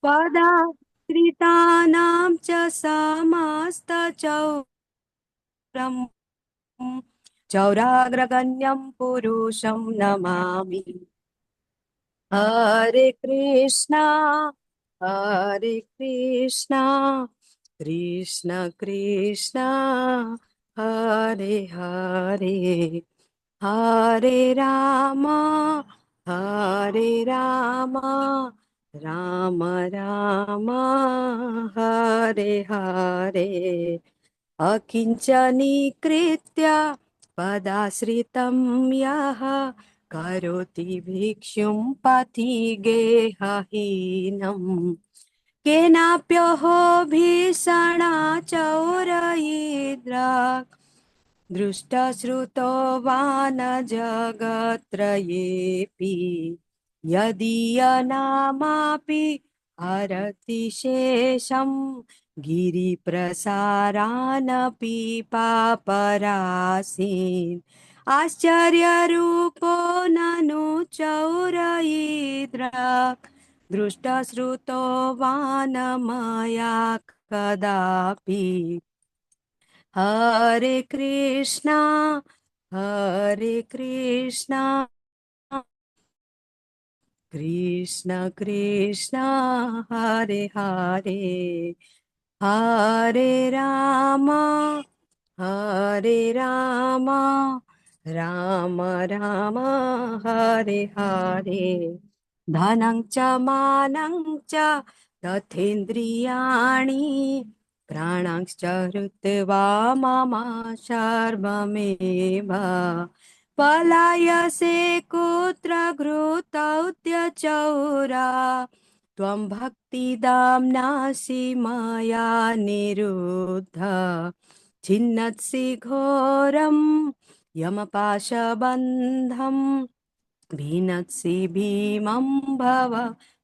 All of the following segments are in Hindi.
पदाश्रितानां च समस्तचौरम् चौराग्रगण्यं पुरुषं नमामि। हरे कृष्णा हरे कृष्णा कृष्ण कृष्णा हरे हरे हरे राम राम राम हरे हरे अकिञ्चनीकृत्य पदाश्रितं यः करोति भिक्षुं पथिगेहहीनम् केनाप्यहो भीषणाचौरयिद्राक् दृष्टश्रुतो वा न जगत्त्रयेऽपि यदीयनामापि हरति शेषम् गिरिप्रसारानपि पापरासीन् आश्चर्यरूपो ननु चौरयिद्राक् दृष्टश्रुतो वा न मया कदापि हरे कृष्णा कृष्ण कृष्ण हरे हरे हरे राम राम राम हरे हरे धनं च मानं च तथेन्द्रियाणि प्राणांश्च हृत्वा मम सर्वमेव पलायसे कुत्र घृतौ त्यचौरा त्वं भक्तिदाम्नासि मया निरुद्ध छिन्नत्सि घोरं यमपाशबन्धम् भिन्नत्सि भीमं भव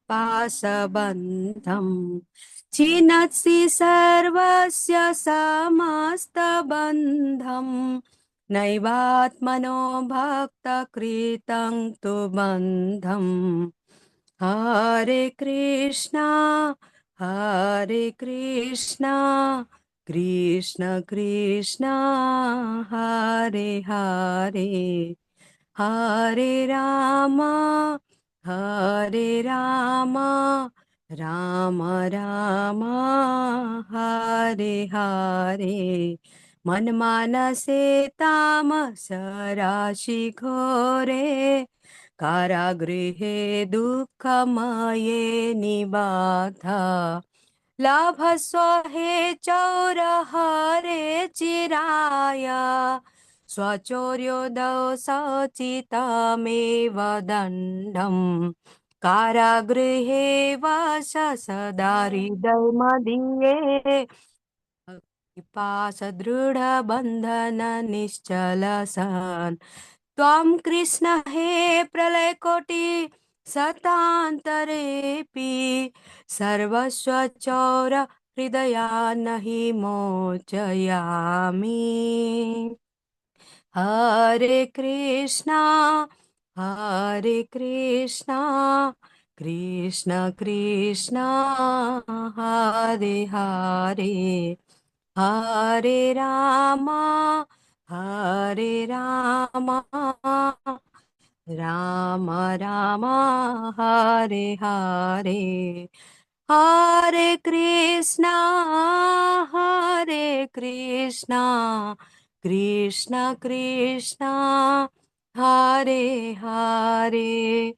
पाशबन्धम् छिन्नत्सि सर्वस्य समस्तबन्धम् नैवात्मनो भक्तकृतं तु बन्धम् हरे कृष्णा कृष्ण कृष्ण हरे हरे हरे राम राम राम हरे हरे मनमानसे तामस राशि घोरे कारागृहे दुःखमये निबद्धा लभस्व हे चौरहरे चिराय स्वचौर्योदौ दण्डम् कारागृहे वास सदा हृदयमदीये पाशदृढबन्धन निश्चलसन् त्वं कृष्ण हे प्रलयकोटि शतान्तरेऽपि सर्वस्वचौर हृदयान् हि मोचयामि हरे कृष्णा कृष्ण कृष्ण हरे हरे हरे राम राम राम हरे हरे हरे कृष्णा कृष्ण कृष्ण हरे हरे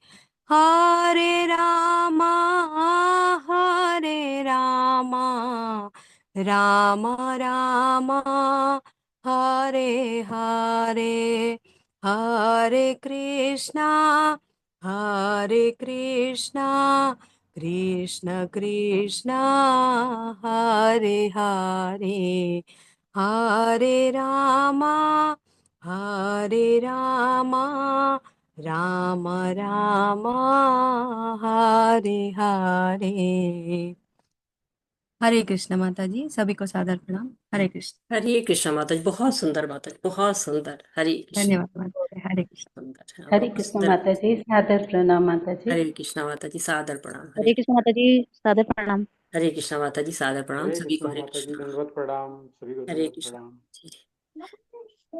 हरे राम राम राम हरे हरे हरे कृष्णा कृष्ण कृष्ण हरे हरे हरे राम राम राम हरे हरे हरे कृष्ण माता जी, सभी को सादर प्रणाम। हरे कृष्ण। हरे कृष्णा माता जी, बहुत सुंदर माता जी, बहुत सुंदर। हरे कृष्ण। धन्यवाद माता जी, हरे कृष्ण। सुंदर, हाँ, हरे बहुत कृष्ण सुंदर। माता जी, सादर प्रणाम माता जी। हरे कृष्णा माता जी, सादर प्रणाम। हरे हरे कृष्ण माता जी, सादर प्रणाम। हरे कृष्णा माता जी, सादर प्रणाम हरे सभी को। कृष्णा हरे माता जी, कृष्णा। दंडवत प्रणाम, सभी को हरे दंडवत कृष्णा प्रणाम। जी।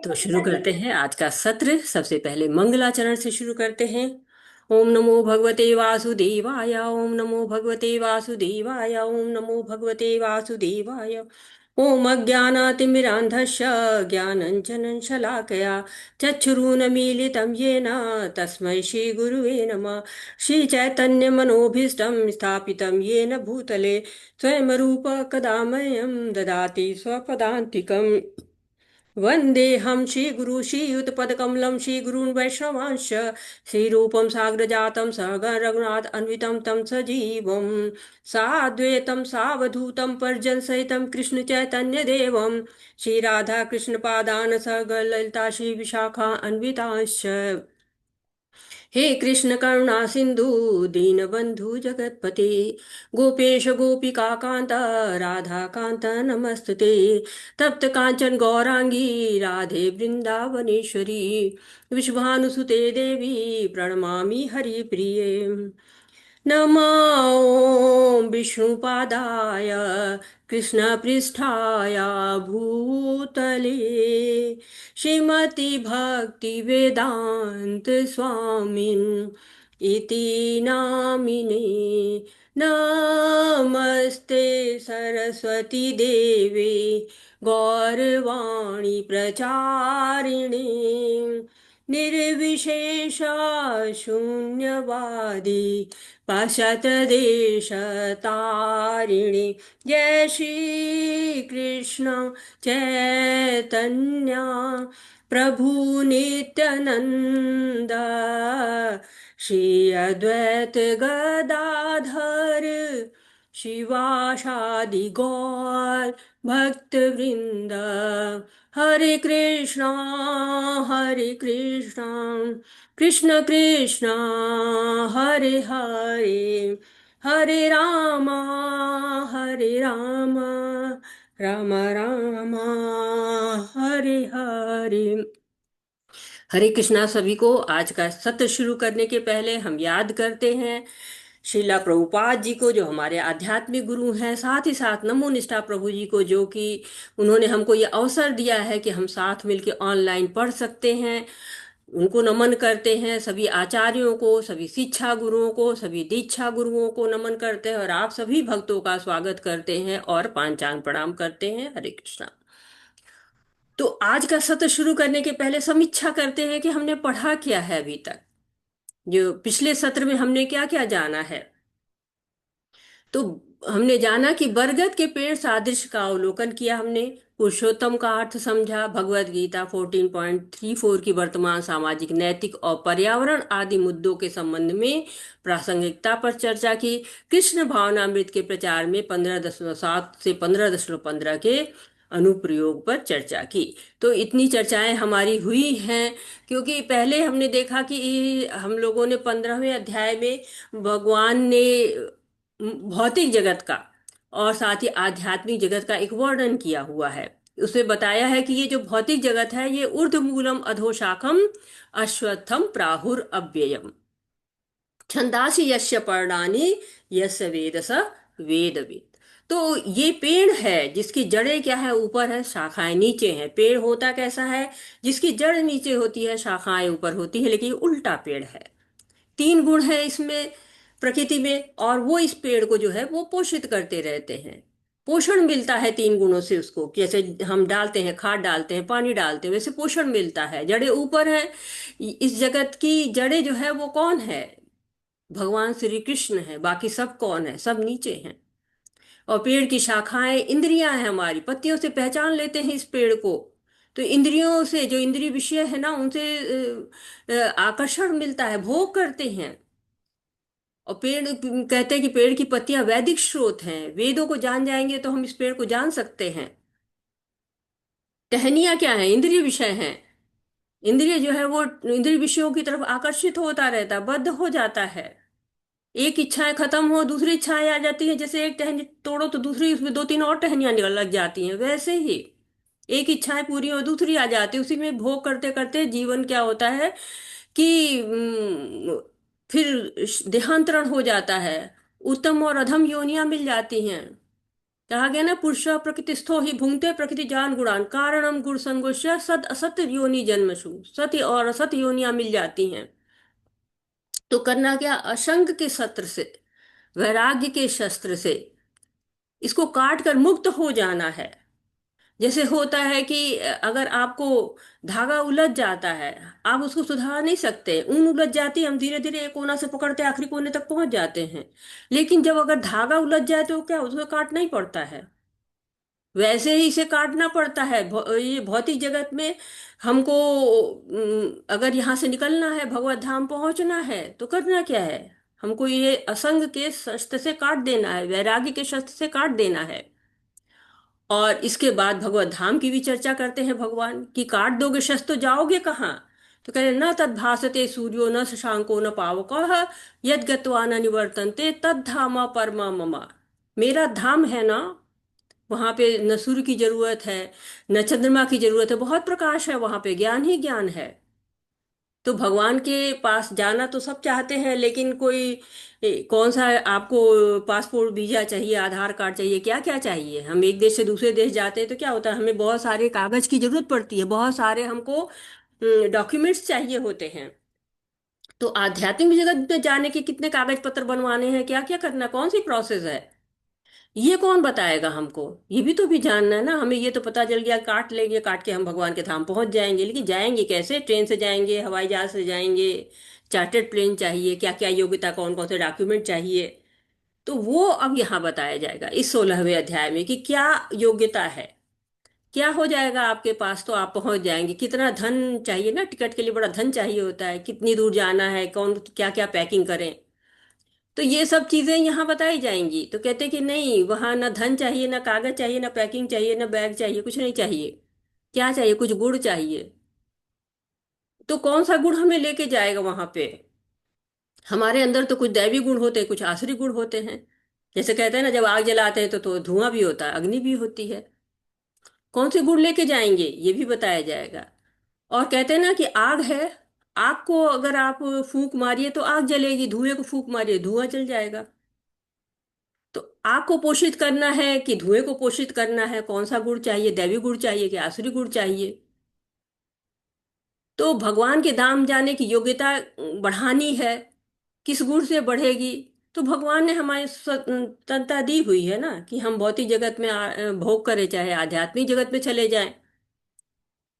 तो शुरू करते हैं आज का सत्र। सबसे पहले मंगलाचरण से शुरू करते हैं। ओम नमो भगवते वासुदेवाय, ओम नमो भगवते वासुदेवाय, ओम नमो भगवते वासुदेवाय। ओम अज्ञानातिमिरान्धस्य ज्ञानञ्जनं शलाकया चक्षुरुन्मीलितं येन तस्मै श्रीगुरुवे नमः। श्रीचैतन्यमनोभीष्टं स्थापितं येन भूतले स्वयं रूप कदा मह्यं ददाति स्वपदान्तिकम्। वन्देऽहं श्रीगुरु श्रीयुतपदकमलं श्रीगुरून् वैष्णवांश्च श्रीरूपं साग्रजातं सहगण रघुनाथ अन्वितं तं सजीवं साद्वैतं सावधूतं परिजनसहितं कृष्णचैतन्यदेवं श्रीराधाकृष्णपादान् सहगण ललिता श्रीविशाखा अन्वितांश्च। हे कृष्ण करुणा सिंधु दीनबंधु जगतपते गोपेश गोपिका कांत राधा कांत नमस्तुते तप्त कांचन गौरांगी राधे वृंदावनेश्वरी विश्वानुसुते देवी प्रणमामि हरिप्रिये। नमो विष्णुपादाय कृष्णपृष्ठाय भूतले श्रीमती भक्ति वेदांत स्वामिन् इति नामिने। नमस्ते सरस्वती देवे गौरवाणी प्रचारिणे निर्विशेषा शून्यवादी पाश्चात्यदेशतारिणे। जय श्री कृष्ण चैतन्य प्रभु नित्यानंद श्री अद्वैत गदाधर शिवासादि गौर भक्त वृंद। हरे कृष्णा हरे कृष्णा कृष्ण कृष्ण हरे हरे हरे रामा हरे रामा राम राम हरे हरे। हरे कृष्णा सभी को। आज का सत्र शुरू करने के पहले हम याद करते हैं श्रीला प्रभुपाद जी को, जो हमारे आध्यात्मिक गुरु हैं, साथ ही साथ नमो निष्ठा प्रभु जी को, जो कि उन्होंने हमको ये अवसर दिया है कि हम साथ मिलकर ऑनलाइन पढ़ सकते हैं। उनको नमन करते हैं। सभी आचार्यों को, सभी शिक्षा गुरुओं को, सभी दीक्षा गुरुओं को नमन करते हैं, और आप सभी भक्तों का स्वागत करते हैं और पांचांग प्रणाम करते हैं। हरे कृष्णा। तो आज का सत्र शुरू करने के पहले समीक्षा करते हैं कि हमने पढ़ा क्या है अभी तक। जो पिछले सत्र में हमने क्या क्या जाना है। तो हमने जाना कि बरगद के पेड़ सादृश्य का अवलोकन किया हमने। पुरुषोत्तम का अर्थ समझा। भगवत गीता 14.34 की वर्तमान सामाजिक, नैतिक और पर्यावरण आदि मुद्दों के संबंध में प्रासंगिकता पर चर्चा की। कृष्ण भावनामृत के प्रचार में 15.7 से 15.15 के अनुप्रयोग पर चर्चा की। तो इतनी चर्चाएं हमारी हुई हैं, क्योंकि पहले हमने देखा कि हम लोगों ने 15वें अध्याय में भगवान ने भौतिक जगत का और साथ ही आध्यात्मिक जगत का एक वर्णन किया हुआ है। उसमें बताया है कि ये जो भौतिक जगत है, ये ऊर्ध्वमूलम अधोशाखम अश्वत्थम प्राहुर अव्ययम छंदासी यस्य पर्णानि यस्य वेद स वेदविद। तो ये पेड़ है जिसकी जड़ें क्या है, ऊपर है, शाखाएं नीचे हैं। पेड़ होता कैसा है, जिसकी जड़ नीचे होती है, शाखाएं ऊपर होती है, लेकिन ये उल्टा पेड़ है। तीन गुण है इसमें, प्रकृति में, और वो इस पेड़ को जो है वो पोषित करते रहते हैं। पोषण मिलता है तीन गुणों से उसको। जैसे हम डालते हैं, खाद डालते हैं, पानी डालते हैं, वैसे पोषण मिलता है। जड़ें ऊपर है। इस जगत की जड़ें जो है वो कौन है, भगवान श्री कृष्ण है। बाकी सब कौन है, सब नीचे हैं। और पेड़ की शाखाएं इंद्रियां हैं हमारी, पत्तियों से पहचान लेते हैं इस पेड़ को। तो इंद्रियों से, जो इंद्रिय विषय है ना, उनसे आकर्षण मिलता है, भोग करते हैं। और पेड़, कहते हैं कि पेड़ की पत्तियां वैदिक स्रोत हैं। वेदों को जान जाएंगे तो हम इस पेड़ को जान सकते हैं। टहनियां क्या है, इंद्रिय विषय हैं। इंद्रिय जो है वो इंद्रिय विषयों की तरफ आकर्षित होता रहता है, बद्ध हो जाता है। एक इच्छाएं खत्म हो दूसरी इच्छाएं आ जाती हैं, जैसे एक टहनी तोड़ो तो दूसरी उसमें दो तीन और टहनियां निकल लग जाती हैं, वैसे ही एक इच्छाएं पूरी हो दूसरी आ जाती है, उसी में भोग करते करते जीवन क्या होता है कि फिर देहांतरण हो जाता है। उत्तम और अधम योनियां मिल जाती हैं। कहा गया ना, पुरुष प्रकृतिस्थो ही भुंक्ते प्रकृति जान गुणान कारणम गुण संगोष्य सत असत योनि जन्मसु, सत्य और असत योनियां मिल जाती हैं। तो करना क्या, असंग के शस्त्र से, वैराग्य के शस्त्र से इसको काट कर मुक्त हो जाना है। जैसे होता है कि अगर आपको धागा उलझ जाता है, आप उसको सुधार नहीं सकते, ऊन उलझ जाती है, हम धीरे धीरे एक कोना से पकड़ते आखिरी कोने तक पहुंच जाते हैं। लेकिन जब अगर धागा उलझ जाए तो क्या उसको काटना ही पड़ता है, वैसे ही इसे काटना पड़ता है। ये भौतिक जगत में हमको अगर यहाँ से निकलना है, भगवत धाम पहुंचना है, तो करना क्या है, हमको ये असंग के शस्त्र से काट देना है, वैराग्य के शस्त्र से काट देना है। और इसके बाद भगवत धाम की भी चर्चा करते हैं भगवान कि काट दोगे शस्त्र तो जाओगे कहाँ। तो कह रहे न तद भासते सूर्यो न शशांको न पावकः यद गत्वा न निवर्तन्ते तद धाम परमा मम। मेरा धाम है ना, वहां पे न सूर्य की जरूरत है, न चंद्रमा की जरूरत है, बहुत प्रकाश है वहां पे, ज्ञान ही ज्ञान है। तो भगवान के पास जाना तो सब चाहते हैं, लेकिन कोई कौन सा आपको पासपोर्ट वीजा चाहिए, आधार कार्ड चाहिए, क्या क्या चाहिए। हम एक देश से दूसरे देश जाते हैं तो क्या होता है, हमें बहुत सारे कागज की जरूरत पड़ती है, बहुत सारे हमको डॉक्यूमेंट्स चाहिए होते हैं। तो आध्यात्मिक जगत में जाने के कितने कागज पत्र बनवाने हैं, क्या क्या करना, कौन सी प्रोसेस है, ये कौन बताएगा हमको। ये भी तो भी जानना है ना हमें। ये तो पता चल गया काट लेंगे, काट के हम भगवान के धाम पहुंच जाएंगे, लेकिन जाएंगे कैसे, ट्रेन से जाएंगे, हवाई जहाज से जाएंगे, चार्टर्ड प्लेन चाहिए, क्या क्या योग्यता, कौन कौन से डॉक्यूमेंट चाहिए। तो वो अब यहाँ बताया जाएगा इस 16वें अध्याय में कि क्या योग्यता है, क्या हो जाएगा आपके पास तो आप पहुंच जाएंगे। कितना धन चाहिए ना, टिकट के लिए बड़ा धन चाहिए होता है, कितनी दूर जाना है, कौन क्या क्या पैकिंग करें। तो ये सब चीजें यहाँ बताई जाएंगी। तो कहते कि नहीं, वहां ना धन चाहिए, ना कागज चाहिए, ना पैकिंग चाहिए, ना बैग चाहिए, कुछ नहीं चाहिए। क्या चाहिए, कुछ गुण चाहिए। तो कौन सा गुण हमें लेके जाएगा वहां पे। हमारे अंदर तो कुछ दैवी गुण होते हैं, कुछ आसुरी गुण होते हैं। जैसे कहते हैं ना, जब आग जलाते हैं तो धुआं भी होता है, अग्नि भी होती है। कौन से गुण लेके जाएंगे ये भी बताया जाएगा। और कहते हैं ना कि आग है, आग को अगर आप फूंक मारिए तो आग जलेगी, धुएं को फूंक मारिए धुआं जल जाएगा। तो आग को पोषित करना है कि धुएं को पोषित करना है, कौन सा गुण चाहिए, दैवी गुण चाहिए कि आसुरी गुण चाहिए। तो भगवान के धाम जाने की योग्यता बढ़ानी है, किस गुण से बढ़ेगी। तो भगवान ने हमारी स्वतंत्रता दी हुई है ना कि हम भौतिक जगत में भोग करें चाहे आध्यात्मिक जगत में चले जाएं।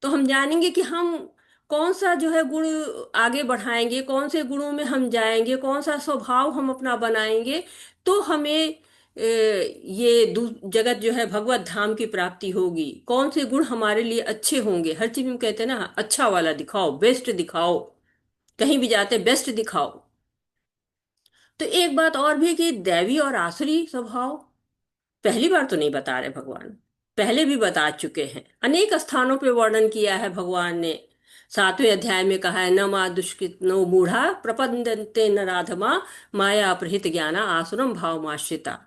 तो हम जानेंगे कि हम कौन सा जो है गुण आगे बढ़ाएंगे, कौन से गुणों में हम जाएंगे, कौन सा स्वभाव हम अपना बनाएंगे। तो हमें ये जगत जो है भगवत धाम की प्राप्ति होगी। कौन से गुण हमारे लिए अच्छे होंगे, हर चीज में कहते हैं ना अच्छा वाला दिखाओ, बेस्ट दिखाओ, कहीं भी जाते बेस्ट दिखाओ। तो एक बात और भी कि दैवी और आसुरी स्वभाव पहली बार तो नहीं बता रहे भगवान, पहले भी बता चुके हैं, अनेक स्थानों पे वर्णन किया है भगवान ने। 7वें अध्याय में कहा है, न मा दुष्कृतनो मूढ़ा प्रपद्यन्ते न राधमा माया अपहृत ज्ञाना आसुरम भावमाश्रिता।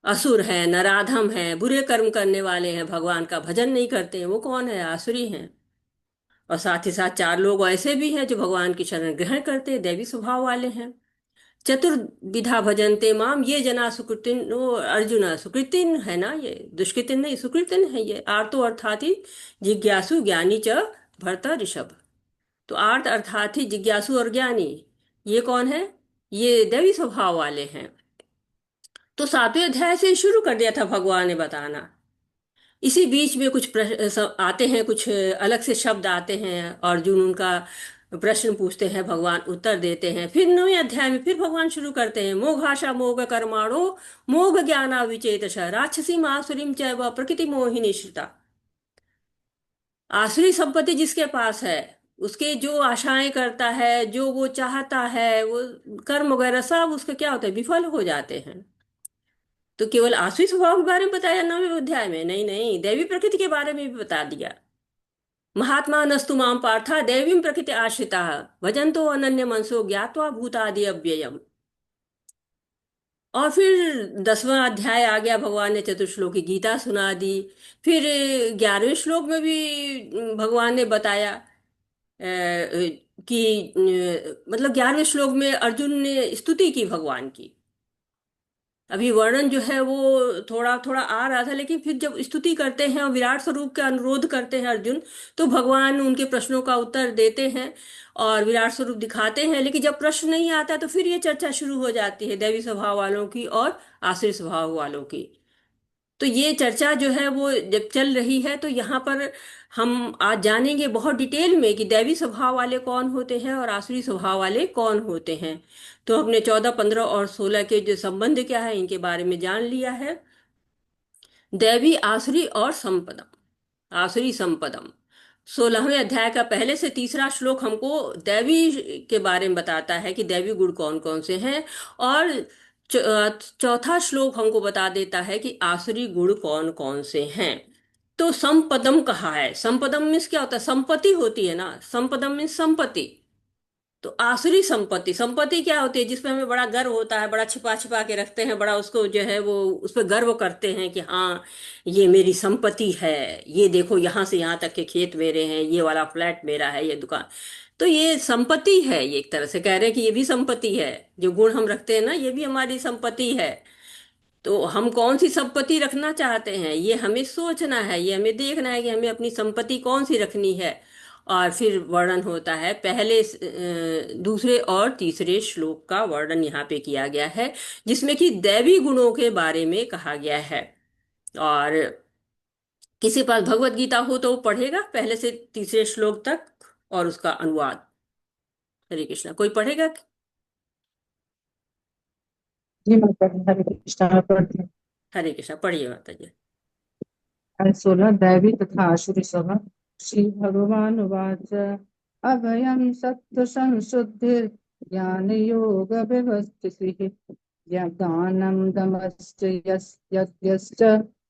असुर है, नराधम है, बुरे कर्म करने वाले हैं, भगवान का भजन नहीं करते हैं, वो कौन है, आसुरी हैं। और साथ ही साथ 4 लोग ऐसे भी हैं जो भगवान की शरण ग्रहण करते हैं, दैवी स्वभाव वाले हैं। चतुर्विधा भजन्ते माम ये जना सुकृतिन, ओ अर्जुन सुकृतिन है ना, ये दुष्कृतिन नहीं सुकृतिन है। ये आर्तो अर्थात ही जिज्ञासु ज्ञानी च भरत ऋषभ। तो आर्त अर्थात ही जिज्ञासु और ज्ञानी, ये कौन है, ये दैवी स्वभाव वाले हैं। तो 7वें अध्याय से शुरू कर दिया था भगवान ने बताना। इसी बीच में कुछ प्रश्न आते हैं, कुछ अलग से शब्द आते हैं, अर्जुन उनका प्रश्न पूछते हैं, भगवान उत्तर देते हैं। फिर 9वें अध्याय में फिर भगवान शुरू करते हैं, मोघाशा मोघ कर्माणो मोघ ज्ञाना विचेतश राक्षसी आसुरीम चैव प्रकृति मोहिनी श्रिता। आसुरी संपत्ति जिसके पास है, उसके जो आशाएं करता है, जो वो चाहता है, वो कर्म वगैरह सब उसके क्या होते हैं, विफल हो जाते हैं। तो केवल आसुरी स्वभाव के बारे में बताया 9वें अध्याय में, नहीं नहीं, दैवी प्रकृति के बारे में भी बता दिया। महात्मा नस्तु माम पार्था दैवीं प्रकृति आश्रिता भजन्तो अनन्य मनसो ज्ञात्वा भूतादि अव्ययम। और फिर 10वां अध्याय आ गया, भगवान ने चतुश्लोकी गीता सुना दी। फिर 11वें श्लोक में भी भगवान ने बताया कि मतलब 11वें श्लोक में अर्जुन ने स्तुति की भगवान की। अभी वर्णन जो है वो थोड़ा थोड़ा आ रहा था, लेकिन फिर जब स्तुति करते हैं और विराट स्वरूप का अनुरोध करते हैं अर्जुन, तो भगवान उनके प्रश्नों का उत्तर देते हैं और विराट स्वरूप दिखाते हैं। लेकिन जब प्रश्न नहीं आता तो फिर ये चर्चा शुरू हो जाती है दैवी स्वभाव वालों की और आसुरी स्वभाव वालों की। तो ये चर्चा जो है वो जब चल रही है, तो यहाँ पर हम आज जानेंगे बहुत डिटेल में कि दैवी स्वभाव वाले कौन होते हैं और आसुरी स्वभाव वाले कौन होते हैं। तो हमने 14, 15 और 16 के जो संबंध क्या है इनके बारे में जान लिया है। दैवी, आसुरी और संपदम। आसुरी संपदम 16वें अध्याय का पहले से तीसरा श्लोक हमको दैवी के बारे में बताता है कि दैवी गुण कौन कौन से हैं। और चौथा श्लोक हमको बता देता है कि आसुरी गुण कौन कौन से हैं। तो संपदम कहा है। संपदम मीन्स क्या होता है? संपत्ति होती है ना, संपदम मीन्स संपत्ति। तो आसुरी संपत्ति, संपत्ति क्या होती है? जिसपे हमें बड़ा गर्व होता है, बड़ा छिपा छिपा के रखते हैं, बड़ा उसको जो है वो उस पर गर्व करते हैं कि हाँ ये मेरी संपत्ति है, ये देखो यहाँ से यहाँ तक के खेत मेरे हैं, ये वाला फ्लैट मेरा है, ये दुकान। तो ये संपत्ति है, ये एक तरह से कह रहे हैं कि ये भी संपत्ति है। जो गुण हम रखते हैं ना, ये भी हमारी संपत्ति है। तो हम कौन सी संपत्ति रखना चाहते हैं, ये हमें सोचना है, ये हमें देखना है कि हमें अपनी संपत्ति कौन सी रखनी है। और फिर वर्णन होता है, पहले दूसरे और तीसरे श्लोक का वर्णन यहाँ पे किया गया है, जिसमें कि दैवी गुणों के बारे में कहा गया है। और किसी पास भगवत गीता हो तो वो पढ़ेगा पहले से तीसरे श्लोक तक और उसका अनुवाद। हरे कृष्णा, कोई पढ़ेगा? जी माता जी, हरे कृष्णा पढ़ते हरे कृष्णा, पढ़िए माता जी। हैं। 16 दैवी तथा आसुरी स्वभाव। श्री भगवान उवाच अभयं सत्त्व संशुद्धिर् ज्ञान योग व्यवस्थितिः दानं दमश्च यज्ञश्च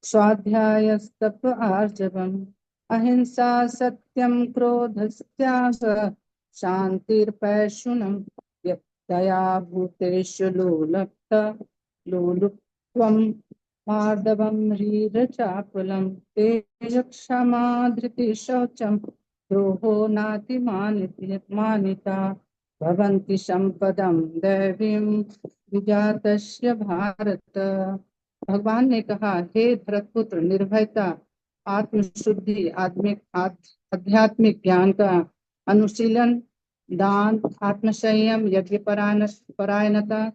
स्वाध्यायस्तप आर्जवम् अहिंसा सत्यं क्रोधस्त्यागः शान्तिर्पैशुनं दया भूतेषु लोलुप्त्वं मार्दवं ह्रीरचापलं तेजक्षमा धृतिः शौचं द्रोहो नातिमानिता भवन्ति सम्पदं दैवीं विजातस्य भारत। भगवान ने कहा, हे भरतपुत्र, निर्भयता, आत्मशुद्धि, आध्यात्मिक ज्ञान का अनुशीलन, दान, आत्मसंयम, यज्ञ परायणता,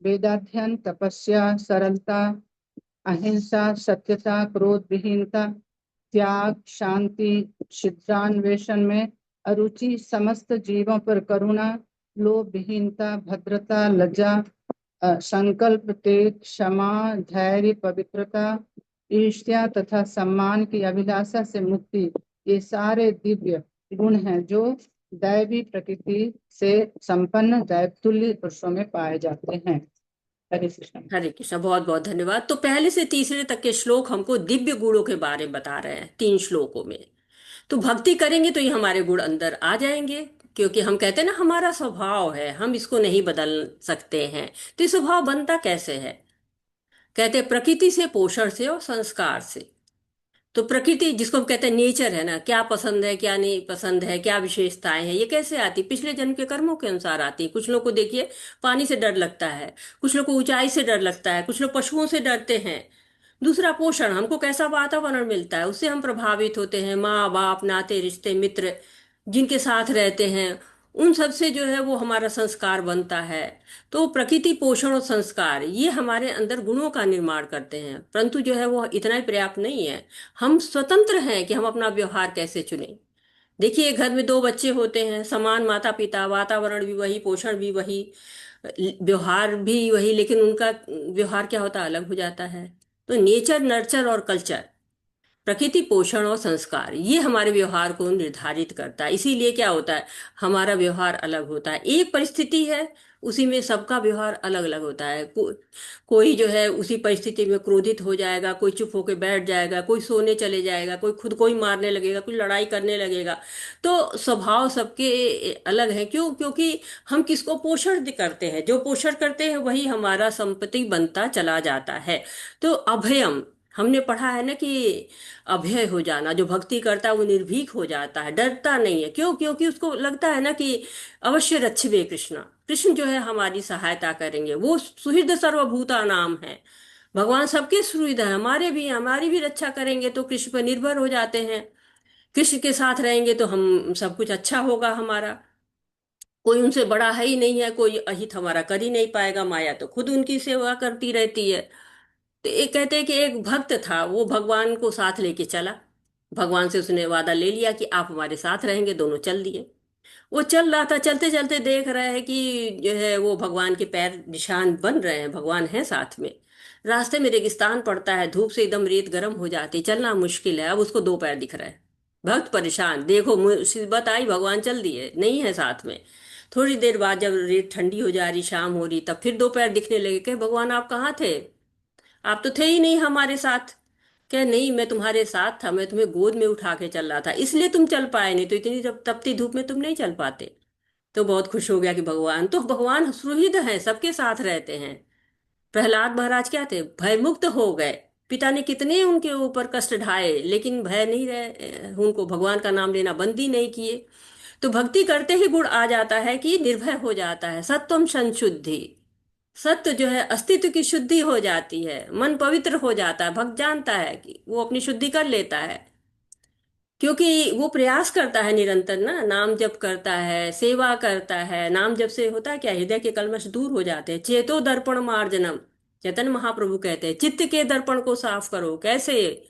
वेदाध्ययन, तपस्या, सरलता, अहिंसा, सत्यता, क्रोध विहीनता, त्याग, शांति, छिद्रान्वेषण में अरुचि, समस्त जीवों पर करुणा, लोभ विहीनता, भद्रता, लज्जा, संकल्प, तेज, क्षमा, धैर्य, पवित्रता, ईर्ष्या तथा सम्मान की अभिलाषा से मुक्ति, ये सारे दिव्य गुण हैं जो दैवी प्रकृति से संपन्न दैवतुल्य पुरुषों में पाए जाते हैं। हरे कृष्ण। हरे कृष्णा, बहुत बहुत धन्यवाद। तो पहले से तीसरे तक के श्लोक हमको दिव्य गुणों के बारे में बता रहे हैं 3 श्लोकों में। तो भक्ति करेंगे तो ये हमारे गुण अंदर आ जाएंगे, क्योंकि हम कहते हैं ना हमारा स्वभाव है, हम इसको नहीं बदल सकते हैं। तो ये स्वभाव बनता कैसे है? कहते हैं प्रकृति से, पोषण से और संस्कार से। तो प्रकृति जिसको हम कहते हैं नेचर है ना, क्या पसंद है क्या नहीं पसंद है, क्या विशेषताएं हैं, ये कैसे आती? पिछले जन्म के कर्मों के अनुसार आती है। कुछ लोग को देखिए पानी से डर लगता है, कुछ लोग को ऊंचाई से डर लगता है, कुछ लोग पशुओं से डरते हैं। दूसरा पोषण, हमको कैसा वातावरण मिलता है उससे हम प्रभावित होते हैं। माँ बाप, नाते रिश्ते, मित्र जिनके साथ रहते हैं, उन सब से जो है वो हमारा संस्कार बनता है। तो प्रकृति, पोषण और संस्कार ये हमारे अंदर गुणों का निर्माण करते हैं, परंतु जो है वो इतना ही पर्याप्त नहीं है। हम स्वतंत्र हैं कि हम अपना व्यवहार कैसे चुनें। देखिए, घर में 2 बच्चे होते हैं, समान माता पिता, वातावरण भी वही, पोषण भी वही, व्यवहार भी वही, लेकिन उनका व्यवहार क्या होता है? अलग हो जाता है। तो नेचर, नर्चर और कल्चर, प्रकृति, पोषण और संस्कार, ये हमारे व्यवहार को निर्धारित करता है। इसीलिए क्या होता है, हमारा व्यवहार अलग होता है। एक परिस्थिति है, उसी में सबका व्यवहार अलग अलग होता है। कोई जो है उसी परिस्थिति में क्रोधित हो जाएगा, कोई चुप होकर बैठ जाएगा, कोई सोने चले जाएगा, कोई खुद को ही मारने लगेगा, कोई लड़ाई करने लगेगा। तो स्वभाव सबके अलग है। क्यों? क्योंकि हम किसको पोषण करते हैं, जो पोषण करते हैं वही हमारा संपत्ति बनता चला जाता है। तो अभयम, हमने पढ़ा है ना कि अभय हो जाना, जो भक्ति करता है वो निर्भीक हो जाता है, डरता नहीं है। क्यों? क्योंकि उसको लगता है ना कि अवश्य रक्षिबे कृष्ण, कृष्ण जो है हमारी सहायता करेंगे, वो सुहृद सर्वभूता नाम है। भगवान सबके सुहृद है, हमारी भी रक्षा करेंगे, तो कृष्ण पर निर्भर हो जाते हैं। कृष्ण के साथ रहेंगे तो हम सब कुछ अच्छा होगा हमारा। कोई उनसे बड़ा है ही नहीं है, कोई अहित हमारा कर ही नहीं पाएगा, माया तो खुद उनकी सेवा करती रहती है। तो एक कहते हैं कि एक भक्त था, वो भगवान को साथ लेके चला। भगवान से उसने वादा ले लिया कि आप हमारे साथ रहेंगे, दोनों चल दिए। वो चल रहा था, चलते चलते देख रहा है कि जो है वो भगवान के पैर निशान बन रहे हैं, भगवान है साथ में। रास्ते में रेगिस्तान पड़ता है, धूप से एकदम रेत गर्म हो जाती, चलना मुश्किल है। अब उसको दो पैर दिख रहे हैं। भक्त परेशान, देखो मुसीबत आई, भगवान चल दिए, नहीं है साथ में। थोड़ी देर बाद जब रेत ठंडी हो जा रही, शाम हो रही, तब फिर दो पैर दिखने लगे। कहे भगवान आप कहाँ थे? आप तो थे ही नहीं हमारे साथ। क्या? नहीं, मैं तुम्हारे साथ था, मैं तुम्हें गोद में उठा के चल रहा था, इसलिए तुम चल पाए, नहीं तो इतनी जब तपती धूप में तुम नहीं चल पाते। तो बहुत खुश हो गया कि भगवान सुहृद हैं, सबके साथ रहते हैं। प्रहलाद महाराज क्या थे? भयमुक्त हो गए। पिता ने कितने उनके ऊपर कष्ट ढाए, लेकिन भय नहीं रहे, उनको भगवान का नाम लेना बंद ही नहीं किए। तो भक्ति करते ही गुण आ जाता है कि निर्भय हो जाता है, सत्वम संशुद्धि। सत्य जो है अस्तित्व की शुद्धि हो जाती है, मन पवित्र हो जाता है। भक्त जानता है कि वो अपनी शुद्धि कर लेता है, क्योंकि वो प्रयास करता है निरंतर ना, नाम जप करता है, सेवा करता है। नाम जप से होता है क्या? हृदय के कल्मश दूर हो जाते हैं। चेतो दर्पण मार्जनम, चैतन्य महाप्रभु कहते हैं चित्त के दर्पण को साफ करो। कैसे?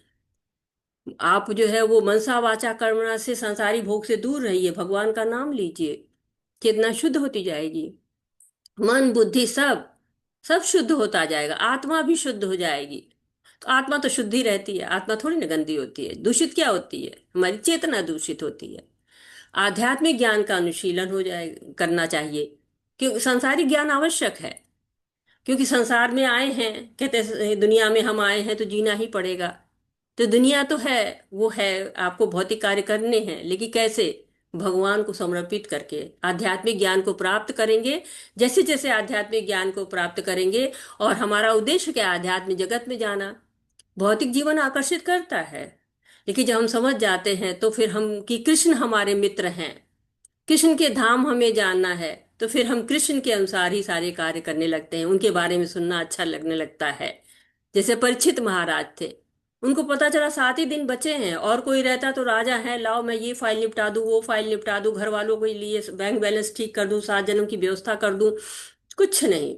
आप जो है वो मनसा वाचा कर्मणा से, संसारी भोग से दूर रहिए, भगवान का नाम लीजिए, चेतना शुद्ध होती जाएगी। मन बुद्धि सब सब शुद्ध होता जाएगा, आत्मा भी शुद्ध हो जाएगी। तो आत्मा तो शुद्ध ही रहती है, आत्मा थोड़ी ना गंदी होती है। दूषित क्या होती है? हमारी चेतना दूषित होती है। आध्यात्मिक ज्ञान का अनुशीलन हो जाए, करना चाहिए। क्योंकि सांसारिक ज्ञान आवश्यक है, क्योंकि संसार में आए हैं, कहते हैं दुनिया में हम आए हैं तो जीना ही पड़ेगा। तो दुनिया तो है, वो है, आपको भौतिक कार्य करने हैं, लेकिन कैसे? भगवान को समर्पित करके आध्यात्मिक ज्ञान को प्राप्त करेंगे। जैसे जैसे आध्यात्मिक ज्ञान को प्राप्त करेंगे, और हमारा उद्देश्य क्या है? आध्यात्मिक जगत में जाना। भौतिक जीवन आकर्षित करता है, लेकिन जब हम समझ जाते हैं तो फिर हम कि कृष्ण हमारे मित्र हैं, कृष्ण के धाम हमें जानना है, तो फिर हम कृष्ण के अनुसार ही सारे कार्य करने लगते हैं। उनके बारे में सुनना अच्छा लगने लगता है। जैसे परीक्षित महाराज थे, उनको पता चला 7 ही दिन बचे हैं, और कोई रहता तो राजा है, लाओ मैं ये फाइल निपटा दूं, वो फाइल निपटा दूं, घर वालों के लिए बैंक बैलेंस ठीक कर दूं, 7 जन्म की व्यवस्था कर दूं। कुछ नहीं,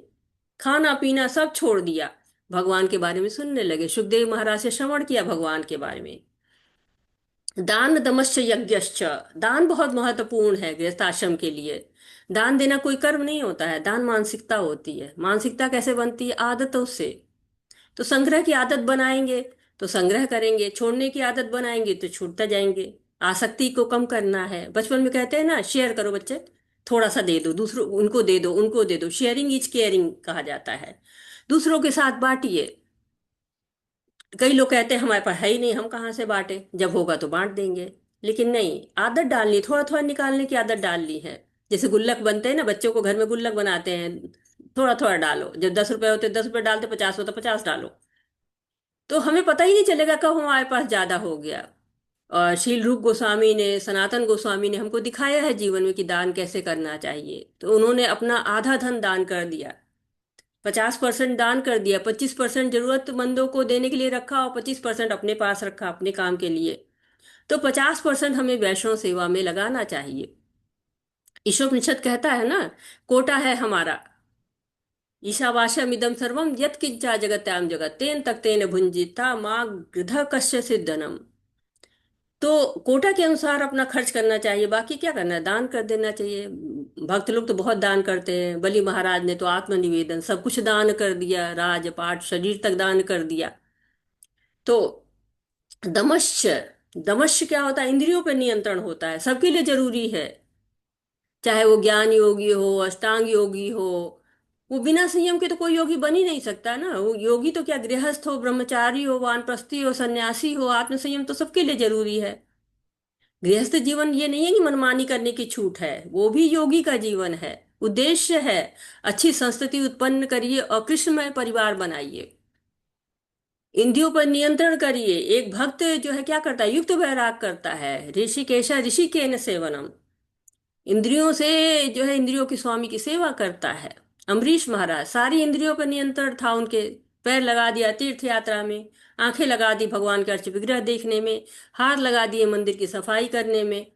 खाना पीना सब छोड़ दिया, भगवान के बारे में सुनने लगे। सुखदेव महाराज से श्रवण किया भगवान के बारे में। दान दमश्च यज्ञश्च, दान बहुत महत्वपूर्ण है गृहस्थ आश्रम के लिए। दान देना कोई कर्म नहीं होता है, दान मानसिकता होती है। मानसिकता कैसे बनती है? आदतों से। तो संग्रह की आदत बनाएंगे तो संग्रह करेंगे, छोड़ने की आदत बनाएंगे तो छूटता जाएंगे। आसक्ति को कम करना है। बचपन में कहते हैं ना, शेयर करो बच्चे, थोड़ा सा दे दो, दूसरों उनको दे दो, उनको दे दो। शेयरिंग इज केयरिंग कहा जाता है। दूसरों के साथ बांटिए। कई लोग कहते हैं हमारे पास है ही नहीं, हम कहाँ से बांटे, जब होगा तो बांट देंगे। लेकिन नहीं, आदत डालनी, थोड़ा थोड़ा निकालने की आदत डालनी है। जैसे गुल्लक बनते हैं ना, बच्चों को घर में गुल्लक बनाते हैं, थोड़ा थोड़ा डालो। जब 10 रुपए होते 10 रुपए डालते, 50 होता 50 डालो। तो हमें पता ही नहीं चलेगा कब हमारे पास ज्यादा हो गया। और शील रूप गोस्वामी ने, सनातन गोस्वामी ने हमको दिखाया है जीवन में कि दान कैसे करना चाहिए। तो उन्होंने अपना आधा धन दान कर दिया, 50% दान कर दिया, 25% जरूरतमंदों को देने के लिए रखा, और 25% अपने पास रखा अपने काम के लिए। तो 50% हमें वैष्णव सेवा में लगाना चाहिए। ईशोपनिषद कहता है ना, कोटा है हमारा, ईशावास्यम इदम सर्वम यत् किंचा जगत्याम जगत तेन तक्तेन भुंजिता माँ गृध कश्य सिद्धनम। तो कोटा के अनुसार अपना खर्च करना चाहिए, बाकी क्या करना है? दान कर देना चाहिए। भक्त लोग तो बहुत दान करते हैं। बलि महाराज ने तो आत्मनिवेदन सब कुछ दान कर दिया, राजपाट शरीर तक दान कर दिया। तो दमश्च, दमश्च क्या होता है? इंद्रियों पर नियंत्रण होता है, सबके लिए जरूरी है। चाहे वो ज्ञान योगी हो, अष्टांग योगी हो। वो बिना संयम के तो कोई योगी बन ही नहीं सकता ना। वो योगी तो क्या, गृहस्थ हो, ब्रह्मचारी हो, वानप्रस्थी हो, सन्यासी हो, आत्म संयम तो सबके लिए जरूरी है। गृहस्थ जीवन ये नहीं है कि मनमानी करने की छूट है, वो भी योगी का जीवन है। उद्देश्य है अच्छी संस्कृति उत्पन्न करिए और कृष्णमय परिवार बनाइए। इंद्रियों पर नियंत्रण करिए। एक भक्त जो है क्या करता है, युक्त वैराग करता है। ऋषिकेश ऋषिकेन सेवनम, इंद्रियों से जो है इंद्रियों की स्वामी की सेवा करता है। अम्बरीश महाराज, सारी इंद्रियों पर नियंत्रण था उनके। पैर लगा दिया तीर्थ यात्रा में, आंखें लगा दी भगवान के अर्च विग्रह देखने में, हाथ लगा दिए मंदिर की सफाई करने में।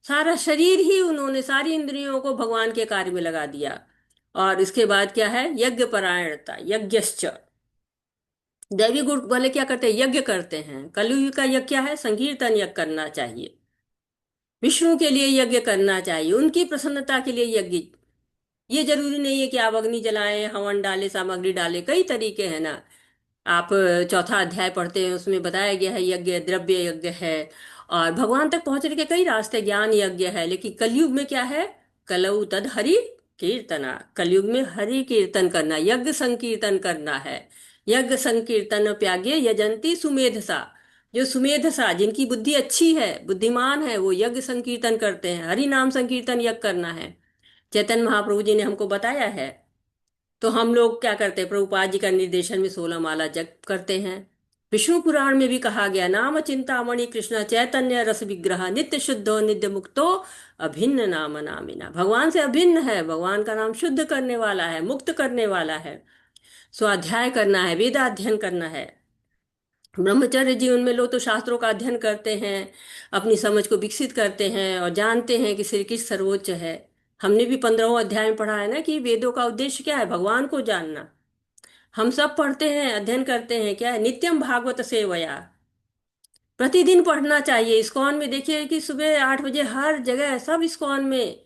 सारा शरीर ही उन्होंने, सारी इंद्रियों को भगवान के कार्य में लगा दिया। और इसके बाद क्या है, यज्ञ परायणता, यज्ञश्च। दैवी गुण वाले क्या करते हैं, यज्ञ करते हैं। कलयुग का यज्ञ क्या है, संकीर्तन यज्ञ करना चाहिए। विष्णु के लिए यज्ञ करना चाहिए, उनकी प्रसन्नता के लिए यज्ञ। ये जरूरी नहीं है कि आप अग्नि जलाएं, हवन डालें, सामग्री डालें, कई तरीके हैं ना। आप चौथा अध्याय पढ़ते हैं, उसमें बताया गया है यज्ञ द्रव्य यज्ञ है। और भगवान तक पहुंचने के कई रास्ते, ज्ञान यज्ञ है। लेकिन कलयुग में क्या है, कलऊ तद हरि कीर्तना, कलयुग में हरि कीर्तन करना, यज्ञ संकीर्तन करना है। यज्ञ संकीर्तन प्यागे यजंती सुमेधसा, जो सुमेधसा, जिनकी बुद्धि अच्छी है, बुद्धिमान है, वो यज्ञ संकीर्तन करते हैं। हरि नाम संकीर्तन यज्ञ करना है। चैतन्य महाप्रभु जी ने हमको बताया है। तो हम लोग क्या करते हैं, प्रभुपाद जी का निर्देशन में 16 माला जप करते हैं। विष्णु पुराण में भी कहा गया, नाम चिंतामणि कृष्ण चैतन्य रस विग्रह नित्य शुद्धो नित्य मुक्तो अभिन्न नाम नामिना। भगवान से अभिन्न है, भगवान का नाम शुद्ध करने वाला है, मुक्त करने वाला है। स्वाध्याय करना है, वेदाध्ययन करना है। ब्रह्मचर्य जीवन में लोग तो शास्त्रों का अध्ययन करते हैं, अपनी समझ को विकसित करते हैं और जानते हैं कि श्री कृष्ण सर्वोच्च है। हमने भी 15वें अध्याय में पढ़ा है ना कि वेदों का उद्देश्य क्या है, भगवान को जानना। हम सब पढ़ते हैं, अध्ययन करते हैं, क्या है, नित्यम भागवत सेवया। प्रतिदिन पढ़ना चाहिए। इस्कॉन में देखिए कि सुबह 8 बजे हर जगह, सब इस्कॉन में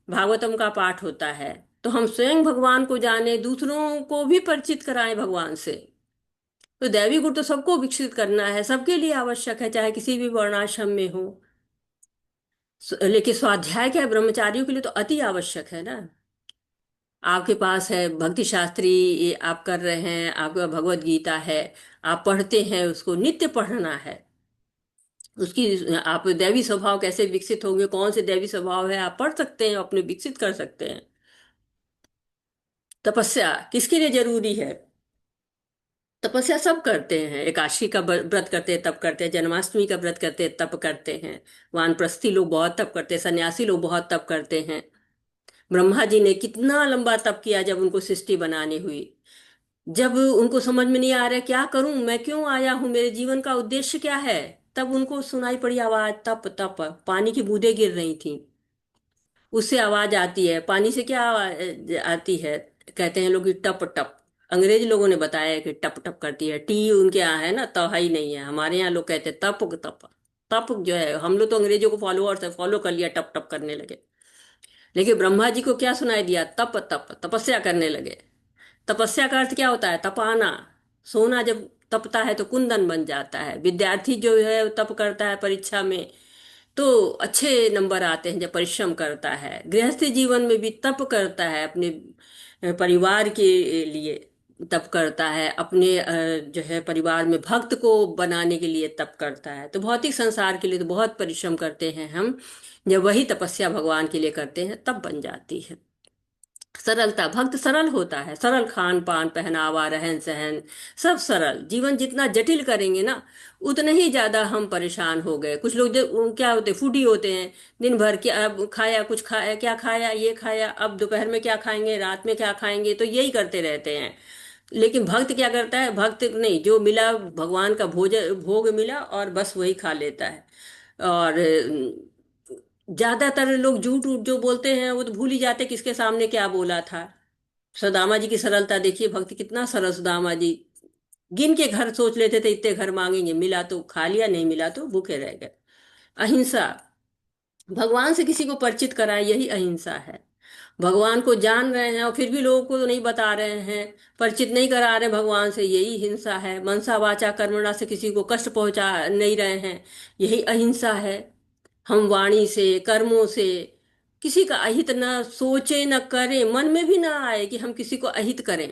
भागवतम का पाठ होता है। तो हम स्वयं भगवान को जाने, दूसरों को भी परिचित कराएं भगवान से। तो दैवी गुण तो सबको विकसित करना है, सबके लिए आवश्यक है, चाहे किसी भी वर्णाश्रम में हो। लेकिन स्वाध्याय क्या है, ब्रह्मचारियों के लिए तो अति आवश्यक है ना। आपके पास है भक्ति शास्त्री, ये आप कर रहे हैं, आपके पास भगवत गीता है, आप पढ़ते हैं, उसको नित्य पढ़ना है। उसकी आप दैवी स्वभाव कैसे विकसित होंगे, कौन से दैवी स्वभाव है, आप पढ़ सकते हैं, अपने विकसित कर सकते हैं। तपस्या किसके लिए जरूरी है, तपस्या सब करते हैं। एकादशी का व्रत करते हैं, तप करते हैं। जन्माष्टमी का व्रत करते हैं, तप करते हैं। वानप्रस्थी लोग बहुत तप करते हैं, सन्यासी लोग बहुत तप करते हैं। ब्रह्मा जी ने कितना लंबा तप किया जब उनको सृष्टि बनानी हुई। जब उनको समझ में नहीं आ रहा क्या करूं, मैं क्यों आया हूं, मेरे जीवन का उद्देश्य क्या है, तब उनको सुनाई पड़ी आवाज, तप तप। पानी की बूंदें गिर रही थी, उससे आवाज आती है। पानी से क्या आवाज आती है, कहते हैं लोग कि टप टप। अंग्रेज लोगों ने बताया है कि टप टप करती है। टी उनके यहाँ है ना, तो ही नहीं है। हमारे यहाँ लोग कहते हैं तप तप। तप जो है, हम लोग तो अंग्रेजों को फॉलोअर्स है, फॉलो कर लिया, टप टप करने लगे। लेकिन ब्रह्मा जी को क्या सुनाई दिया, तप तप, तपस्या करने लगे। तपस्या का अर्थ क्या होता है, तपाना। सोना जब तपता है तो कुंदन बन जाता है। विद्यार्थी जो है तप करता है परीक्षा में, तो अच्छे नंबर आते हैं जब परिश्रम करता है। गृहस्थी जीवन में भी तप करता है, अपने परिवार के लिए तप करता है, अपने जो है परिवार में भक्त को बनाने के लिए तप करता है। तो भौतिक संसार के लिए तो बहुत परिश्रम करते हैं हम, जब वही तपस्या भगवान के लिए करते हैं तब बन जाती है। सरलता, भक्त सरल होता है, सरल खान पान, पहनावा, रहन सहन, सब सरल। जीवन जितना जटिल करेंगे ना, उतने ही ज्यादा हम परेशान हो गए। कुछ लोग जो क्या होते, फूडी होते हैं, दिन भर क्या खाया, कुछ खाया, क्या खाया, ये खाया, अब दोपहर में क्या खाएंगे, रात में क्या खाएंगे, तो यही करते रहते हैं। लेकिन भक्त क्या करता है, भक्त नहीं, जो मिला भगवान का भोग मिला और बस वही खा लेता है। और ज्यादातर लोग झूठ उठ जो बोलते हैं, वो तो भूल ही जाते किसके सामने क्या बोला था। सुदामा जी की सरलता देखिए, भक्ति कितना सरल। सुदामा जी गिन के घर सोच लेते थे, इतने घर मांगेंगे, मिला तो खा लिया, नहीं मिला तो भूखे रह गए। अहिंसा, भगवान से किसी को परिचित कराए, यही अहिंसा है। भगवान को जान रहे हैं और फिर भी लोगों को तो नहीं बता रहे हैं, परिचित नहीं करा रहे भगवान से, यही हिंसा है। मनसा वाचा कर्मणा से किसी को कष्ट पहुंचा नहीं रहे हैं, यही अहिंसा है। हम वाणी से, कर्मों से किसी का अहित ना सोचे न करें, मन में भी ना आए कि हम किसी को अहित करें।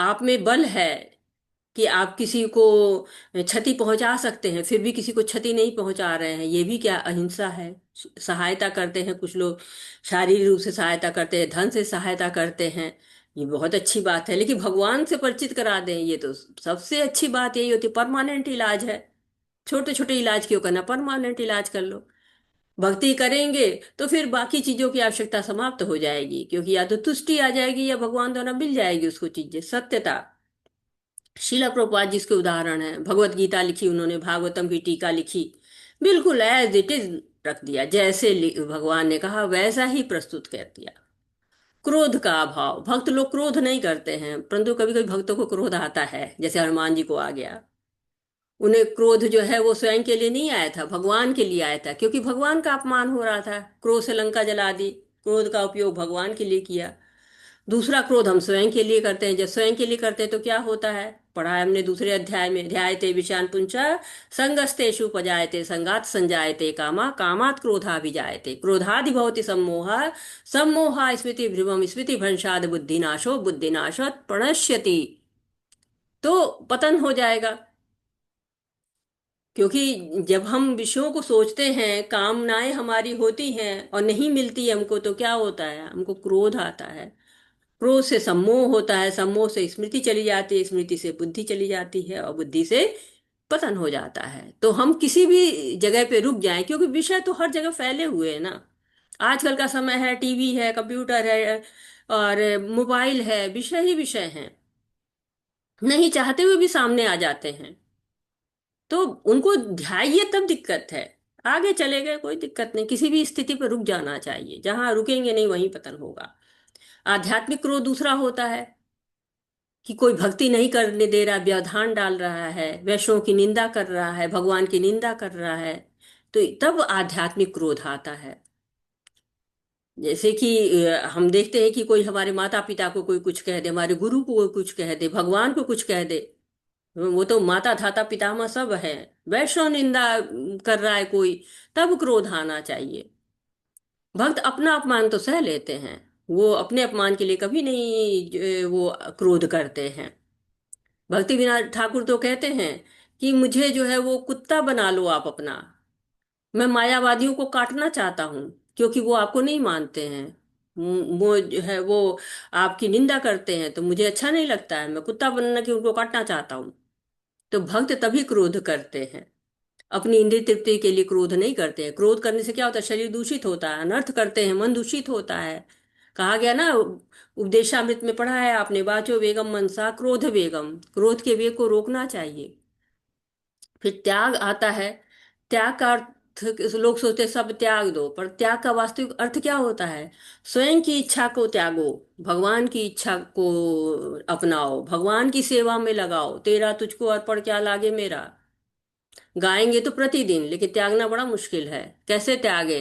आप में बल है कि आप किसी को क्षति पहुंचा सकते हैं, फिर भी किसी को क्षति नहीं पहुंचा रहे हैं, ये भी क्या अहिंसा है। सहायता करते हैं कुछ लोग, शारीरिक रूप से सहायता करते हैं, धन से सहायता करते हैं, ये बहुत अच्छी बात है। लेकिन भगवान से परिचित करा दें, ये तो सबसे अच्छी बात यही होती है। परमानेंट इलाज है, छोटे छोटे इलाज क्यों करना, परमानेंट इलाज कर लो। भक्ति करेंगे तो फिर बाकी चीजों की आवश्यकता समाप्त हो जाएगी, क्योंकि या तो तुष्टि आ जाएगी या भगवान द्वारा मिल जाएगी उसको चीजें, सत्यता। शीला प्रभुपाद जी इसके उदाहरण है, भगवत गीता लिखी उन्होंने, भागवतम की टीका लिखी, बिल्कुल एज इट इज रख दिया, जैसे भगवान ने कहा वैसा ही प्रस्तुत कर दिया। क्रोध का अभाव, भक्त लोग क्रोध नहीं करते हैं, परंतु कभी कभी भक्तों को क्रोध आता है, जैसे हनुमान जी को आ गया। उन्हें क्रोध जो है वो स्वयं के लिए नहीं आया था, भगवान के लिए आया था, क्योंकि भगवान का अपमान हो रहा था। क्रोध से लंका जला दी, क्रोध का उपयोग भगवान के लिए किया। दूसरा क्रोध हम स्वयं के लिए करते हैं, जब स्वयं के लिए करते हैं तो क्या होता है, पढ़ा है हमने दूसरे अध्याय में, ध्यायते विषयान पुंसा संगस्तेषु उपजायते संगात संजायते कामा कामात क्रोधा विजायते क्रोधादि भवति सम्मोहा सम्मोहा स्मृति भ्रमम स्मृति भ्रंशाद बुद्धिनाशो बुद्धिनाशो प्रणश्यति, तो पतन हो जाएगा। क्योंकि जब हम विषयों को सोचते हैं, कामनाएं हमारी होती हैं और नहीं मिलती हमको, तो क्या होता है, हमको क्रोध आता है। क्रोध से सम्मोह होता है, सम्मोह से स्मृति चली जाती है, स्मृति से बुद्धि चली जाती है, और बुद्धि से पतन हो जाता है। तो हम किसी भी जगह पे रुक जाएं, क्योंकि विषय तो हर जगह फैले हुए हैं ना। आजकल का समय है, टीवी है, कंप्यूटर है और मोबाइल है, विषय ही विषय हैं, नहीं चाहते हुए भी सामने आ जाते हैं। तो उनको ध्याइए तब दिक्कत है। आगे चले गए कोई दिक्कत नहीं, किसी भी स्थिति पर रुक जाना चाहिए, जहां रुकेंगे नहीं वहीं पतन होगा। आध्यात्मिक क्रोध दूसरा होता है कि कोई भक्ति नहीं करने दे रहा, व्यवधान डाल रहा है, वैष्णव की निंदा कर रहा है, भगवान की निंदा कर रहा है, तो तब आध्यात्मिक क्रोध आता है। जैसे कि हम देखते हैं कि कोई हमारे माता पिता को कोई कुछ कह दे, हमारे गुरु को कोई कुछ कह दे, भगवान को कुछ कह दे, वो तो माता धाता पितामह सब है, वैष्णव निंदा कर रहा है कोई, तब क्रोध आना चाहिए। भक्त अपना अपमान तो सह लेते हैं, वो अपने अपमान के लिए कभी नहीं वो क्रोध करते हैं। भक्ति विनाथ ठाकुर तो कहते हैं कि मुझे जो है वो कुत्ता बना लो आप अपना, मैं मायावादियों को काटना चाहता हूँ, क्योंकि वो आपको नहीं मानते हैं, वो जो है वो आपकी निंदा करते हैं, तो मुझे अच्छा नहीं लगता है, मैं कुत्ता बनना कि उनको काटना चाहता हूँ। तो भक्त तभी क्रोध करते हैं, अपनी इंद्रिय तृप्ति के लिए क्रोध नहीं करते हैं। क्रोध करने से क्या होता है, शरीर दूषित होता है, अनर्थ करते हैं, मन दूषित होता है। कहा गया ना, उपदेशामृत में पढ़ा है आपने, वाचो वेगम मनसा क्रोध वेगम, क्रोध के वेग को रोकना चाहिए। फिर त्याग आता है। त्याग का अर्थ लोग सोचते हैं सब त्याग दो, पर त्याग का वास्तविक अर्थ क्या होता है, स्वयं की इच्छा को त्यागो, भगवान की इच्छा को अपनाओ, भगवान की सेवा में लगाओ। तेरा तुझको अर्पण क्या लागे मेरा, गाएंगे तो प्रतिदिन, लेकिन त्यागना बड़ा मुश्किल है। कैसे त्यागे,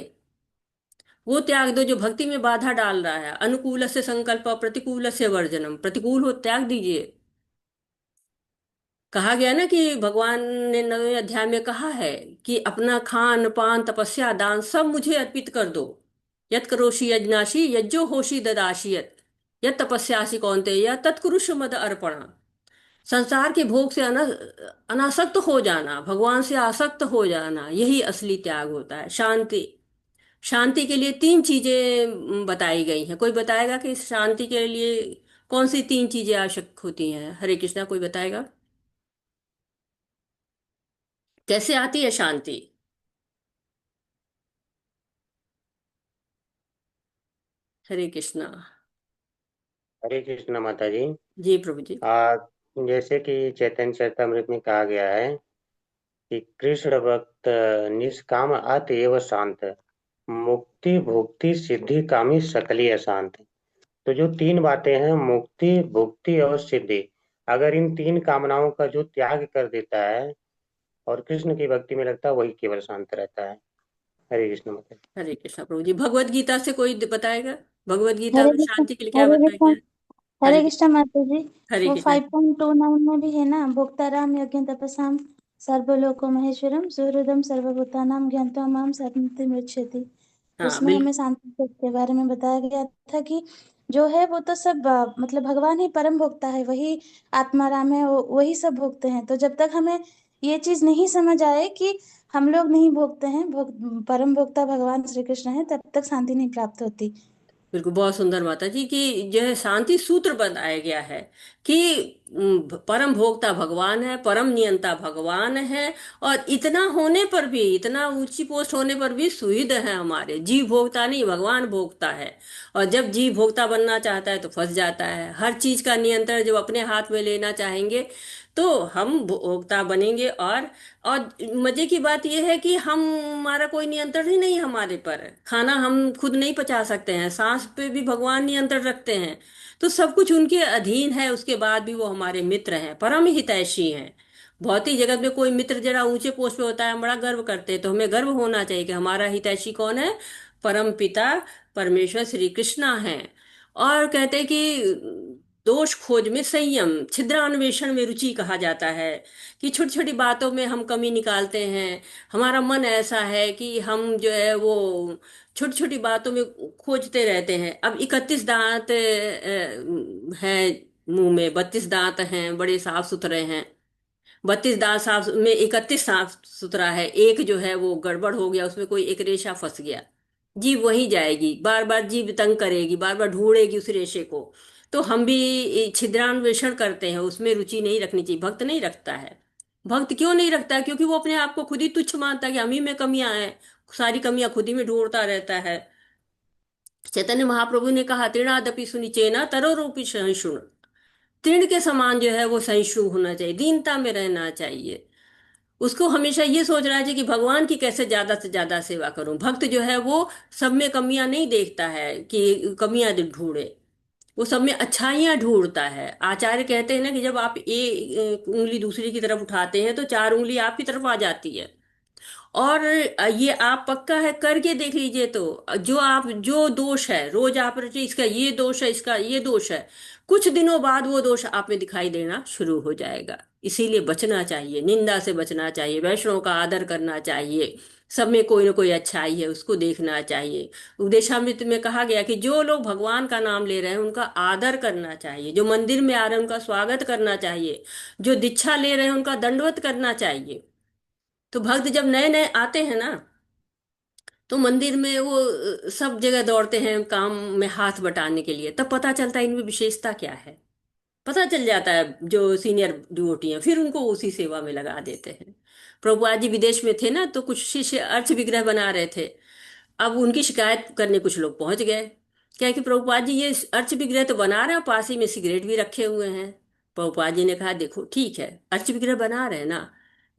वो त्याग दो जो भक्ति में बाधा डाल रहा है। अनुकूल से संकल्प प्रतिकूल से वर्जनम, प्रतिकूल हो त्याग दीजिए। कहा गया ना कि भगवान ने 9वें अध्याय में कहा है कि अपना खान पान तपस्या दान सब मुझे अर्पित कर दो। यत करोषि यज्ञाशी यज्जो होशी ददाशियत, यत तपस्यासी कौन्तेय तत्कुरुष मद अर्पणा। संसार के भोग से अनासक्त हो जाना, भगवान से आसक्त हो जाना, यही असली त्याग होता है। शांति, शांति के लिए तीन चीजें बताई गई हैं। कोई बताएगा कि शांति के लिए कौन सी तीन चीजें आवश्यक होती हैं? हरे कृष्णा, कोई बताएगा कैसे आती है शांति? हरे कृष्णा। हरे कृष्ण माता जी। जी प्रभु जी। आ, जैसे कि चैतन्य चरितमृत में कहा गया है कि कृष्ण भक्त निष्काम अतएव शांत, मुक्ति भुक्ति सिद्धि कामी सकली अशांत। तो जो तीन बातें हैं, मुक्ति भुक्ति और सिद्धि, अगर इन तीन कामनाओं का जो त्याग कर देता है और कृष्ण की भक्ति में लगता है, वही केवल शांत रहता है। हरे कृष्ण माता जी। हरे कृष्णा प्रभु जी। भगवत गीता से कोई बताएगा, भगवत गीता हरे में कृष्ण। शांति के लिए क्या हरे बताया कृष्ण। गया है? हरे हरे कृष्ण माता जी। हरे वो कृष्ण। 5.29 में भी है ना, भोक्ताराम यज्ञ तपसाम सर्वलोको महेश्वरम सुहृदम सर्वभूतानां ज्ञात्वा माम सर्वमिति मुच्यते। हाँ उसमें बिल्कुल। हमें शांति तत्व के बारे में बताया गया था कि जो है वो तो सब मतलब भगवान ही परम भोक्ता है, वही आत्माराम है, वही सब भोगते हैं। तो जब तक हमें ये चीज नहीं समझ आए कि हम लोग नहीं भोगते हैं, परम भोक्ता भगवान श्री कृष्ण है, तब तक शांति नहीं प्राप्त होती। बिल्कुल, बहुत सुंदर माता जी कि जो है शांति सूत्र बताया गया है कि परम भोक्ता भगवान है, परम नियंता भगवान है। और इतना होने पर भी, इतना ऊंची पोस्ट होने पर भी सुहृद है हमारे, जीव भोक्ता नहीं भगवान भोक्ता है। और जब जीव भोक्ता बनना चाहता है तो फंस जाता है। हर चीज का नियंत्रण जब अपने हाथ में लेना चाहेंगे तो हम भोक्ता बनेंगे। और मजे की बात यह है कि हमारा कोई नियंत्रण ही नहीं हमारे पर। खाना हम खुद नहीं पचा सकते हैं, सांस पे भी भगवान नियंत्रण रखते हैं। तो सब कुछ उनके अधीन है, उसके बाद भी वो हमारे मित्र हैं, परम हितैषी हैं। भौतिक जगत में कोई मित्र जरा ऊंचे पोस्ट पे होता है, हम बड़ा गर्व करते हैं, तो हमें गर्व होना चाहिए कि हमारा हितैषी कौन है? परम पिता परमेश्वर श्री कृष्णा है। और कहते हैं कि दोष खोज में संयम, छिद्रान्वेषण में रुचि कहा जाता है कि छोटी छोटी बातों में हम कमी निकालते हैं। हमारा मन ऐसा है कि हम जो है वो छोटी छोटी बातों में खोजते रहते हैं। अब 31 दांत हैं मुंह में, 32 दांत हैं, बड़े साफ सुथरे हैं। 32 दांत साफ में 31 साफ सुथरा है, एक जो है वो गड़बड़ हो गया, उसमें कोई एक रेशा फंस गया, जीभ वहीं जाएगी, बार बार जीभ तंग करेगी, बार बार ढूंढेगी उस रेशे को। तो हम भी छिद्रान्वेषण करते हैं, उसमें रुचि नहीं रखनी चाहिए। भक्त नहीं रखता है। भक्त क्यों नहीं रखता है? क्योंकि वो अपने आप को खुद ही तुच्छ मानता है कि हम ही में कमियां हैं, सारी कमियां खुद ही में ढूंढता रहता है। चैतन्य महाप्रभु ने कहा, तृणादपि सुनिचेना तरो रूपी सहिष्णु। तृण के समान जो है वो सहिष्णु होना चाहिए, दीनता में रहना चाहिए। उसको हमेशा ये सोचना चाहिए कि भगवान की कैसे ज्यादा से ज्यादा सेवा करूं। भक्त जो है वो सब में कमियां नहीं देखता है कि कमियां ढूंढे, वो सब में अच्छाइयां ढूंढता है। आचार्य कहते हैं ना कि जब आप एक उंगली दूसरी की तरफ उठाते हैं तो 4 उंगली आपकी तरफ आ जाती है। और ये आप पक्का है करके देख लीजिए। तो जो आप जो दोष है रोज आप रचिए, इसका ये दोष है, इसका ये दोष है, कुछ दिनों बाद वो दोष आप में दिखाई देना शुरू हो जाएगा। इसीलिए बचना चाहिए, निंदा से बचना चाहिए, वैष्णव का आदर करना चाहिए। सब में कोई ना कोई अच्छाई है, उसको देखना चाहिए। उपदेशामृत में कहा गया कि जो लोग भगवान का नाम ले रहे हैं उनका आदर करना चाहिए, जो मंदिर में आ रहे हैं उनका स्वागत करना चाहिए, जो दीक्षा ले रहे हैं उनका दंडवत करना चाहिए। तो भक्त जब नए नए आते हैं ना, तो मंदिर में वो सब जगह दौड़ते हैं काम में हाथ बटाने के लिए। तब पता चलता है इनमें विशेषता क्या है, पता चल जाता है। जो सीनियर डिवोटी हैं फिर उनको उसी सेवा में लगा देते हैं। प्रभुपाद जी विदेश में थे ना, तो कुछ शिष्य अर्च विग्रह बना रहे थे। अब उनकी शिकायत करने कुछ लोग पहुंच गए। क्या है कि प्रभुपाद जी ये अर्च विग्रह तो बना रहे हैं, पास ही में सिगरेट भी रखे हुए हैं। प्रभुपाद जी ने कहा, देखो ठीक है, अर्च विग्रह बना रहे हैं ना,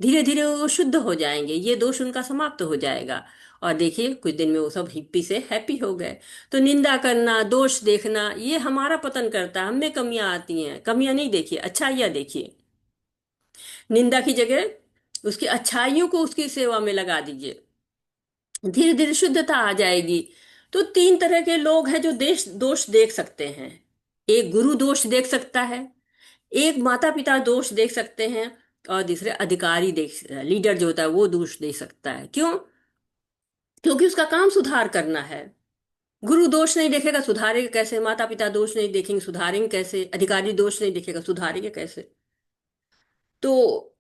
धीरे धीरे वो शुद्ध हो जाएंगे, ये दोष उनका समाप्त हो जाएगा। और देखिए कुछ दिन में वो सब हिप्पी से हैप्पी हो गए। तो निंदा करना, दोष देखना, ये हमारा पतन करता है। हमें कमियां आती हैं, कमियां नहीं देखिए, अच्छाइयां देखिए। निंदा की जगह उसकी अच्छाइयों को उसकी सेवा में लगा दीजिए, धीरे धीरे शुद्धता आ जाएगी। तो 3 तरह के लोग हैं जो देश दोष देख सकते हैं। एक गुरु दोष देख सकता है, एक माता पिता दोष देख सकते हैं, और दूसरे अधिकारी लीडर जो होता है वो दोष देख सकता है। क्यों? क्योंकि उसका काम सुधार करना है। गुरु दोष नहीं देखेगा, सुधारेगा कैसे? माता पिता दोष नहीं देखेंगे, सुधारेंगे कैसे? अधिकारी दोष नहीं देखेगा, सुधारेंगे कैसे? तो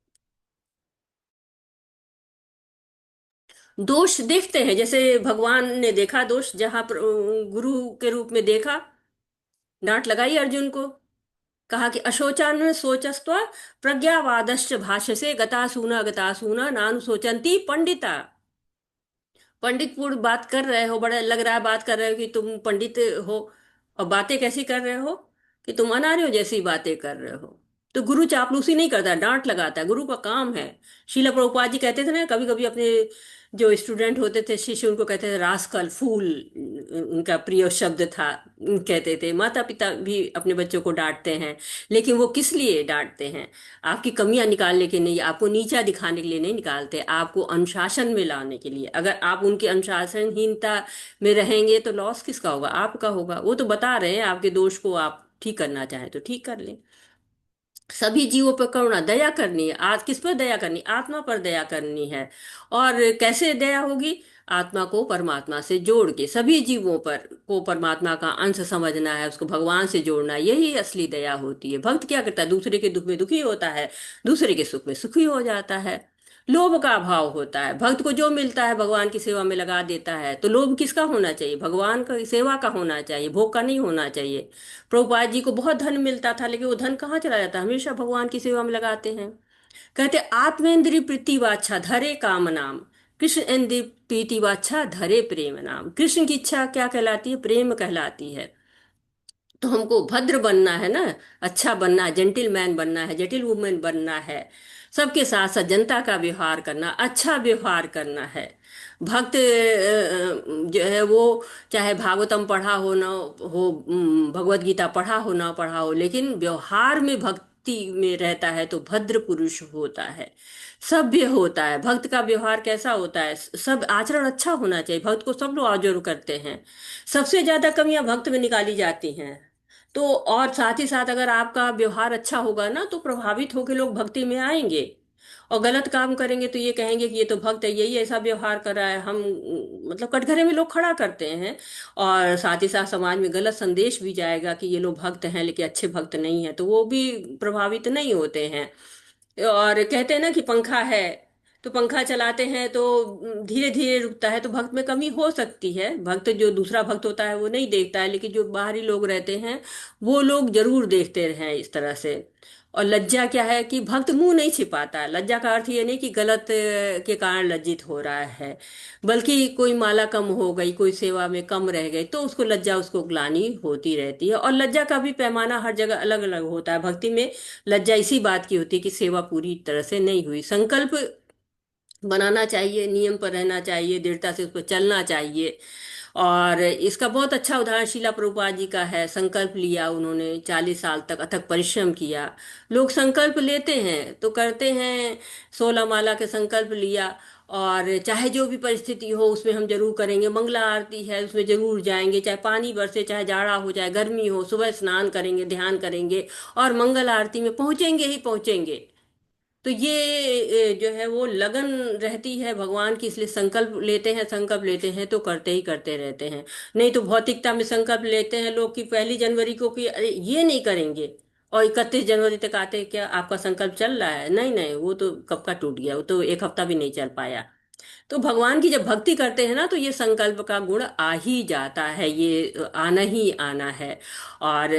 दोष देखते हैं, जैसे भगवान ने देखा दोष, जहां गुरु के रूप में देखा, डांट लगाई अर्जुन को। कहा कि अशोचान शोचस्त्व प्रज्ञावादश्च भाष्यसे गतासूना गतासूना नानु सोचंती पंडिता। पंडित पूर्ण बात कर रहे हो, बड़ा लग रहा है बात कर रहे हो कि तुम पंडित हो, और बातें कैसी कर रहे हो कि तुम अनार्यों जैसी बातें कर रहे हो। तो गुरु चापलूसी नहीं करता, डांट लगाता है, गुरु का काम है। शिला प्रभुपाद जी कहते थे ना, कभी कभी अपने जो स्टूडेंट होते थे, शिष्य, उनको कहते थे रास्कल, फूल, उनका प्रिय शब्द था। कहते थे माता पिता भी अपने बच्चों को डांटते हैं, लेकिन वो किस लिए डांटते हैं? आपकी कमियां निकालने के नहीं, आपको नीचा दिखाने के लिए नहीं निकालते, आपको अनुशासन में लाने के लिए। अगर आप उनकी अनुशासनहीनता में रहेंगे तो लॉस किसका होगा? आपका होगा। वो तो बता रहे हैं आपके दोष को, आप ठीक करना चाहें तो ठीक कर लें। सभी जीवों पर करुणा, दया करनी है। आज किस पर दया करनी? आत्मा पर दया करनी है। और कैसे दया होगी? आत्मा को परमात्मा से जोड़ के, सभी जीवों पर को परमात्मा का अंश समझना है, उसको भगवान से जोड़ना है, यही असली दया होती है। भक्त क्या करता है? दूसरे के दुख में दुखी होता है, दूसरे के सुख में सुखी हो जाता है। लोभ का अभाव होता है, भक्त को जो मिलता है भगवान की सेवा में लगा देता है। तो लोभ किसका होना चाहिए? भगवान का सेवा का होना चाहिए, भोग का नहीं होना चाहिए। प्रभुपाद जी को बहुत धन मिलता था, लेकिन वो धन कहाँ चला जाता? हमेशा भगवान की सेवा में लगाते हैं। कहते आत्मेंद्रिय प्रीति वाच्छा धरे काम नाम, कृष्ण इंद्रिय प्रीति वाच्छा धरे प्रेम नाम। कृष्ण की इच्छा क्या कहलाती है? प्रेम कहलाती है। तो हमको भद्र बनना है ना, अच्छा बनना है, जेंटिलमैन बनना है, जटिल वुमेन बनना है। सबके साथ साथ जनता का व्यवहार करना, अच्छा व्यवहार करना है। भक्त जो है वो, चाहे भागवतम पढ़ा हो ना हो, भगवत गीता पढ़ा हो ना पढ़ा हो, लेकिन व्यवहार में भक्ति में रहता है तो भद्र पुरुष होता है, सभ्य होता है। भक्त का व्यवहार कैसा होता है? सब आचरण अच्छा होना चाहिए। भक्त को सब लोग आदर करते हैं। सबसे ज्यादा कमियां भक्त में निकाली जाती हैं। तो और साथ ही साथ अगर आपका व्यवहार अच्छा होगा ना, तो प्रभावित होकर लोग भक्ति में आएंगे। और गलत काम करेंगे तो ये कहेंगे कि ये तो भक्त है, यही ऐसा व्यवहार कर रहा है, हम मतलब कटघरे में लोग खड़ा करते हैं। और साथ ही साथ समाज में गलत संदेश भी जाएगा कि ये लोग भक्त हैं लेकिन अच्छे भक्त नहीं है, तो वो भी प्रभावित नहीं होते हैं। और कहते हैं ना कि पंखा है, तो पंखा चलाते हैं तो धीरे धीरे रुकता है, तो भक्त में कमी हो सकती है। भक्त जो दूसरा भक्त होता है वो नहीं देखता है, लेकिन जो बाहरी लोग रहते हैं वो लोग जरूर देखते हैं इस तरह से। और लज्जा क्या है? कि भक्त मुंह नहीं छिपाता है। लज्जा का अर्थ ये नहीं कि गलत के कारण लज्जित हो रहा है, बल्कि कोई माला कम हो गई, कोई सेवा में कम रह गई, तो उसको लज्जा, उसको ग्लानि होती रहती है। और लज्जा का भी पैमाना हर जगह अलग अलग होता है। भक्ति में लज्जा इसी बात की होती है कि सेवा पूरी तरह से नहीं हुई। संकल्प बनाना चाहिए, नियम पर रहना चाहिए, दृढ़ता से उस पर चलना चाहिए। और इसका बहुत अच्छा उदाहरण शिला प्रभुपाद जी का है। संकल्प लिया उन्होंने, 40 साल तक अथक परिश्रम किया। लोग संकल्प लेते हैं तो करते हैं, 16 माला के संकल्प लिया, और चाहे जो भी परिस्थिति हो उसमें हम जरूर करेंगे। मंगला आरती है, उसमें जरूर जाएंगे, चाहे पानी बरसे, चाहे जाड़ा हो, चाहे गर्मी हो, सुबह स्नान करेंगे, ध्यान करेंगे, और मंगल आरती में पहुंचेंगे ही पहुंचेंगे। तो ये जो है वो लगन रहती है भगवान की, इसलिए संकल्प लेते हैं, संकल्प लेते हैं तो करते ही करते रहते हैं। नहीं तो भौतिकता में संकल्प लेते हैं लोग कि 1 जनवरी को कि अरे ये नहीं करेंगे, और 31 जनवरी तक आते हैं, क्या आपका संकल्प चल रहा है? नहीं नहीं, वो तो कब का टूट गया, वो तो एक हफ्ता भी नहीं चल पाया। तो भगवान की जब भक्ति करते हैं ना, तो ये संकल्प का गुण आ ही जाता है, ये आना ही आना है। और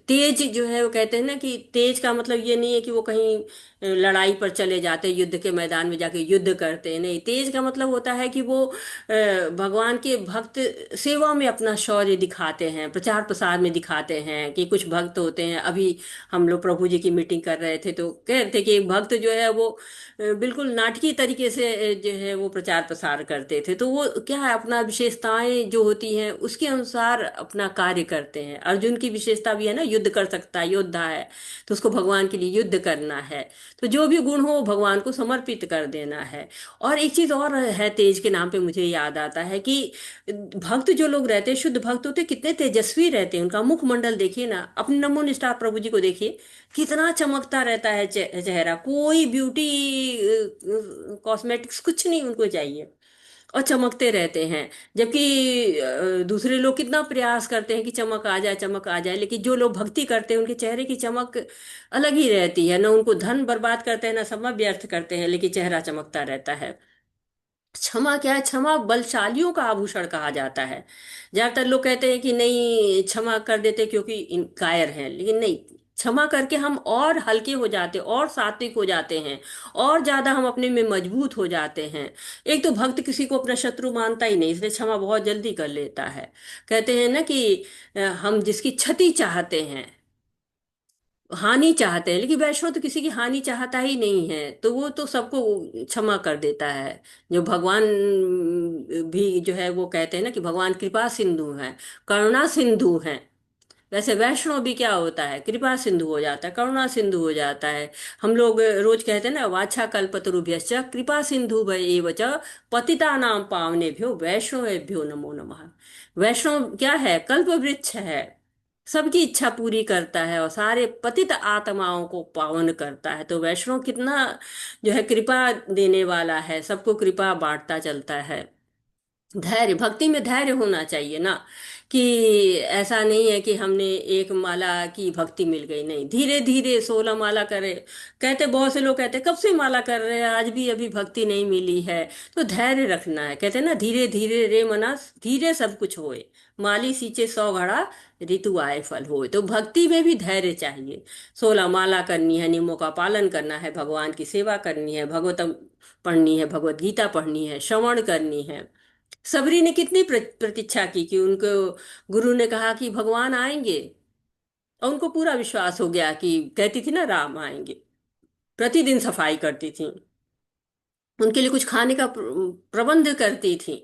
तेज जो है, वो कहते हैं ना कि तेज का मतलब ये नहीं है कि वो कहीं लड़ाई पर चले जाते, युद्ध के मैदान में जाके युद्ध करते हैं। नहीं, तेज का मतलब होता है कि वो भगवान के भक्त सेवा में अपना शौर्य दिखाते हैं, प्रचार प्रसार में दिखाते हैं। कि कुछ भक्त होते हैं, अभी हम लोग प्रभु जी की मीटिंग कर रहे थे तो कह रहे थे कि एक भक्त जो है वो बिल्कुल नाटकीय तरीके से जो है वो प्रचार प्रसार करते थे। तो वो क्या है, अपना विशेषताएं जो होती हैं उसके अनुसार अपना कार्य करते हैं। अर्जुन की विशेषता भी है ना, युद्ध कर सकता है, योद्धा है, तो उसको भगवान के लिए युद्ध करना है। तो जो भी गुण हो भगवान को समर्पित कर देना है। और एक चीज और है, तेज के नाम पे मुझे याद आता है कि भक्त जो लोग रहते हैं, शुद्ध भक्त होते हैं, कितने तेजस्वी रहते हैं। उनका मुखमंडल देखिए ना, अपने नमो निष्ठा प्रभु जी को देखिए, कितना चमकता रहता है चेहरा। कोई ब्यूटी कॉस्मेटिक्स कुछ नहीं उनको चाहिए, और चमकते रहते हैं। जबकि दूसरे लोग कितना प्रयास करते हैं कि चमक आ जाए, चमक आ जाए, लेकिन जो लोग भक्ति करते हैं उनके चेहरे की चमक अलग ही रहती है। ना उनको धन बर्बाद करते हैं, ना समय व्यर्थ करते हैं, लेकिन चेहरा चमकता रहता है। क्षमा क्या है? क्षमा बलशालियों का आभूषण कहा जाता है। ज्यादातर लोग कहते हैं कि नहीं, क्षमा कर देते क्योंकि कायर हैं, लेकिन नहीं, क्षमा करके हम और हल्के हो जाते, और सात्विक हो जाते हैं, और ज्यादा हम अपने में मजबूत हो जाते हैं। एक तो भक्त किसी को अपना शत्रु मानता ही नहीं, इसलिए क्षमा बहुत जल्दी कर लेता है। कहते हैं ना कि हम जिसकी क्षति चाहते हैं, हानि चाहते हैं, लेकिन वैष्णव तो किसी की हानि चाहता ही नहीं है, तो वो तो सबको क्षमा कर देता है। जो भगवान भी जो है वो कहते हैं ना कि भगवान कृपा सिंधु है, करुणा सिंधु है। वैसे वैष्णव भी क्या होता है? कृपा सिंधु हो जाता है, करुणा सिंधु हो जाता है। हम लोग रोज कहते हैं ना, वाछा कल्पतरुभ्यश्च कृपा सिंधु एव च पतितानां पावनेभ्यो वैष्णवेभ्यो नमो नमः। वैष्णव क्या है? कल्प वृक्ष है। सबकी इच्छा पूरी करता है और सारे पतित आत्माओं को पावन करता है। तो वैष्णव कितना जो है कृपा देने वाला है, सबको कृपा बांटता चलता है। धैर्य, भक्ति में धैर्य होना चाहिए ना, कि ऐसा नहीं है कि हमने एक माला की भक्ति मिल गई, नहीं, धीरे धीरे 16 माला करे। कहते, बहुत से लोग कहते कब से माला कर रहे हैं, आज भी अभी भक्ति नहीं मिली है। तो धैर्य रखना है, कहते ना धीरे धीरे रे मना, धीरे सब कुछ होए, माली सींचे 100 घड़ा, ऋतु आए फल होए। तो भक्ति में भी धैर्य चाहिए। 16 माला करनी है, नियमों का पालन करना है, भगवान की सेवा करनी है, भगवतम पढ़नी है, भगवत गीता पढ़नी है, श्रवण करनी है। सबरी ने कितनी प्रतीक्षा की कि उनको गुरु ने कहा कि भगवान आएंगे, और उनको पूरा विश्वास हो गया कि कहती थी ना राम आएंगे, प्रतिदिन सफाई करती थी, उनके लिए कुछ खाने का प्रबंध करती थी।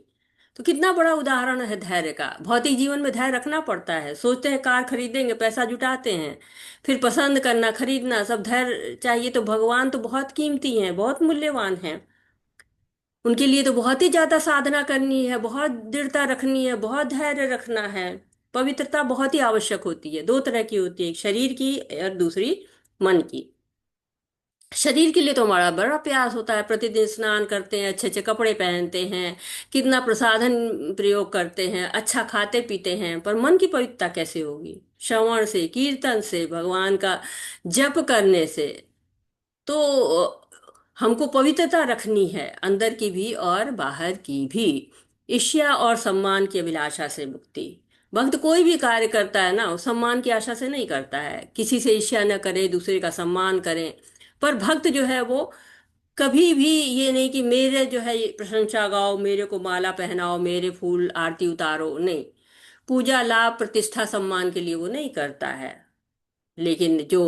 तो कितना बड़ा उदाहरण है धैर्य का। भौतिक जीवन में धैर्य रखना पड़ता है, सोचते हैं कार खरीदेंगे, पैसा जुटाते हैं, फिर पसंद करना, खरीदना, सब धैर्य चाहिए। तो भगवान तो बहुत कीमती हैं, बहुत मूल्यवान हैं, उनके लिए तो बहुत ही ज्यादा साधना करनी है, बहुत दृढ़ता रखनी है, बहुत धैर्य रखना है। पवित्रता बहुत ही आवश्यक होती है, दो तरह की होती है, एक शरीर की और दूसरी मन की। शरीर के लिए तो हमारा बड़ा प्रयास होता है, प्रतिदिन स्नान करते हैं, अच्छे अच्छे कपड़े पहनते हैं, कितना प्रसाधन प्रयोग करते हैं, अच्छा खाते पीते हैं, पर मन की पवित्रता कैसे होगी? श्रवण से, कीर्तन से, भगवान का जप करने से। तो हमको पवित्रता रखनी है, अंदर की भी और बाहर की भी। ईर्ष्या और सम्मान की अभिलाषा से मुक्ति। भक्त कोई भी कार्य करता है ना, वो सम्मान की आशा से नहीं करता है, किसी से ईर्ष्या न करे, दूसरे का सम्मान करें। पर भक्त जो है वो कभी भी ये नहीं कि मेरे जो है ये प्रशंसा गाओ, मेरे को माला पहनाओ, मेरे फूल आरती उतारो, नहीं। पूजा, लाभ, प्रतिष्ठा, सम्मान के लिए वो नहीं करता है। लेकिन जो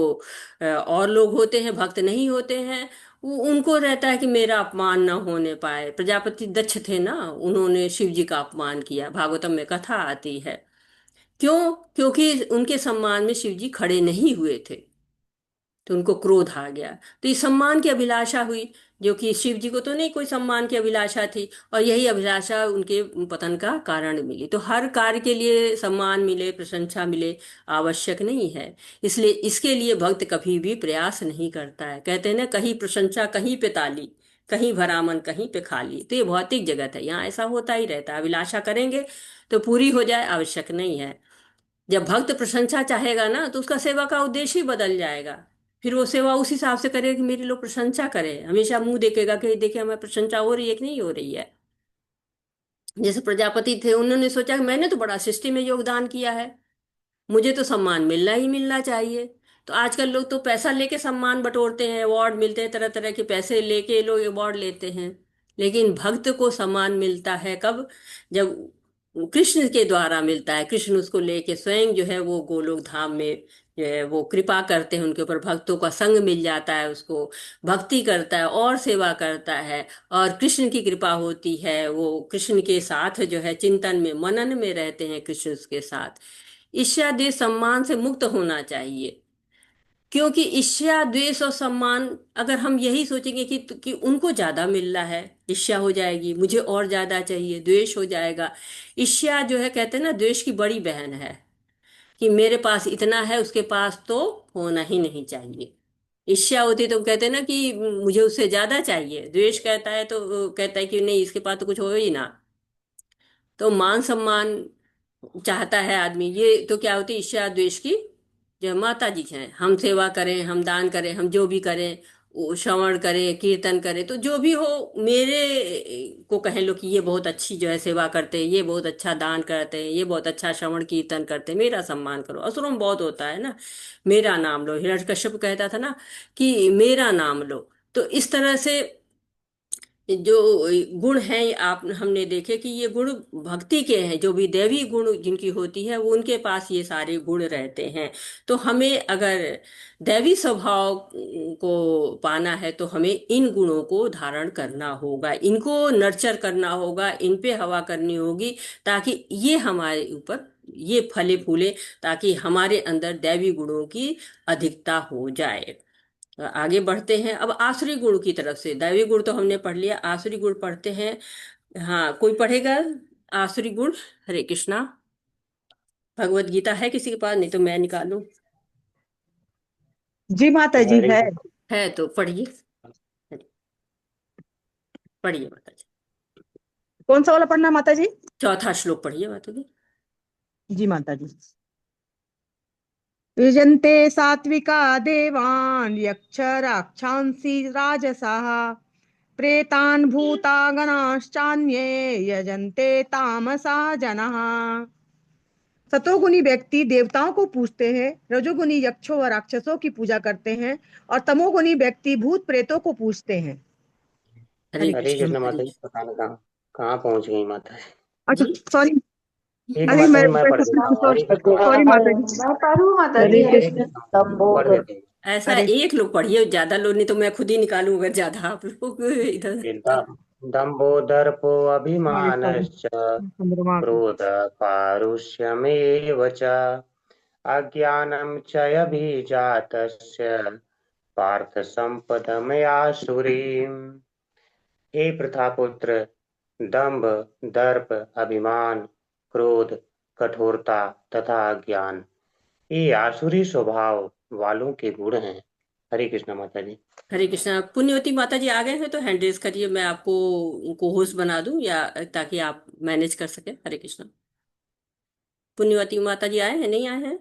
और लोग होते हैं, भक्त नहीं होते हैं, वो उनको रहता है कि मेरा अपमान ना होने पाए। प्रजापति दक्ष थे ना, उन्होंने शिव जी का अपमान किया, भागवतम में कथा आती है। क्यों? क्योंकि उनके सम्मान में शिव जी खड़े नहीं हुए थे, तो उनको क्रोध आ गया। तो ये सम्मान की अभिलाषा हुई, जो कि शिव जी को तो नहीं कोई सम्मान की अभिलाषा थी, और यही अभिलाषा उनके पतन का कारण मिली। तो हर कार्य के लिए सम्मान मिले, प्रशंसा मिले, आवश्यक नहीं है। इसलिए इसके लिए भक्त कभी भी प्रयास नहीं करता है। कहते हैं ना, कहीं प्रशंसा कहीं पे ताली, कहीं भरामन कहीं पे खाली। तो ये भौतिक जगत है, यहाँ ऐसा होता ही रहता है। अभिलाषा करेंगे तो पूरी हो जाए, आवश्यक नहीं है। जब भक्त प्रशंसा चाहेगा ना, तो उसका सेवा का उद्देश्य ही बदल जाएगा। फिर वो सेवा उस हिसाब से करेगा कि मेरे लोग प्रशंसा करें, हमेशा मुंह देखेगा कि देखिए हमें प्रशंसा हो रही है कि नहीं हो रही है। जैसे प्रजापति थे, उन्होंने सोचा कि मैंने तो बड़ा सृष्टि में योगदान किया है, मुझे तो सम्मान मिलना ही मिलना चाहिए। तो आजकल लोग तो पैसा लेके सम्मान बटोरते हैं, अवार्ड मिलते हैं, तरह तरह के पैसे लेके लोग अवार्ड लेते हैं। लेकिन भक्त को सम्मान मिलता है कब? जब कृष्ण के द्वारा मिलता है। कृष्ण उसको लेके स्वयं जो है वो गोलोक धाम में जो है वो कृपा करते हैं उनके ऊपर, भक्तों का संग मिल जाता है उसको, भक्ति करता है और सेवा करता है, और कृष्ण की कृपा होती है। वो कृष्ण के साथ जो है चिंतन में, मनन में रहते हैं कृष्ण के साथ। ईर्ष्या द्वेष सम्मान से मुक्त होना चाहिए। क्योंकि ईर्ष्या द्वेष और सम्मान, अगर हम यही सोचेंगे कि उनको ज्यादा मिल रहा है, ईर्ष्या हो जाएगी, मुझे और ज्यादा चाहिए, द्वेष हो जाएगा। ईर्ष्या जो है, कहते हैं ना, द्वेष की बड़ी बहन है, कि मेरे पास इतना है, उसके पास तो होना ही नहीं चाहिए। ईर्ष्या होती तो कहते हैं ना कि मुझे उससे ज्यादा चाहिए। द्वेष कहता है तो कहता है कि नहीं, इसके पास तो कुछ हो ही ना। तो मान सम्मान चाहता है आदमी, ये तो क्या होती है? ईर्ष्या द्वेष की जो माता जी हैं। हम सेवा करें, हम दान करें, हम जो भी करें, वो श्रवण करें, कीर्तन करें, तो जो भी हो, मेरे को कहें लोग कि ये बहुत अच्छी जो है सेवा करते हैं, ये बहुत अच्छा दान करते हैं, ये बहुत अच्छा श्रवण कीर्तन करते हैं, मेरा सम्मान करो। असुरों में बहुत होता है ना, मेरा नाम लो। हिरण्यकश्यप कहता था ना कि मेरा नाम लो। तो इस तरह से जो गुण हैं, आप हमने देखे कि ये गुण भक्ति के हैं, जो भी दैवी गुण जिनकी होती है वो उनके पास ये सारे गुण रहते हैं। तो हमें अगर दैवी स्वभाव को पाना है तो हमें इन गुणों को धारण करना होगा, इनको नर्चर करना होगा, इन पे हवा करनी होगी, ताकि ये हमारे ऊपर ये फले फूले, ताकि हमारे अंदर दैवी गुणों की अधिकता हो जाए। आगे बढ़ते हैं अब आसुरी गुण की तरफ से। दैवी गुण तो हमने पढ़ लिया, आसुरी गुण पढ़ते हैं। हाँ, कोई पढ़ेगा आसुरी गुण? हरे कृष्णा। भगवत गीता है किसी के पास? नहीं तो मैं निकालूं। जी माता जी हरे है तो पढ़िए। पढ़िए माता जी। कौन सा वाला पढ़ना है माता जी? चौथा श्लोक पढ़िए माता जी। जी माता जी। युजन्ते सात्विका देवान् यक्ष राक्षांसि राजसाः प्रेतान् भूतागणाश्चान्ये यजन्ते तामसा जनाः। सतोगुनी व्यक्ति देवताओं को पूजते हैं, रजोगुनी यक्षों व राक्षसों की पूजा करते हैं और तमोगुनी व्यक्ति भूत प्रेतों को पूजते हैं। हरे हरे कृष्ण कृष्ण माता माता जी। जी, पता नहीं कहाँ कहाँ पहुंच गई माता जी। अच्छा जी सॉरी। ठीक है अरे माता मैं जी, मैं पढ़ देता हूँ। हरे कृष्ण सॉरी माता माता जी, जी। मैं पढ़ूँ माता हरे जी? हरे कृष्ण। कृष्ण माता जी, पढ़ देते हैं। ऐसा अरे एक लोग पढ़िए, ज्यादा लोग नहीं तो मैं खुद ही निकालूं अगर ज्यादा आप लोग इधर। दम्भो दर्पो सॉरी सॉरी अभिमानश्च चंद्रमा का। क्रोध पारुष्यमेव च अज्ञानं च अभिजातस्य पार्थ सम्पदमयासुरीम्। हे प्रथापुत्र, दंभ, दर्प, अभिमान, क्रोध, कठोरता तथा अज्ञान ये आसुरी स्वभाव वालों के गुण हैं। हरे कृष्ण माता जी। हरे कृष्णा। पुण्यवती माता जी आ गए हैं तो हैंड रेज करिए, मैं आपको को होस्ट बना दूं या ताकि आप मैनेज कर सके। हरे कृष्णा। पुण्यवती माता जी आए हैं नहीं आए हैं?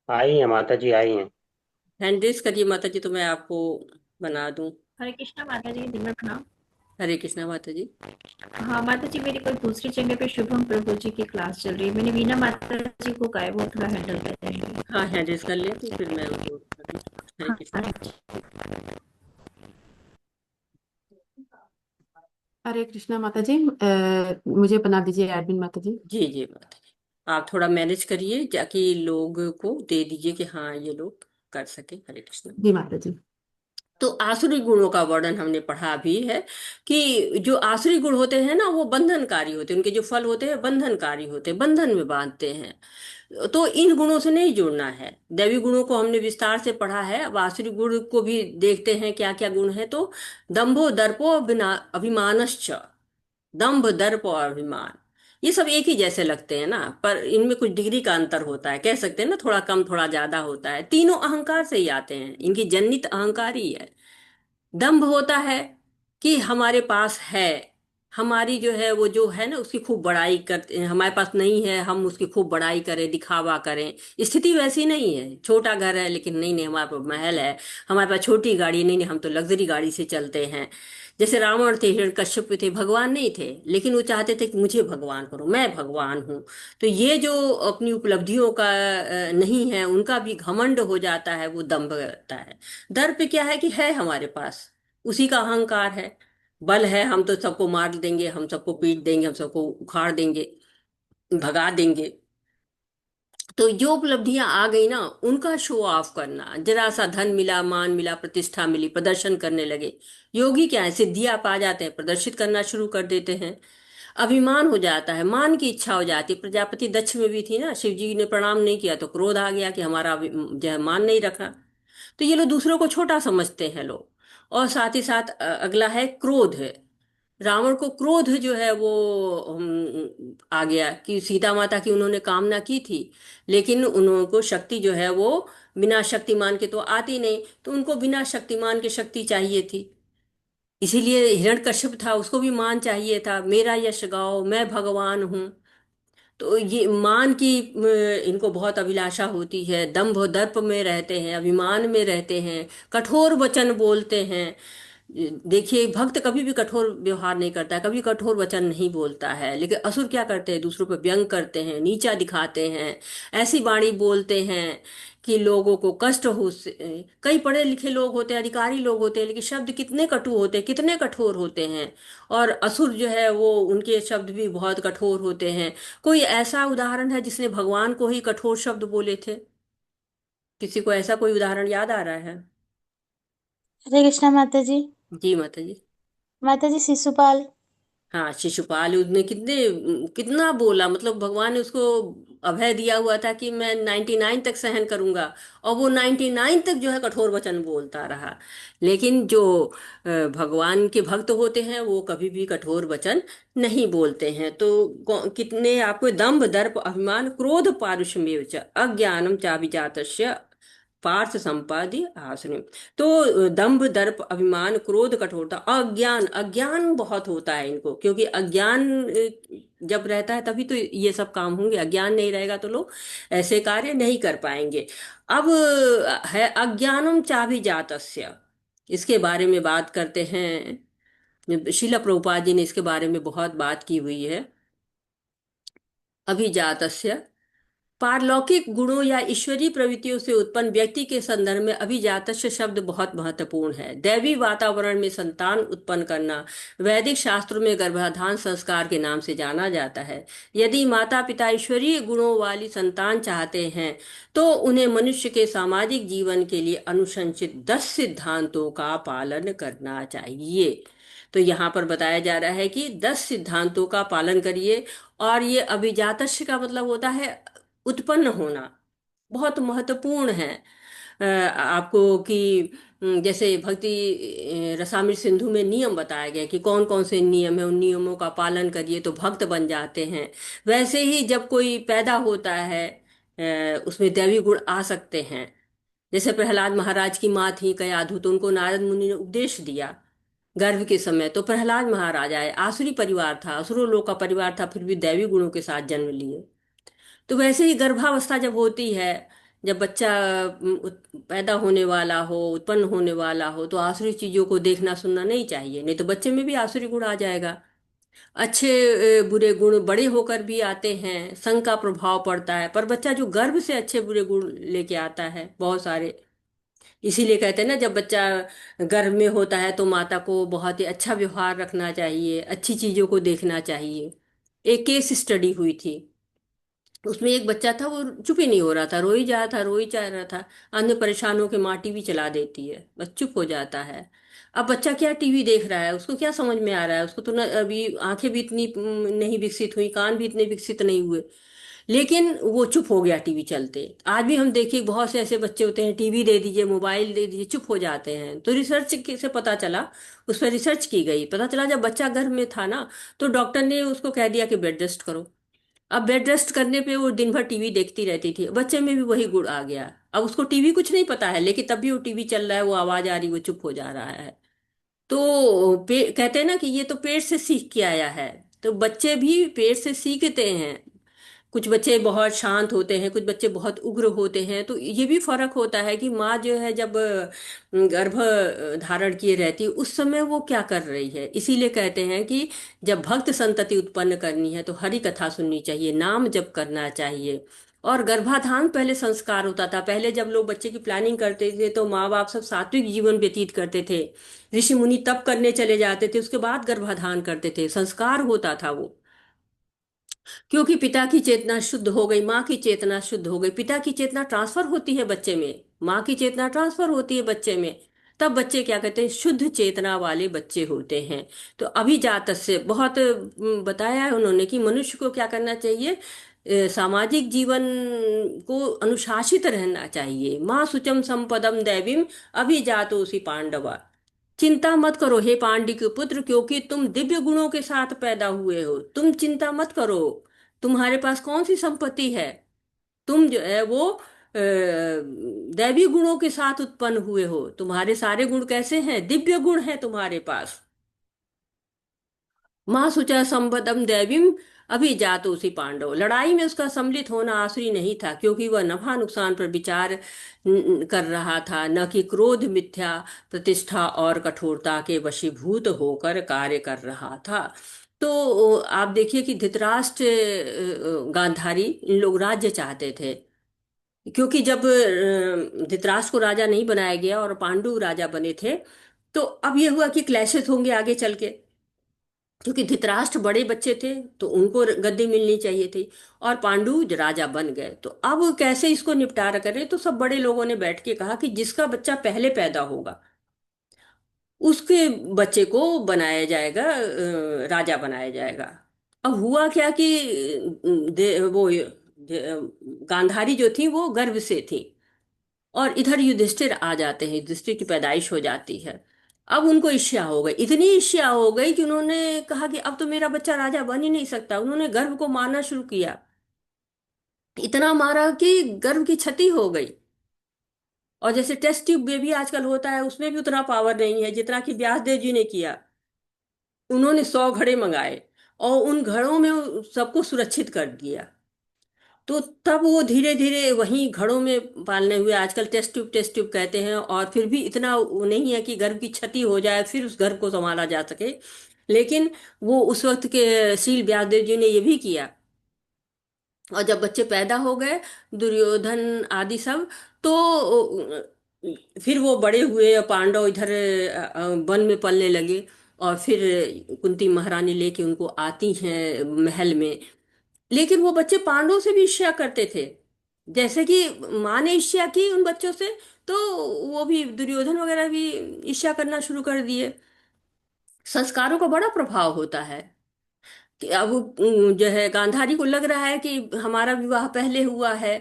आई हैं माता जी, आई हैं। हैंड रेज करिए माता जी तो मैं आपको बना दूं। हरे कृष्णा माता जी, दिन में प्रणाम। हरे कृष्णा माता जी। हाँ माता जी, मेरी कोई दूसरी जगह पे शुभम प्रभु जी की क्लास चल रही है। मैंने वीना माता जी को कहा है, वो थोड़ा हैंडल कर देंगे। हाँ हैंड रेज कर ले तो फिर मैं उनको हरे हाँ कृष्णा। हरे कृष्णा माता जी। मुझे बना दीजिए एडमिन माता जी। जी जी माता जी। आप थोड़ा मैनेज करिए ताकि लोग को दे दीजिए कि हाँ ये लोग कर सके। हरे कृष्णा। जी माता जी। तो आसुरी गुणों का वर्णन हमने पढ़ा भी है कि जो आसुरी गुण होते हैं ना वो बंधनकारी होते हैं, उनके जो फल होते हैं बंधनकारी होते हैं, बंधन में बांधते हैं। तो इन गुणों से नहीं जुड़ना है। दैवी गुणों को हमने विस्तार से पढ़ा है, अब आसुरी गुण को भी देखते हैं क्या क्या गुण है। तो दंभो दर्पो अभिमानश्च। दंभ दर्प और अभिमान ये सब एक ही जैसे लगते हैं ना, पर इनमें कुछ डिग्री का अंतर होता है, कह सकते हैं ना, थोड़ा कम थोड़ा ज्यादा होता है। तीनों अहंकार से ही आते हैं, इनकी जनित अहंकार ही है। दंभ होता है कि हमारे पास है, हमारी जो है वो जो है ना उसकी खूब बड़ाई करते हैं, हमारे पास नहीं है हम उसकी खूब बड़ाई करें दिखावा करें। स्थिति वैसी नहीं है, छोटा घर है लेकिन नहीं नहीं हमारे पास महल है, हमारे पास छोटी गाड़ी नहीं नहीं हम तो लग्जरी गाड़ी से चलते हैं। जैसे रावण थे, हिरण्यकश्यप थे, भगवान नहीं थे लेकिन वो चाहते थे कि मुझे भगवान करो, मैं भगवान हूँ। तो ये जो अपनी उपलब्धियों का नहीं है उनका भी घमंड हो जाता है, वो दंभ करता है। दर्प क्या है कि है हमारे पास, उसी का अहंकार है। बल है, हम तो सबको मार देंगे, हम सबको पीट देंगे, हम सबको उखाड़ देंगे, भगा देंगे। तो जो उपलब्धियां आ गई ना उनका शो ऑफ करना, जरा सा धन मिला, मान मिला, प्रतिष्ठा मिली, प्रदर्शन करने लगे। योगी क्या है, सिद्धियां पा जाते हैं, प्रदर्शित करना शुरू कर देते हैं। अभिमान हो जाता है, मान की इच्छा हो जाती है। प्रजापति दक्ष में भी थी ना, शिव जी ने प्रणाम नहीं किया तो क्रोध आ गया कि हमारा जो है मान नहीं रखा। तो ये लोग दूसरों को छोटा समझते हैं लोग। और साथ ही साथ अगला है क्रोध है। रावण को क्रोध जो है वो आ गया कि सीता माता की उन्होंने कामना की थी, लेकिन उनको शक्ति जो है वो बिना शक्तिमान के तो आती नहीं, तो उनको बिना शक्तिमान के शक्ति चाहिए थी। इसीलिए हिरण्यकश्यप था, उसको भी मान चाहिए था, मेरा यश गाओ मैं भगवान हूँ। तो ये मान की इनको बहुत अभिलाषा होती है, दंभ और दर्प में रहते हैं, अभिमान में रहते हैं, कठोर वचन बोलते हैं। देखिए भक्त कभी भी कठोर व्यवहार नहीं करता है, कभी कठोर वचन नहीं बोलता है, लेकिन असुर क्या करते हैं, दूसरों पर व्यंग करते हैं, नीचा दिखाते हैं, ऐसी वाणी बोलते हैं कि लोगों को कष्ट हो कई पढ़े लिखे लोग होते हैं, अधिकारी लोग होते हैं, लेकिन शब्द कितने कटु होते हैं, कितने कठोर होते हैं। और असुर जो है वो उनके शब्द भी बहुत कठोर होते हैं। कोई ऐसा उदाहरण है जिसने भगवान को ही कठोर शब्द बोले थे? किसी को ऐसा कोई उदाहरण याद आ रहा है? हरे कृष्णा माता जी। जी माता जी। माता जी शिशुपाल। हाँ शिशुपाल, उसने कितने कितना बोला, मतलब भगवान ने उसको अभय दिया हुआ था कि मैं 99 तक सहन करूंगा, और वो 99 तक जो है कठोर वचन बोलता रहा। लेकिन जो भगवान के भक्त होते हैं वो कभी भी कठोर वचन नहीं बोलते हैं। तो कितने आपको दंभ दर्प अभिमान क्रोध पारुषमेव च अज्ञानम चाभिजातस्य पार्थ संपादि आश्रम। तो दंभ दर्प अभिमान क्रोध कठोरता अज्ञान, अज्ञान बहुत होता है इनको, क्योंकि अज्ञान जब रहता है तभी तो ये सब काम होंगे। अज्ञान नहीं रहेगा तो लोग ऐसे कार्य नहीं कर पाएंगे। अब है अज्ञानम चाभिजातस्य, इसके बारे में बात करते हैं। शिला प्रभुपाद जी ने इसके बारे में बहुत बात की हुई है। अभिजातस्य पारलौकिक गुणों या ईश्वरीय प्रवृत्तियों से उत्पन्न व्यक्ति के संदर्भ में अभिजातस्य शब्द बहुत महत्वपूर्ण है। दैवी वातावरण में संतान उत्पन्न करना वैदिक शास्त्रों में गर्भाधान संस्कार के नाम से जाना जाता है। यदि माता पिता ईश्वरीय गुणों वाली संतान चाहते हैं तो उन्हें मनुष्य के सामाजिक जीवन के लिए अनुशंसित 10 सिद्धांतों का पालन करना चाहिए। तो यहाँ पर बताया जा रहा है कि 10 सिद्धांतों का पालन करिए। और ये अभिजातस्य का मतलब होता है उत्पन्न होना, बहुत महत्वपूर्ण है। आपको कि जैसे भक्ति रसामृत सिंधु में नियम बताया गया कि कौन कौन से नियम है, उन नियमों का पालन करिए तो भक्त बन जाते हैं। वैसे ही जब कोई पैदा होता है उसमें दैवी गुण आ सकते हैं। जैसे प्रहलाद महाराज की माँ थी कयाधु, तो उनको नारद मुनि ने उपदेश दिया गर्भ के समय। तो प्रहलाद महाराज आए, आसुरी परिवार था, असुरों लोग का परिवार था, फिर भी दैवी गुणों के साथ जन्म लिए। तो वैसे ही गर्भावस्था जब होती है, जब बच्चा पैदा होने वाला हो, उत्पन्न होने वाला हो, तो आसुरी चीजों को देखना सुनना नहीं चाहिए, नहीं तो बच्चे में भी आसुरी गुण आ जाएगा। अच्छे बुरे गुण बड़े होकर भी आते हैं, संग का प्रभाव पड़ता है, पर बच्चा जो गर्भ से अच्छे बुरे गुण लेके आता है बहुत सारे। इसीलिए कहते हैं ना, जब बच्चा गर्भ में होता है तो माता को बहुत ही अच्छा व्यवहार रखना चाहिए, अच्छी चीजों को देखना चाहिए। एक केस स्टडी हुई थी, उसमें एक बच्चा था, वो चुप ही नहीं हो रहा था, रोई जा रहा था, रोई जा रहा था। अन्य परेशान होकर माँ टीवी चला देती है, बस चुप हो जाता है। अब बच्चा क्या टीवी देख रहा है, उसको क्या समझ में आ रहा है, उसको तो न अभी आंखें भी इतनी नहीं विकसित हुई, कान भी इतने विकसित नहीं हुए, लेकिन वो चुप हो गया टीवी चलते। आज भी हम देखिए बहुत से ऐसे बच्चे होते हैं, टीवी दे दीजिए, मोबाइल दे दीजिए, चुप हो जाते हैं। तो रिसर्च से पता चला, उस पर रिसर्च की गई, पता चला जब बच्चा गर्भ में था ना, तो डॉक्टर ने उसको कह दिया कि बेड रेस्ट करो। अब बेड रेस्ट करने पे वो दिन भर टीवी देखती रहती थी, बच्चे में भी वही गुण आ गया। अब उसको टीवी कुछ नहीं पता है, लेकिन तब भी वो टीवी चल रहा है, वो आवाज आ रही, वो चुप हो जा रहा है। तो कहते हैं ना कि ये तो पेट से सीख के आया है। तो बच्चे भी पेट से सीखते हैं। कुछ बच्चे बहुत शांत होते हैं, कुछ बच्चे बहुत उग्र होते हैं। तो ये भी फर्क होता है कि माँ जो है जब गर्भ धारण किए रहती है उस समय वो क्या कर रही है। इसीलिए कहते हैं कि जब भक्त संतति उत्पन्न करनी है तो हरि कथा सुननी चाहिए, नाम जप करना चाहिए। और गर्भाधान पहले संस्कार होता था। पहले जब लोग बच्चे की प्लानिंग करते थे तो माँ बाप सब सात्विक जीवन व्यतीत करते थे, ऋषि मुनि तप करने चले जाते थे, उसके बाद गर्भाधान करते थे, संस्कार होता था वो। क्योंकि पिता की चेतना शुद्ध हो गई, माँ की चेतना शुद्ध हो गई, पिता की चेतना ट्रांसफर होती है बच्चे में, माँ की चेतना ट्रांसफर होती है बच्चे में, तब बच्चे क्या कहते हैं, शुद्ध चेतना वाले बच्चे होते हैं। तो अभिजात से बहुत बताया है उन्होंने कि मनुष्य को क्या करना चाहिए, सामाजिक जीवन को अनुशासित रहना चाहिए। माँ सुचम संपदम दैवीम अभिजातोसी पांडवा। चिंता मत करो हे पांडु के पुत्र, क्योंकि तुम दिव्य गुणों के साथ पैदा हुए हो। तुम चिंता मत करो, तुम्हारे पास कौन सी संपत्ति है, तुम जो है वो दैवी गुणों के साथ उत्पन्न हुए हो। तुम्हारे सारे गुण कैसे हैं, दिव्य गुण है तुम्हारे पास। माँ सुचा संबदम दैवीम अभिजात उसी पांडव। लड़ाई में उसका सम्मिलित होना आसुरी नहीं था, क्योंकि वह नफा नुकसान पर विचार कर रहा था, न कि क्रोध मिथ्या प्रतिष्ठा और कठोरता के वशीभूत होकर कार्य कर रहा था। तो आप देखिए कि धृतराष्ट्र गांधारी इन लोग राज्य चाहते थे, क्योंकि जब धृतराष्ट्र को राजा नहीं बनाया गया और पांडु राजा बने थे, तो अब ये हुआ कि क्लैशेस होंगे आगे चल के, क्योंकि धृतराष्ट्र बड़े बच्चे थे तो उनको गद्दी मिलनी चाहिए थी, और पांडु राजा बन गए। तो अब कैसे इसको निपटारा करें, तो सब बड़े लोगों ने बैठ के कहा कि जिसका बच्चा पहले पैदा होगा उसके बच्चे को बनाया जाएगा, राजा बनाया जाएगा। अब हुआ क्या कि वो गांधारी जो थी वो गर्भ से थी, और इधर युधिष्ठिर आ जाते हैं, युधिष्ठिर की पैदाइश हो जाती है। अब उनको ईर्ष्या हो गई, इतनी ईर्ष्या हो गई कि उन्होंने कहा कि अब तो मेरा बच्चा राजा बन ही नहीं सकता। उन्होंने गर्भ को मारना शुरू किया, इतना मारा कि गर्भ की क्षति हो गई। और जैसे टेस्ट ट्यूब बेबी आजकल होता है, उसमें भी उतना पावर नहीं है जितना कि व्यासदेव जी ने किया। उन्होंने 100 घड़े मंगाए और उन घड़ों में सबको सुरक्षित कर दिया। तो तब वो धीरे धीरे वहीं घड़ों में पालने हुए, आजकल टेस्ट ट्यूब कहते हैं, और फिर भी इतना वो नहीं है कि गर्भ की क्षति हो जाए फिर उस गर्भ को संभाला जा सके। लेकिन वो उस वक्त के श्रील व्यासदेव जी ने ये भी किया। और जब बच्चे पैदा हो गए, दुर्योधन आदि सब, तो फिर वो बड़े हुए और पांडव इधर वन में पलने लगे। और फिर कुंती महारानी लेके उनको आती हैं महल में। लेकिन वो बच्चे पांडवों से भी ईर्ष्या करते थे, जैसे कि माँ ने ईर्ष्या की उन बच्चों से, तो वो भी दुर्योधन वगैरह भी ईर्ष्या करना शुरू कर दिए। संस्कारों का बड़ा प्रभाव होता है कि अब जो है गांधारी को लग रहा है कि हमारा विवाह पहले हुआ है,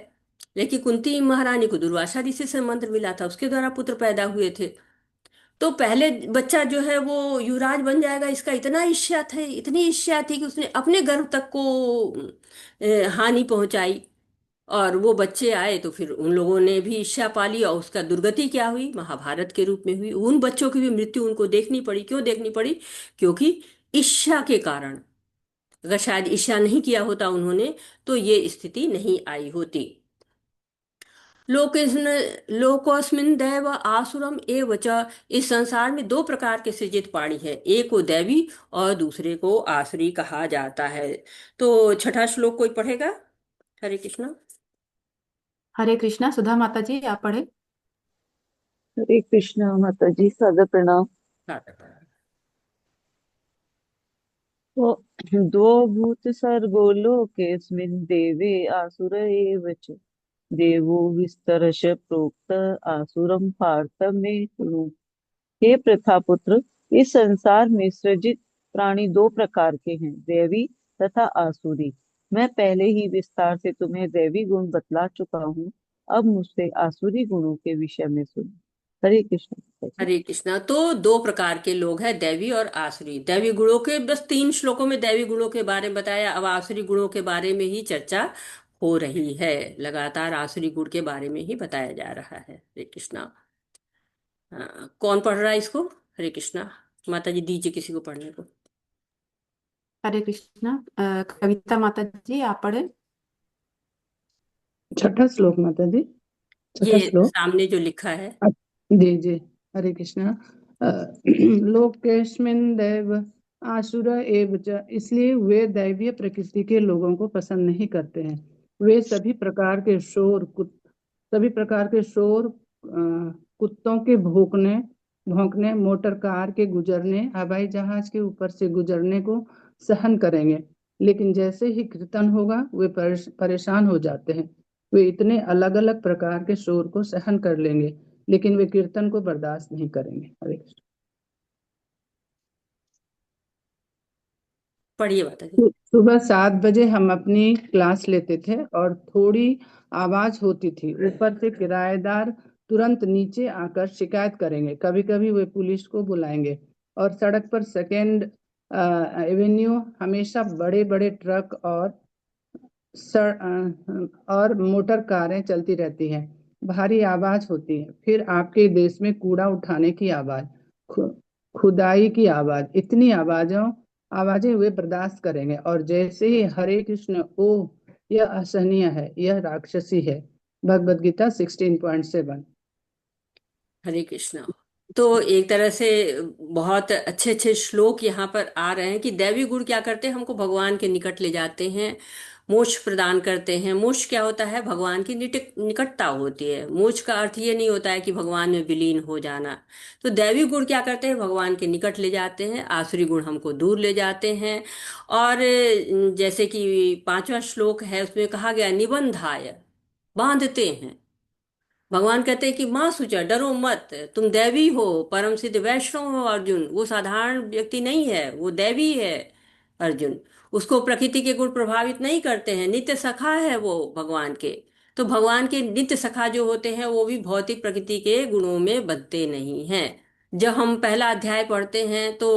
लेकिन कुंती महारानी को दुर्वासा ऋषि से मंत्र मिला था, उसके द्वारा पुत्र पैदा हुए थे। तो पहले बच्चा जो है वो युवराज बन जाएगा, इसका इतना ईर्ष्या थे, इतनी ईर्ष्या थी कि उसने अपने गर्भ तक को हानि पहुंचाई। और वो बच्चे आए तो फिर उन लोगों ने भी ईर्ष्या पाली, और उसका दुर्गति क्या हुई, महाभारत के रूप में हुई। उन बच्चों की भी मृत्यु उनको देखनी पड़ी। क्यों देखनी पड़ी? क्योंकि ईर्ष्या के कारण। अगर शायद ईर्ष्या नहीं किया होता उन्होंने, तो ये स्थिति नहीं आई होती। लोकेस्न लोकोस्मिन दैव आसुरम एव च। इस संसार में दो प्रकार के सृजित प्राणी है, एक को दैवी और दूसरे को आसुरी कहा जाता है। तो छठा श्लोक कोई पढ़ेगा? हरे कृष्णा। हरे कृष्णा। सुधा माता जी आप पढ़े। हरे कृष्णा माता जी, सादर प्रणाम। तो द्वौ भूत सर्गो लोकेस्मिन् देवे आसुर एव च। देवो विस्तरश प्रोक्त आसुरम पार्थ मे शृणु। हे प्रथापुत्र, इस संसार में सृजित प्राणी दो प्रकार के हैं, दैवी तथा आसुरी। मैं पहले ही विस्तार से तुम्हें दैवी गुण बतला चुका हूँ, अब मुझसे आसुरी गुणों के विषय में सुनो। हरे कृष्ण माता जी। हरे कृष्णा। तो दो प्रकार के लोग हैं, दैवी और आसुरी। दैवी गुणों के बस 3 श्लोकों में दैवी गुणों के बारे में बताया, अब आसुरी गुणों के बारे में ही चर्चा हो रही है। लगातार आसुरी गुण के बारे में ही बताया जा रहा है। हरे कृष्णा। कौन पढ़ रहा है इसको? हरे कृष्णा। माता जी दीजिए किसी को पढ़ने को। हरे कृष्णा। कविता माता जी आप पढ़े। छठा श्लोक माता जी, छठा ये श्लोक। सामने जो लिखा है। जी जी, हरे कृष्णा। लोकेस्मिन् दैव आसुर एव च। इसलिए वे दैवीय प्रकृति के लोगों को पसंद नहीं करते हैं। वे सभी प्रकार के शोर, कुत्तों के भौंकने, मोटर कार के गुजरने, हवाई जहाज के ऊपर से गुजरने को सहन करेंगे, लेकिन जैसे ही कीर्तन होगा वे परेशान हो जाते हैं। वे इतने अलग अलग प्रकार के शोर को सहन कर लेंगे, लेकिन वे कीर्तन को बर्दाश्त नहीं करेंगे। हरे कृष्ण। पढ़िए माता जी। सुबह 7 बजे हम अपनी क्लास लेते थे और थोड़ी आवाज होती थी, ऊपर से किराएदार तुरंत नीचे आकर शिकायत करेंगे। कभी कभी वे पुलिस को बुलाएंगे। और सड़क पर सेकेंड एवेन्यू हमेशा बड़े बड़े ट्रक और मोटर कारें चलती रहती हैं। भारी आवाज होती है। फिर आपके देश में कूड़ा उठाने की आवाज, खुदाई की आवाज, इतनी आवाजें वे बर्दाश्त करेंगे। और जैसे ही हरे कृष्ण, ओ यह असहनीय है, यह राक्षसी है। भगवद गीता 16.7। हरे कृष्णा। तो एक तरह से बहुत अच्छे अच्छे श्लोक यहाँ पर आ रहे हैं कि दैवी गुण क्या करते हैं, हमको भगवान के निकट ले जाते हैं, मोक्ष प्रदान करते हैं। मोक्ष क्या होता है? भगवान की निकटता होती है। मोक्ष का अर्थ ये नहीं होता है कि भगवान में विलीन हो जाना। तो दैवी गुण क्या करते हैं? भगवान के निकट ले जाते हैं। आसुरी गुण हमको दूर ले जाते हैं। और जैसे कि 5वां श्लोक है, उसमें कहा गया निबंधाय, बांधते हैं। भगवान कहते हैं कि माँ सुचा, डरो मत, तुम दैवी हो, परम सिद्ध वैष्णव हो अर्जुन। वो साधारण व्यक्ति नहीं है, वो दैवी है। अर्जुन। उसको प्रकृति के गुण प्रभावित नहीं करते हैं, नित्य सखा है वो भगवान के। तो भगवान के नित्य सखा जो होते हैं वो भी भौतिक प्रकृति के गुणों में बदते नहीं हैं। जब हम पहला अध्याय पढ़ते हैं तो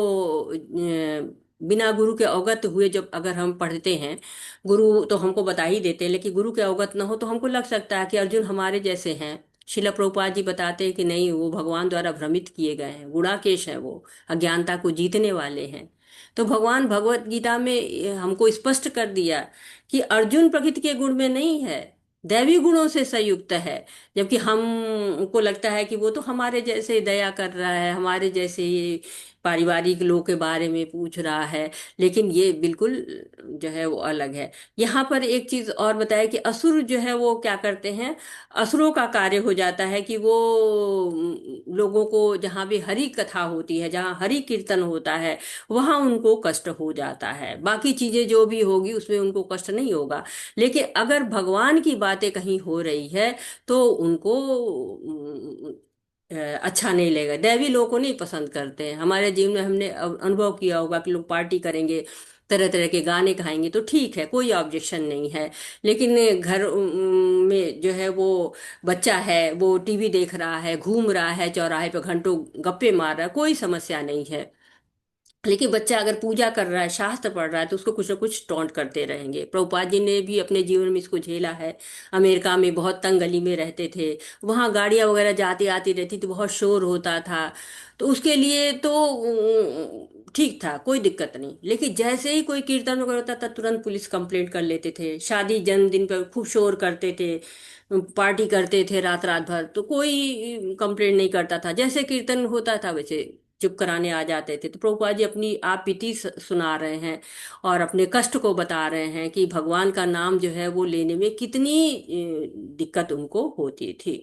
बिना गुरु के अवगत हुए जब अगर हम पढ़ते हैं, गुरु तो हमको बता ही देते हैं, लेकिन गुरु के अवगत न हो तो हमको लग सकता है कि अर्जुन हमारे जैसे हैं। शिला प्रभुपाद जी बताते हैं कि नहीं, वो भगवान द्वारा भ्रमित किए गए हैं, गुणाकेश हैं वो, अज्ञानता को जीतने वाले हैं। तो भगवान भगवत गीता में हमको स्पष्ट कर दिया कि अर्जुन प्रकृति के गुण में नहीं है, दैवी गुणों से संयुक्त है। जबकि हमको लगता है कि वो तो हमारे जैसे दया कर रहा है, हमारे जैसे ही पारिवारिक लोग के बारे में पूछ रहा है, लेकिन ये बिल्कुल जो है वो अलग है। यहाँ पर एक चीज और बताया कि असुर जो है वो क्या करते हैं, असुरों का कार्य हो जाता है कि वो लोगों को, जहाँ भी हरि कथा होती है, जहाँ हरि कीर्तन होता है, वहां उनको कष्ट हो जाता है। बाकी चीजें जो भी होगी उसमें उनको कष्ट नहीं होगा, लेकिन अगर भगवान की बातें कहीं हो रही है तो उनको अच्छा नहीं लगेगा। दैवी लोगों को नहीं पसंद करते हैं। हमारे जीवन में हमने अनुभव किया होगा कि लोग पार्टी करेंगे, तरह तरह के गाने गाएंगे तो ठीक है, कोई ऑब्जेक्शन नहीं है। लेकिन घर में जो है वो बच्चा है, वो टीवी देख रहा है, घूम रहा है चौराहे पे, घंटों गप्पे मार रहा है, कोई समस्या नहीं है। लेकिन बच्चा अगर पूजा कर रहा है, शास्त्र पढ़ रहा है, तो उसको कुछ ना कुछ टॉन्ट करते रहेंगे। प्रभुपाद जी ने भी अपने जीवन में इसको झेला है। अमेरिका में बहुत तंग गली में रहते थे, वहाँ गाड़ियाँ वगैरह जाती आती रहती तो बहुत शोर होता था। तो उसके लिए तो ठीक था, कोई दिक्कत नहीं। लेकिन जैसे ही कोई कीर्तन वगैरह होता था तुरंत पुलिस कंप्लेंट कर लेते थे। शादी जन्मदिन पर खूब शोर करते थे, पार्टी करते थे रात रात भर, तो कोई कंप्लेंट नहीं करता था। जैसे कीर्तन होता था वैसे चुप कराने आ जाते थे। तो प्रभुपाद जी अपनी आप बीती सुना रहे हैं और अपने कष्ट को बता रहे हैं कि भगवान का नाम जो है वो लेने में कितनी दिक्कत उनको होती थी।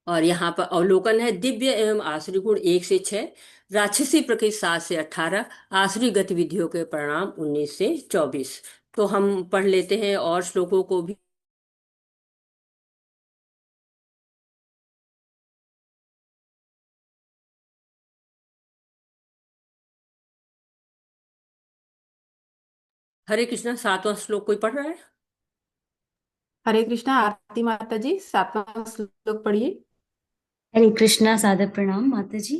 और यहाँ पर अवलोकन है, दिव्य एवं आसुरी गुण 1 से 6, राक्षसी प्रकृति 7 से 18, आसुरी गतिविधियों के परिणाम 19 से 24। तो हम पढ़ लेते हैं और श्लोकों को भी। हरे कृष्णा, 7वां श्लोक कोई पढ़ रहा है? हरे कृष्णा। आरती माता जी 7वां श्लोक पढ़िए। हरे कृष्णा, सादर प्रणाम माता जी।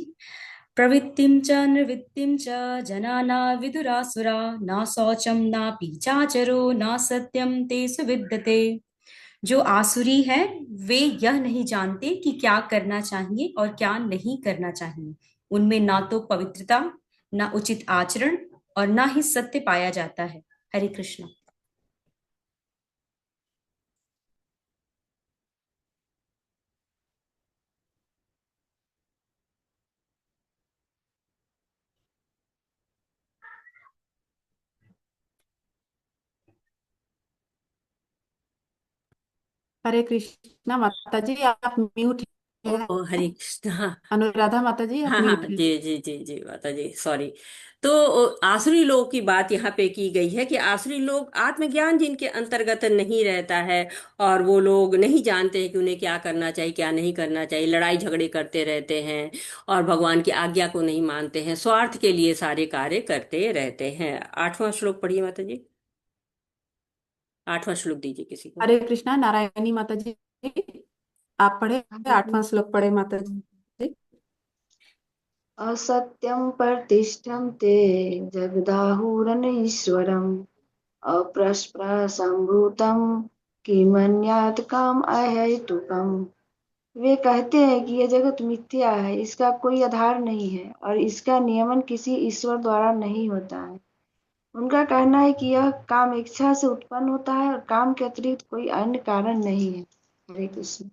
प्रवृत्तिं च निवृत्तिं च जनाना विदुरासुरा, ना शौचम ना पीचाचरो ना सत्यम तेषु विद्यते। जो आसुरी है वे यह नहीं जानते कि क्या करना चाहिए और क्या नहीं करना चाहिए। उनमें ना तो पवित्रता, ना उचित आचरण और ना ही सत्य पाया जाता है। हरे कृष्णा। हरे कृष्णा माता जी, आप म्यूट ओ है। हरे कृष्णा। अनुराधा माता जी आप हाँ हाँ, म्यूट है। जी जी जी जी माता जी, सॉरी। तो आसुरी लोग की बात यहाँ पे की गई है कि आसुरी लोग आत्मज्ञान जिनके अंतर्गत नहीं रहता है, और वो लोग नहीं जानते हैं कि उन्हें क्या करना चाहिए क्या नहीं करना चाहिए, लड़ाई झगड़े करते रहते हैं और भगवान की आज्ञा को नहीं मानते हैं, स्वार्थ के लिए सारे कार्य करते रहते हैं। 8वां श्लोक पढ़िए माता जी, 8वां श्लोक दीजिए किसी को। हरे कृष्णा नारायणी माता जी, आप पढ़े। 8वां श्लोक पढ़े माता जी। असत्यं प्रतिष्ठं ते जगदाहुरनीश्वरम् अप्रस्प्रसम्भूतं किमन्यात् काम अहेतुकम्। वे कहते हैं कि यह जगत मिथ्या है, इसका कोई आधार नहीं है और इसका नियमन किसी ईश्वर द्वारा नहीं होता है। उनका कहना है कि यह काम इच्छा से उत्पन्न होता है और काम के अतिरिक्त कोई अन्य कारण नहीं है। हरे कृष्ण।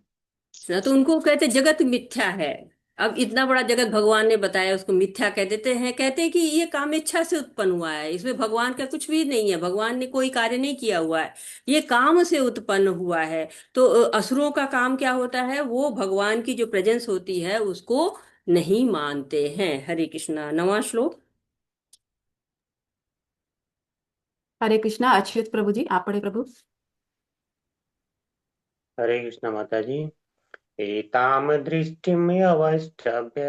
तो उनको कहते जगत मिथ्या है। अब इतना बड़ा जगत भगवान ने बताया, उसको मिथ्या कह देते हैं। कहते हैं कि ये काम इच्छा से उत्पन्न हुआ है, इसमें भगवान का कुछ भी नहीं है, भगवान ने कोई कार्य नहीं किया हुआ है, ये काम से उत्पन्न हुआ है। तो असुरों का काम क्या होता है, वो भगवान की जो प्रेजेंस होती है उसको नहीं मानते हैं। हरे कृष्णा। 9वां श्लोक। हरे कृष्णा अच्युत प्रभु जी, आप पढ़े प्रभु। हरे कृष्ण माता जी। एताम दृष्टिम् अवष्टभ्य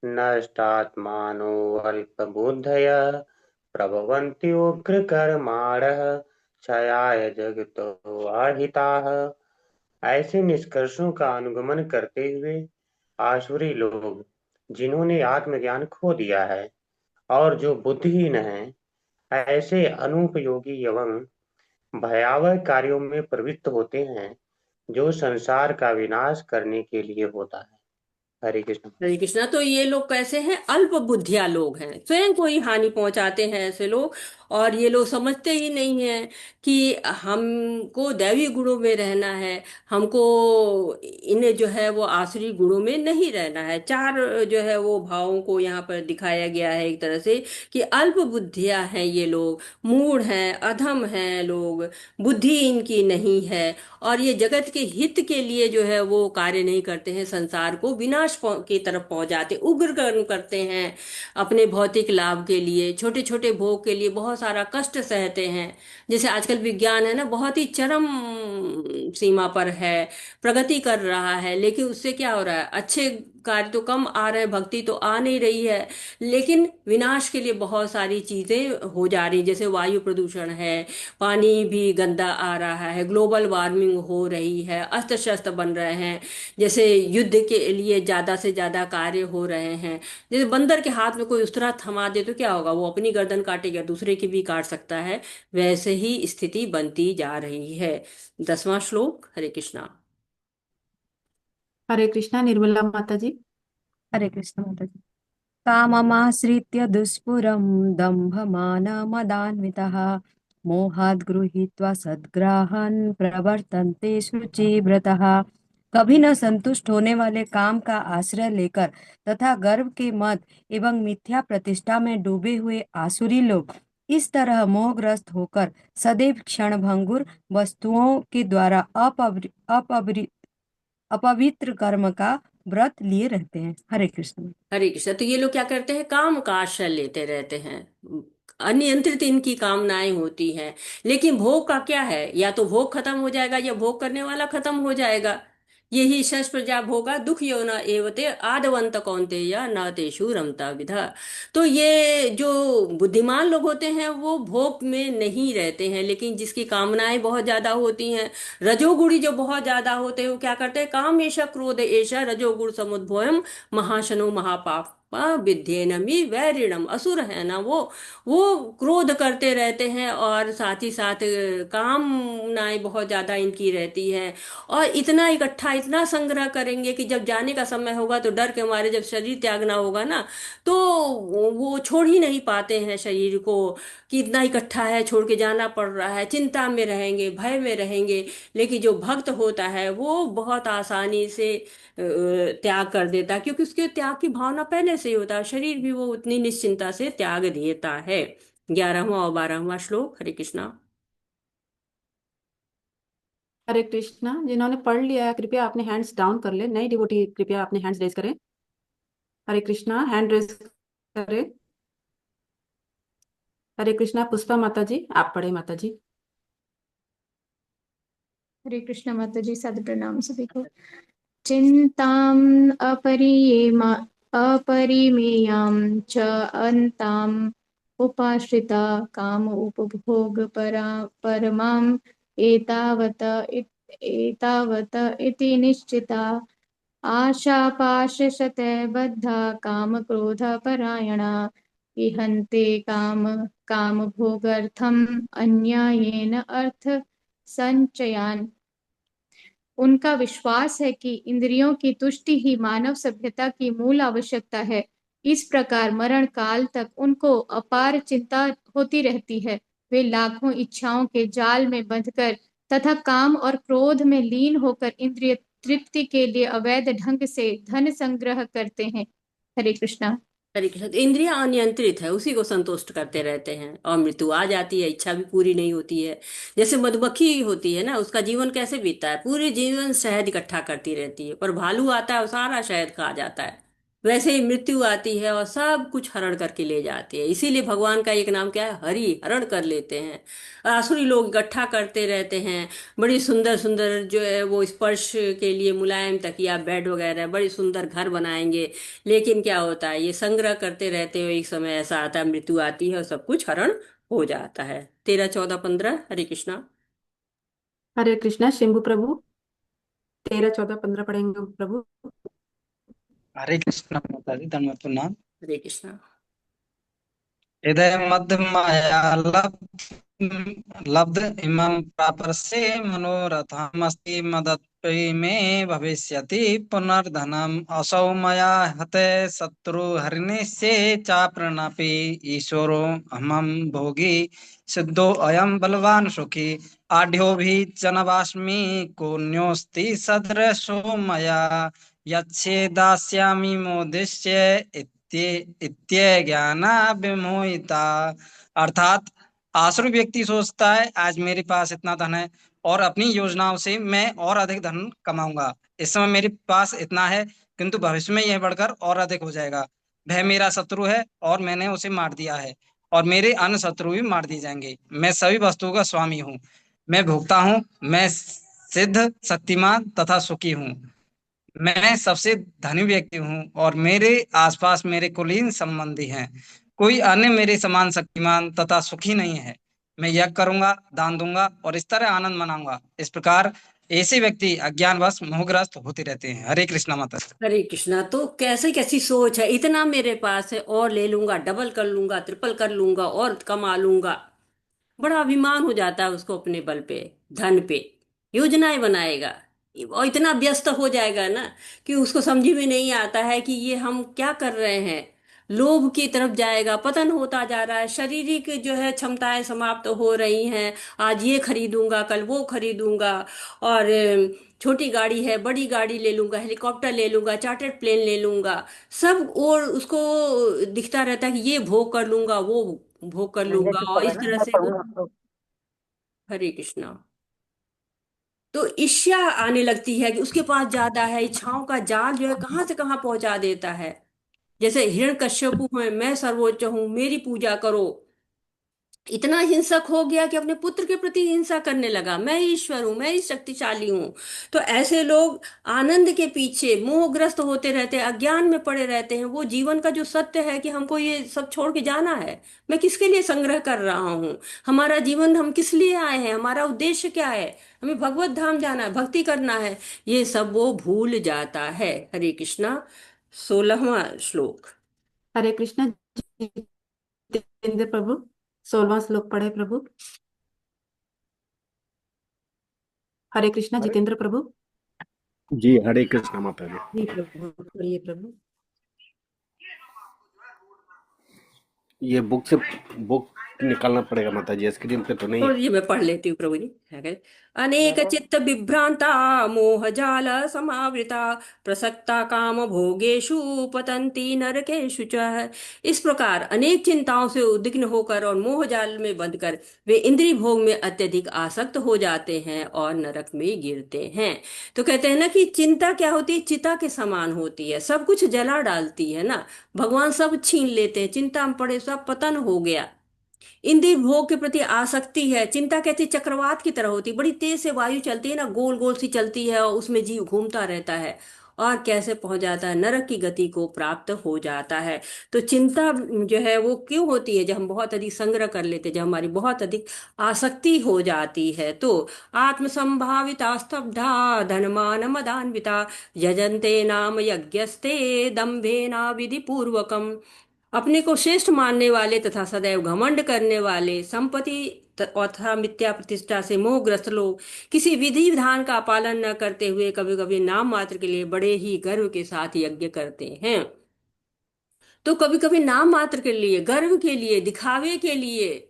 नष्टात्मानो अल्पबुद्धयः प्रभवन्ति उग्रकर्माणः क्षयाय जगतो आहिताः। ऐसे निष्कर्षों का अनुगमन करते हुए आसुरी लोग, जिन्होंने आत्मज्ञान खो दिया है और जो बुद्धिहीन हैं, ऐसे अनुपयोगी एवं भयावह कार्यों में प्रवृत्त होते हैं जो संसार का विनाश करने के लिए होता है। हरे कृष्ण। हरे कृष्णा। तो ये लोग कैसे हैं? अल्प बुद्धिया लोग हैं, स्वयं को ही हानि पहुंचाते हैं ऐसे लोग। और ये लोग समझते ही नहीं है कि हमको दैवी गुणों में रहना है, हमको इन्हें जो है वो आसुरी गुणों में नहीं रहना है। चार जो है वो भावों को यहाँ पर दिखाया गया है एक तरह से, कि अल्प बुद्धिया हैं ये लोग, मूढ़ हैं, अधम हैं लोग, बुद्धि इनकी नहीं है, और ये जगत के हित के लिए जो है वो कार्य नहीं करते हैं, संसार को विनाश की तरफ पहुंचाते, उग्र कर्म करते हैं अपने भौतिक लाभ के लिए, छोटे छोटे भोग के लिए बहुत सारा कष्ट सहते हैं। जैसे आजकल विज्ञान है ना, बहुत ही चरम सीमा पर है, प्रगति कर रहा है, लेकिन उससे क्या हो रहा है? अच्छे कार्य तो कम आ रहे हैं, भक्ति तो आ नहीं रही है, लेकिन विनाश के लिए बहुत सारी चीजें हो जा रही, जैसे वायु प्रदूषण है, पानी भी गंदा आ रहा है, ग्लोबल वार्मिंग हो रही है, अस्त्र शस्त्र बन रहे हैं, जैसे युद्ध के लिए ज्यादा से ज्यादा कार्य हो रहे हैं। जैसे बंदर के हाथ में कोई उस्तरा थमा दे तो क्या होगा? वो अपनी गर्दन काटेगा, दूसरे की भी काट सकता है। वैसे ही स्थिति बनती जा रही है। 10वां श्लोक। हरे कृष्णा। हरे कृष्णा निर्मला माता जी। हरे कृष्ण माता जी। काममाश्रित्य दुष्पुरं दम्भमानमदान्वितः मोहाद् गृहीत्वा सद्ग्राहान् प्रवर्तन्ते शुचिव्रतः। कभी न संतुष्ट होने वाले काम का आश्रय लेकर तथा गर्व के मद एवं मिथ्या प्रतिष्ठा में डूबे हुए आसुरी लोग इस तरह मोहग्रस्त होकर सदैव क्षणभंगुर वस्तुओं के द्वारा अपवित्र कर्म का व्रत लिए रहते हैं। हरे कृष्ण। हरे कृष्ण। तो ये लोग क्या करते हैं? काम का आश्रय लेते रहते हैं, अनियंत्रित इनकी कामनाएं होती हैं। लेकिन भोग का क्या है? या तो भोग खत्म हो जाएगा या भोग करने वाला खत्म हो जाएगा। यही शश प्रजा भोगा दुख यो न एवते आदवंत कौन्तेय न तेषु रमता विधा। तो ये जो बुद्धिमान लोग होते हैं वो भोग में नहीं रहते हैं, लेकिन जिसकी कामनाएं बहुत ज्यादा होती हैं, रजोगुणी जो बहुत ज्यादा होते हैं, वो क्या करते हैं? काम ऐसा क्रोध ऐसा रजोगुण समुद्भवम महाशनो महापाप विद्येनमि वैरिणम। असुर है ना वो क्रोध करते रहते हैं, और साथ ही साथ कामनाएं बहुत ज्यादा इनकी रहती है। और इतना इकट्ठा, इतना संग्रह करेंगे कि जब जाने का समय होगा तो डर के मारे, जब शरीर त्यागना होगा ना, तो वो छोड़ ही नहीं पाते हैं शरीर को, कि इतना इकट्ठा है, छोड़ के जाना पड़ रहा है, चिंता में रहेंगे, भय में रहेंगे। लेकिन जो भक्त होता है वो बहुत आसानी से त्याग कर देता है, क्योंकि उसके त्याग की भावना पहले से ही होता है, शरीर भी वो उतनी निश्चिंता से त्याग देता है। 11वां और 12वां श्लोक। हरे कृष्णा। हरे कृष्णा। जिन्होंने पढ़ लिया है कृपया अपने हैंड्स डाउन कर ले, नए डिवोटी कृपया अपने हैंड्स रेज करें। हरे कृष्णा, हैंड रेज करें। हरे कृष्णा। पुष्पा माता जी, आप पढ़े माता जी। हरे कृष्ण माता जी, सादर प्रणाम सभी को। चिंताम अपरिमेयां च अंताम उपाश्रिता काम उपभोग परमाम एतावत इति निश्चिता आशापाशशते बद्धा काम क्रोध परायणा इहन्ते काम भोगार्थम अन्यायेन अर्थ संचयान। उनका विश्वास है कि इंद्रियों की तुष्टि ही मानव सभ्यता की मूल आवश्यकता है। इस प्रकार मरण काल तक उनको अपार चिंता होती रहती है। वे लाखों इच्छाओं के जाल में बंधकर तथा काम और क्रोध में लीन होकर इंद्रिय तृप्ति के लिए अवैध ढंग से धन संग्रह करते हैं। हरे कृष्णा। हरे कृष्ण। तो इंद्रियां अनियंत्रित है, उसी को संतुष्ट करते रहते हैं, और मृत्यु आ जाती है, इच्छा भी पूरी नहीं होती है। जैसे मधुमक्खी होती है ना, उसका जीवन कैसे बीतता है? पूरे जीवन शहद इकट्ठा करती रहती है, पर भालू आता है और सारा शहद खा जाता है। वैसे ही मृत्यु आती है और सब कुछ हरण करके ले जाती है। इसीलिए भगवान का एक नाम क्या है, हरि, हरण कर लेते हैं। आसुरी लोग इकट्ठा करते रहते हैं, बड़ी सुंदर सुंदर जो है वो स्पर्श के लिए मुलायम तकिया, बेड वगैरह, बड़ी सुंदर घर बनाएंगे। लेकिन क्या होता है, ये संग्रह करते रहते हो, एक समय ऐसा आता है, मृत्यु आती है और सब कुछ हरण हो जाता है। 13, 14, 15। हरे कृष्णा। हरे कृष्णा शंभु प्रभु। 13, 14, 15 पढ़ेंगे प्रभु। हरे कृष्ण माता जी, धन्यवाद प्रणाम। हरे कृष्णा। हृदय मध्य माया लब्ध इमं प्रापरसे मनोरथमस्ति मदत्पि मे भविष्यति पुनर्धनम असौ मया हते शत्रु हरिणस्य चाप्रणपि ईश्वरो अहं भोगी सिद्धो अयं बलवान सुखी आढ्यो भी जनवास्मि कोऽन्योऽस्ति सदृशो मया यच्छे दास्यामि मोदिष्य इत्य ज्ञान विमोहिता। अर्थात आसुरी व्यक्ति सोचता है आज मेरे पास इतना धन है और अपनी योजनाओं से मैं और अधिक धन कमाऊंगा। इस समय मेरे पास इतना है, किंतु भविष्य में यह बढ़कर और अधिक हो जाएगा। वह मेरा शत्रु है और मैंने उसे मार दिया है और मेरे अन्य शत्रु भी मार दिए जाएंगे। मैं सभी वस्तुओं का स्वामी हूँ, मैं भोगता हूँ, मैं सिद्ध, शक्तिमान तथा सुखी हूँ। मैं सबसे धनी व्यक्ति हूँ और मेरे आसपास मेरे कुलीन संबंधी हैं। कोई अन्य मेरे समान शक्तिमान तथा सुखी नहीं है। मैं यज्ञ करूंगा, दान दूंगा और इस तरह आनंद मनाऊंगा। इस प्रकार ऐसे व्यक्ति अज्ञानवश मोहग्रस्त होते रहते हैं। हरे कृष्णा माता। हरे कृष्णा। तो कैसे कैसी सोच है, इतना मेरे पास है और ले लूंगा, डबल कर लूंगा, ट्रिपल कर लूंगा और कमा लूंगा। बड़ा अभिमान हो जाता है उसको अपने बल पे, धन पे। योजनाएं बनाएगा और इतना व्यस्त हो जाएगा ना कि उसको समझ में नहीं आता है कि ये हम क्या कर रहे हैं। लोभ की तरफ जाएगा, पतन होता जा रहा है, शारीरिक जो है क्षमताएं समाप्त हो रही हैं। आज ये खरीदूंगा, कल वो खरीदूंगा, और छोटी गाड़ी है, बड़ी गाड़ी ले लूंगा, हेलीकॉप्टर ले लूंगा, चार्टर्ड प्लेन ले लूंगा, सब। और उसको दिखता रहता है कि ये भोग कर लूंगा, वो भोग कर लूंगा, और इस तरह से वो। हरे कृष्णा। तो ईर्ष्या आने लगती है कि उसके पास ज्यादा है। इच्छाओं का जाल जो है कहाँ से कहाँ पहुंचा देता है। जैसे हिरण्यकश्यपु है, मैं सर्वोच्च हूं, मेरी पूजा करो। इतना हिंसक हो गया कि अपने पुत्र के प्रति हिंसा करने लगा, मैं ही ईश्वर हूं, मैं ही शक्तिशाली हूं। तो ऐसे लोग आनंद के पीछे मोहग्रस्त होते रहते हैं, अज्ञान में पड़े रहते हैं। वो जीवन का जो सत्य है कि हमको ये सब छोड़ के जाना है, मैं किसके लिए संग्रह कर रहा हूँ, हमारा जीवन हम किस लिए आए हैं, हमारा उद्देश्य क्या है, हमें भगवत धाम जाना है, भक्ति करना है, ये सब वो भूल जाता है। हरे कृष्णा। 16वां श्लोक। हरे कृष्णा जितेंद्र प्रभु। 16वां श्लोक पढ़े प्रभु। हरे कृष्णा जितेंद्र प्रभु। जी हरे कृष्णा माता जी। जी प्रभु, बोलिए प्रभु। ये बुक निकालना पड़ेगा माता जी, स्क्रीन पे तो नहीं और है। ये मैं पढ़ लेती हूँ प्रभु जी। है। अनेक चित्त विभ्रांता मोह जाल समावृता प्रसक्ता काम भोगेशु पतंती नरकेशु च। इस प्रकार अनेक चिंताओं से उद्विग्न होकर और मोह जाल में बंधकर वे इंद्रिय भोग में अत्यधिक आसक्त हो जाते हैं और नरक में गिरते हैं। तो कहते हैं ना कि चिंता क्या होती है, चिता के समान होती है, सब कुछ जला डालती है ना। भगवान सब छीन लेते हैं, चिंता में पड़े सब पतन हो गया। इंद्रिय भोग के प्रति आसक्ति है, चिंता कहती चक्रवात की तरह होती, बड़ी तेज से वायु चलती है ना, गोल गोल सी चलती है और उसमें जीव घूमता रहता है और कैसे पहुंच जाता है, नरक की गति को प्राप्त हो जाता है। तो चिंता जो है वो क्यों होती है, जब हम बहुत अधिक संग्रह कर लेते हैं, जब हमारी बहुत अधिक आसक्ति हो जाती है। तो आत्मसंभाविता स्तब्धा धनमान मदान्विता यजन्ते नाम यज्ञस्ते दम्भेना विधि पूर्वकम। अपने को श्रेष्ठ मानने वाले तथा सदैव घमंड करने वाले, संपत्ति तथा मिथ्या प्रतिष्ठा से मोहग्रस्त लोग किसी विधि विधान का पालन न करते हुए कभी कभी नाम मात्र के लिए बड़े ही गर्व के साथ यज्ञ करते हैं। तो कभी कभी नाम मात्र के लिए, गर्व के लिए, दिखावे के लिए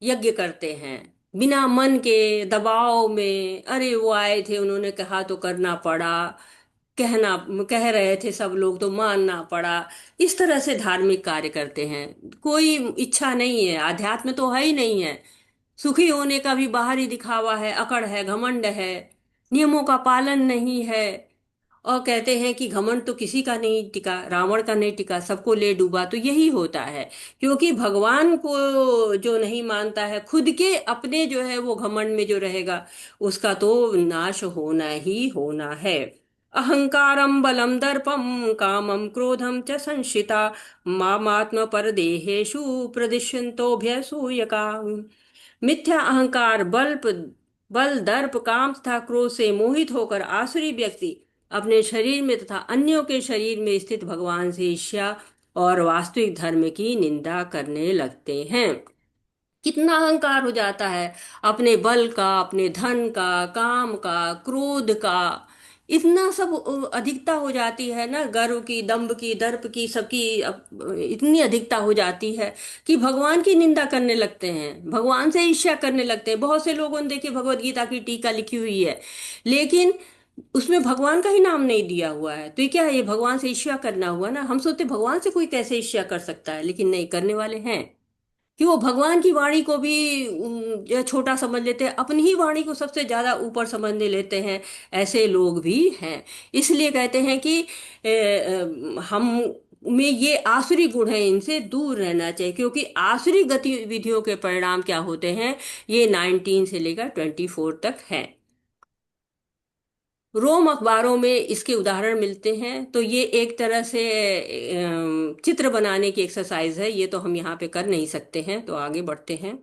यज्ञ करते हैं, बिना मन के दबाव में। अरे वो आए थे, उन्होंने कहा तो करना पड़ा, कहना कह रहे थे सब लोग तो मानना पड़ा। इस तरह से धार्मिक कार्य करते हैं, कोई इच्छा नहीं है, आध्यात्म तो है ही नहीं है। सुखी होने का भी बाहरी दिखावा है, अकड़ है, घमंड है, नियमों का पालन नहीं है। और कहते हैं कि घमंड तो किसी का नहीं टिका, रावण का नहीं टिका, सबको ले डूबा। तो यही होता है, क्योंकि भगवान को जो नहीं मानता है, खुद के अपने जो है वो घमंड में जो रहेगा, उसका तो नाश होना ही होना है। अहंकारम बलम दर्पम कामम क्रोधम च संशिता मामात्म परदेहेषु प्रदिश्यन्तोऽभ्यसूयका। मिथ्या अहंकार, बल, दर्प, काम तथा क्रोध से मोहित होकर आसुरी व्यक्ति अपने शरीर में तथा अन्यों के शरीर में स्थित भगवान से ईर्ष्या और वास्तविक धर्म की निंदा करने लगते हैं। कितना अहंकार हो जाता है, अपने बल का, अपने धन का, काम का, क्रोध का, इतना सब अधिकता हो जाती है ना, गर्व की, दंभ की, दर्प की, सबकी इतनी अधिकता हो जाती है कि भगवान की निंदा करने लगते हैं, भगवान से ईर्ष्या करने लगते हैं। बहुत से लोगों ने देखिए भगवत गीता की टीका लिखी हुई है, लेकिन उसमें भगवान का ही नाम नहीं दिया हुआ है। तो ये क्या है, ये भगवान से ईर्ष्या करना हुआ ना। हम सोचते भगवान से कोई कैसे ईर्ष्या कर सकता है, लेकिन नहीं, करने वाले हैं। कि वो भगवान की वाणी को भी जो छोटा समझ लेते हैं, अपनी ही वाणी को सबसे ज्यादा ऊपर समझने लेते हैं, ऐसे लोग भी हैं। इसलिए कहते हैं कि हम में ये आसुरी गुण है, इनसे दूर रहना चाहिए, क्योंकि आसुरी गतिविधियों के परिणाम क्या होते हैं, ये 19 से लेकर 24 तक है। रोम अखबारों में इसके उदाहरण मिलते हैं। तो ये एक तरह से चित्र बनाने की एक्सरसाइज है, ये तो हम यहाँ पे कर नहीं सकते हैं, तो आगे बढ़ते हैं।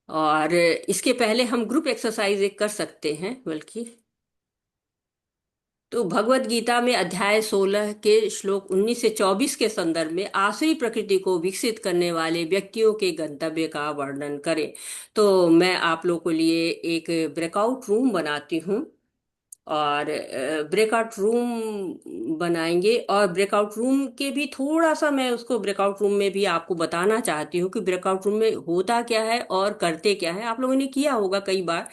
और इसके पहले हम ग्रुप एक्सरसाइज एक कर सकते हैं बल्कि। तो भगवत गीता में अध्याय 16 के श्लोक 19 से 24 के संदर्भ में आसुरी प्रकृति को विकसित करने वाले व्यक्तियों के गंतव्य का वर्णन करें। तो मैं आप लोगों के लिए एक ब्रेकआउट रूम बनाती हूँ, और ब्रेकआउट रूम बनाएंगे। और ब्रेकआउट रूम के भी थोड़ा सा मैं उसको ब्रेकआउट रूम में भी आपको बताना चाहती हूँ कि ब्रेकआउट रूम में होता क्या है और करते क्या है। आप लोगों ने किया होगा कई बार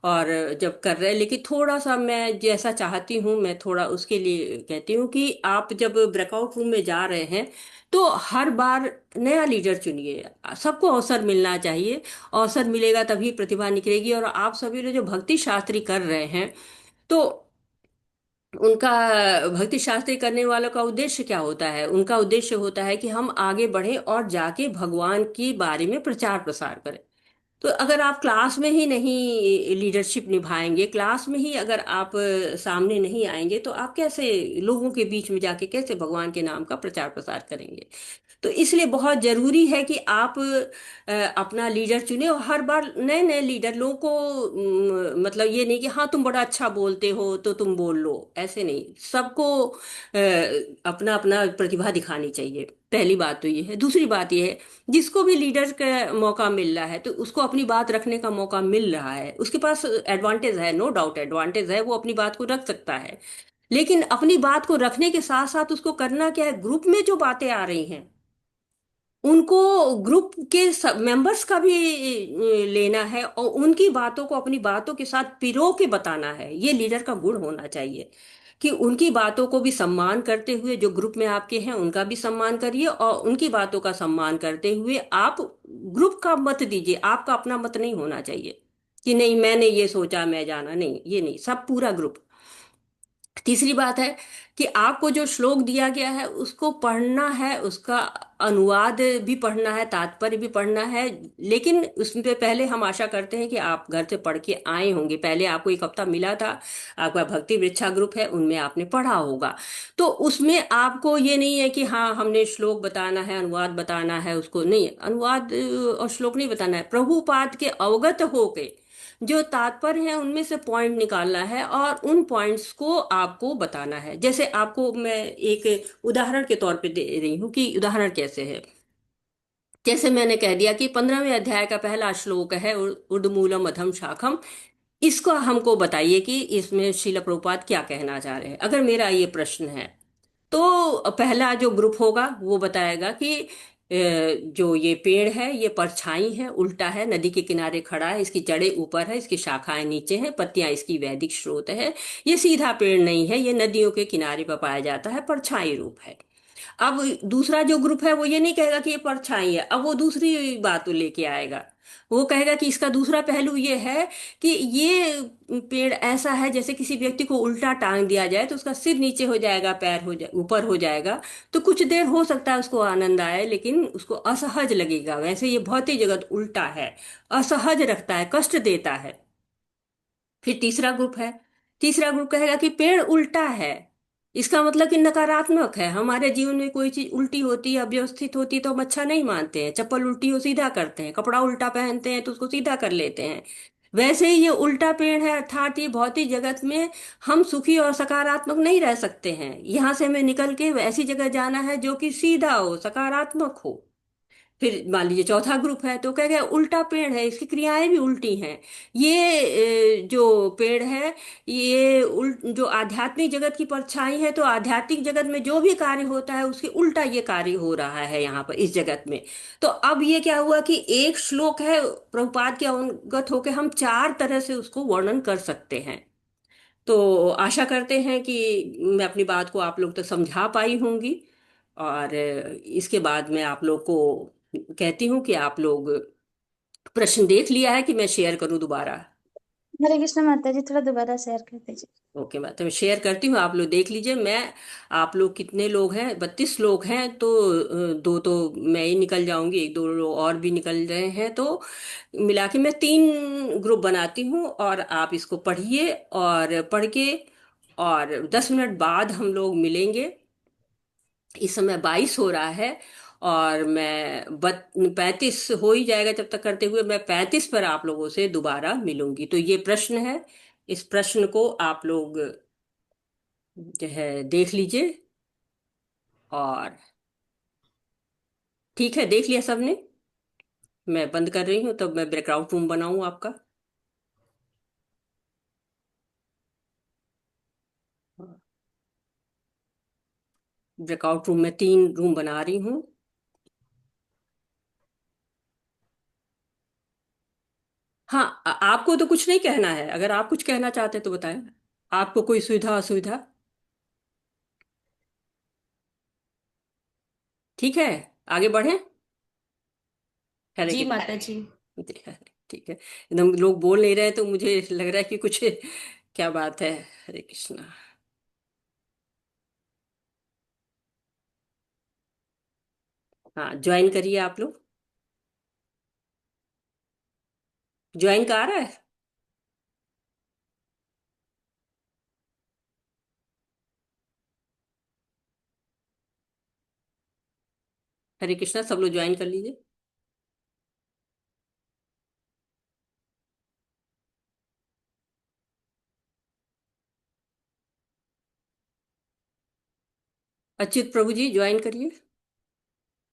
और जब कर रहे हैं, लेकिन थोड़ा सा मैं जैसा चाहती हूँ, मैं थोड़ा उसके लिए कहती हूँ कि आप जब ब्रेकआउट रूम में जा रहे हैं तो हर बार नया लीडर चुनिए। सबको अवसर मिलना चाहिए, अवसर मिलेगा तभी प्रतिभा निकलेगी। और आप सभी लोग जो भक्ति शास्त्री कर रहे हैं, तो उनका भक्ति शास्त्री करने वालों का उद्देश्य क्या होता है, उनका उद्देश्य होता है कि हम आगे बढ़ें और जाके भगवान के बारे में प्रचार प्रसार करें। तो अगर आप क्लास में ही नहीं लीडरशिप निभाएंगे, क्लास में ही अगर आप सामने नहीं आएंगे, तो आप कैसे लोगों के बीच में जाके कैसे भगवान के नाम का प्रचार प्रसार करेंगे। तो इसलिए बहुत जरूरी है कि आप अपना लीडर चुने, और हर बार नए नए लीडर लोगों को मतलब ये नहीं कि हाँ तुम बड़ा अच्छा बोलते हो तो तुम बोल लो, ऐसे नहीं। सबको अपना अपना प्रतिभा दिखानी चाहिए। पहली बात तो ये है। दूसरी बात ये है, जिसको भी लीडर का मौका मिल रहा है तो उसको अपनी बात रखने का मौका मिल रहा है, उसके पास एडवांटेज है, नो डाउट एडवांटेज है, वो अपनी बात को रख सकता है। लेकिन अपनी बात को रखने के साथ साथ उसको करना क्या है, ग्रुप में जो बातें आ रही हैं उनको ग्रुप के मेंबर्स का भी लेना है, और उनकी बातों को अपनी बातों के साथ पिरो के बताना है। ये लीडर का गुण होना चाहिए कि उनकी बातों को भी सम्मान करते हुए, जो ग्रुप में आपके हैं उनका भी सम्मान करिए, और उनकी बातों का सम्मान करते हुए आप ग्रुप का मत दीजिए। आपका अपना मत नहीं होना चाहिए कि नहीं मैंने ये सोचा मैं जाना, नहीं, ये नहीं, सब पूरा ग्रुप। तीसरी बात है कि आपको जो श्लोक दिया गया है उसको पढ़ना है, उसका अनुवाद भी पढ़ना है, तात्पर्य भी पढ़ना है। लेकिन उसमें पहले हम आशा करते हैं कि आप घर से पढ़ के आए होंगे, पहले आपको एक हफ्ता मिला था, आपका भक्ति वृक्षा ग्रुप है, उनमें आपने पढ़ा होगा। तो उसमें आपको ये नहीं है कि हाँ हमने श्लोक बताना है, अनुवाद बताना है, उसको नहीं, अनुवाद और श्लोक नहीं बताना है। प्रभुपाद के अवगत होके जो तात्पर्य है उनमें से पॉइंट निकालना है और उन पॉइंट्स को आपको बताना है। जैसे आपको मैं एक उदाहरण के तौर पे दे रही हूँ कि उदाहरण कैसे है। जैसे मैंने कह दिया कि 15वें अध्याय का पहला श्लोक है उर्दमूलम अधम शाखम, इसको हमको बताइए कि इसमें श्रील प्रभुपाद क्या कहना चाह रहे हैं। अगर मेरा ये प्रश्न है तो पहला जो ग्रुप होगा वो बताएगा कि जो ये पेड़ है ये परछाई है, उल्टा है, नदी के किनारे खड़ा है, इसकी जड़ें ऊपर है, इसकी शाखाएं नीचे हैं, पत्तियां इसकी वैदिक स्रोत है, ये सीधा पेड़ नहीं है, ये नदियों के किनारे पर पाया जाता है, परछाई रूप है। अब दूसरा जो ग्रुप है वो ये नहीं कहेगा कि ये परछाई है, अब वो दूसरी बात लेके आएगा। वो कहेगा कि इसका दूसरा पहलू ये है कि ये पेड़ ऐसा है जैसे किसी व्यक्ति को उल्टा टांग दिया जाए तो उसका सिर नीचे हो जाएगा, पैर हो जाए ऊपर हो जाएगा, तो कुछ देर हो सकता है उसको आनंद आए, लेकिन उसको असहज लगेगा। वैसे ये भौतिक जगत उल्टा है, असहज रखता है, कष्ट देता है। फिर तीसरा ग्रुप है, तीसरा ग्रुप कहेगा कि पेड़ उल्टा है, इसका मतलब कि नकारात्मक है। हमारे जीवन में कोई चीज उल्टी होती है, अव्यवस्थित होती है तो हम अच्छा नहीं मानते हैं। चप्पल उल्टी हो सीधा करते हैं, कपड़ा उल्टा पहनते हैं तो उसको सीधा कर लेते हैं। वैसे ही ये उल्टा पेड़ है, अर्थात ये भौतिक जगत में हम सुखी और सकारात्मक नहीं रह सकते हैं। यहाँ से हमें निकल के ऐसी जगह जाना है जो कि सीधा हो, सकारात्मक हो। फिर मान लीजिए चौथा ग्रुप है तो कहेगा उल्टा पेड़ है, इसकी क्रियाएं भी उल्टी हैं। ये जो पेड़ है, ये जो आध्यात्मिक जगत की परछाई है, तो आध्यात्मिक जगत में जो भी कार्य होता है उसके उल्टा ये कार्य हो रहा है यहाँ पर इस जगत में। तो अब ये क्या हुआ कि एक श्लोक है, प्रभुपाद के अवगत होकर हम चार तरह से उसको वर्णन कर सकते हैं। तो आशा करते हैं कि मैं अपनी बात को आप लोग तक समझा पाई होंगी। और इसके बाद मैं आप लोग को कहती हूँ कि आप लोग प्रश्न देख लिया है कि मैं शेयर करूँ दोबारा। हरे कृष्ण माता जी, थोड़ा दोबारा शेयर कर दीजिए। ओके माता, मैं शेयर करती हूँ, आप लोग देख लीजिए। मैं आप लोग कितने लोग हैं, 32 लोग हैं, तो दो तो मैं ही निकल जाऊंगी, एक दो लोग और भी निकल रहे हैं, तो मिला के मैं 3 ग्रुप बनाती हूँ। और आप इसको पढ़िए और पढ़ के और 10 मिनट बाद हम लोग मिलेंगे। इस समय 22 हो रहा है और मैं 35 हो ही जाएगा जब तक करते हुए, मैं 35 पर आप लोगों से दोबारा मिलूंगी। तो ये प्रश्न है, इस प्रश्न को आप लोग जो है देख लीजिए। और ठीक है, देख लिया सबने? मैं बंद कर रही हूँ, तब मैं ब्रेकआउट रूम बनाऊं आपका। ब्रेकआउट रूम में 3 रूम बना रही हूँ। हाँ, आपको तो कुछ नहीं कहना है, अगर आप कुछ कहना चाहते हैं तो बताएं। आपको कोई सुविधा असुविधा? ठीक है, आगे बढ़ें। हरे जी कृष्ण। माता जी। ठीक है, एकदम लोग बोल नहीं रहे तो मुझे लग रहा है कि कुछ क्या बात है। हरे कृष्णा। हाँ, ज्वाइन करिए आप लोग। ज्वाइन का आ रहा है? हरे कृष्णा, सब लोग ज्वाइन कर लीजिए। अच्युत प्रभु जी ज्वाइन करिए,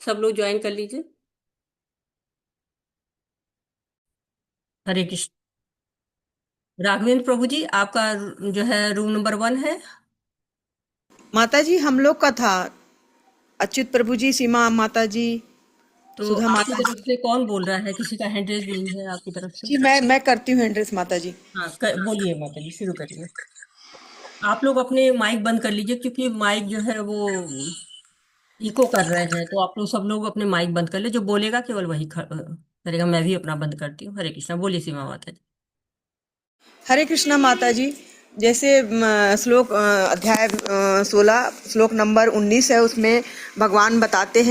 सब लोग ज्वाइन कर लीजिए। हरे कृष्ण। राघवेंद्र प्रभु जी, आपका जो है रूम नंबर 1 है। माता जी हम लोग का था, अच्युत प्रभु जी, सीमा माता जी, तो सुधा आपकी माता तरफ से कौन बोल रहा है? किसी का हैंड रेज नहीं है आपकी तरफ से? जी। मैं करती हूँ एड्रेस माता जी। हाँ, बोलिए माता जी, शुरू करिए। आप लोग अपने माइक बंद कर लीजिए, क्योंकि माइक जो है वो इको कर रहे हैं, तो आप लोग सब लोग अपने माइक बंद कर ले, जो बोलेगा केवल वही करेगा। मैं भी अपना बंद करती हूँ। हरे कृष्णा, बोलिए सीमा माता जी। हरे कृष्णा माता जी। जैसे श्लोक अध्याय 16 श्लोक नंबर 19 है, उसमें भगवान बताते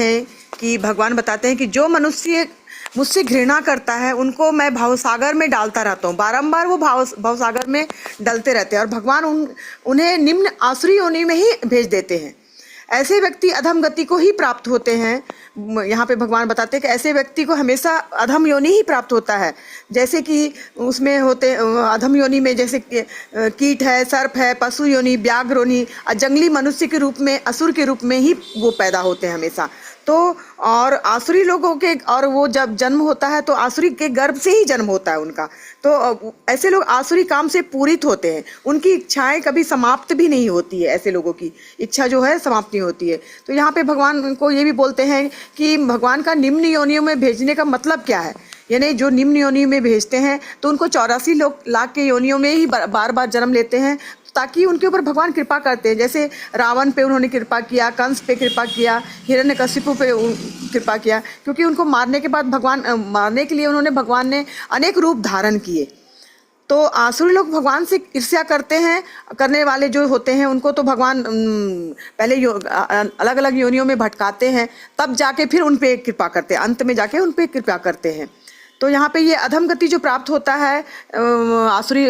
हैं कि जो मनुष्य मुझसे घृणा करता है उनको मैं भवसागर में डालता रहता हूँ। बारंबार वो भवसागर में डलते रहते हैं और भगवान उन्हें निम्न आसुरी योनि में ही भेज देते हैं। ऐसे व्यक्ति अधम गति को ही प्राप्त होते हैं। यहाँ पे भगवान बताते हैं कि ऐसे व्यक्ति को हमेशा अधम योनि ही प्राप्त होता है। जैसे कि उसमें होते अधम योनि में जैसे कीट है, सर्प है, पशु योनि, व्याघ्र योनि और जंगली मनुष्य के रूप में, असुर के रूप में ही वो पैदा होते हैं हमेशा। तो और आसुरी लोगों के, और वो जब जन्म होता है तो आसुरी के गर्भ से ही जन्म होता है उनका। तो ऐसे लोग आसुरी काम से पूरित होते हैं, उनकी इच्छाएं कभी समाप्त भी नहीं होती है। ऐसे लोगों की इच्छा जो है समाप्त नहीं होती है। तो यहाँ पे भगवान को ये भी बोलते हैं कि भगवान का निम्न योनियों में भेजने का मतलब क्या है यानी जो निम्न योनियों में भेजते हैं तो उनको 84 लाख के योनियों में ही बार बार जन्म लेते हैं, ताकि उनके ऊपर भगवान कृपा करते हैं। जैसे रावण पे उन्होंने कृपा किया, कंस पे कृपा किया, हिरण्यकशिपु पे कृपा किया, क्योंकि उनको मारने के बाद मारने के लिए भगवान ने अनेक रूप धारण किए। तो आसुरी लोग भगवान से ईर्ष्या करने वाले जो होते हैं उनको तो भगवान पहले अलग अलग योनियों में भटकाते हैं, तब जाके फिर उन पे कृपा करते हैं, अंत में जाके उन पे कृपा करते हैं। तो यहाँ पे ये अधम गति जो प्राप्त होता है आसुरी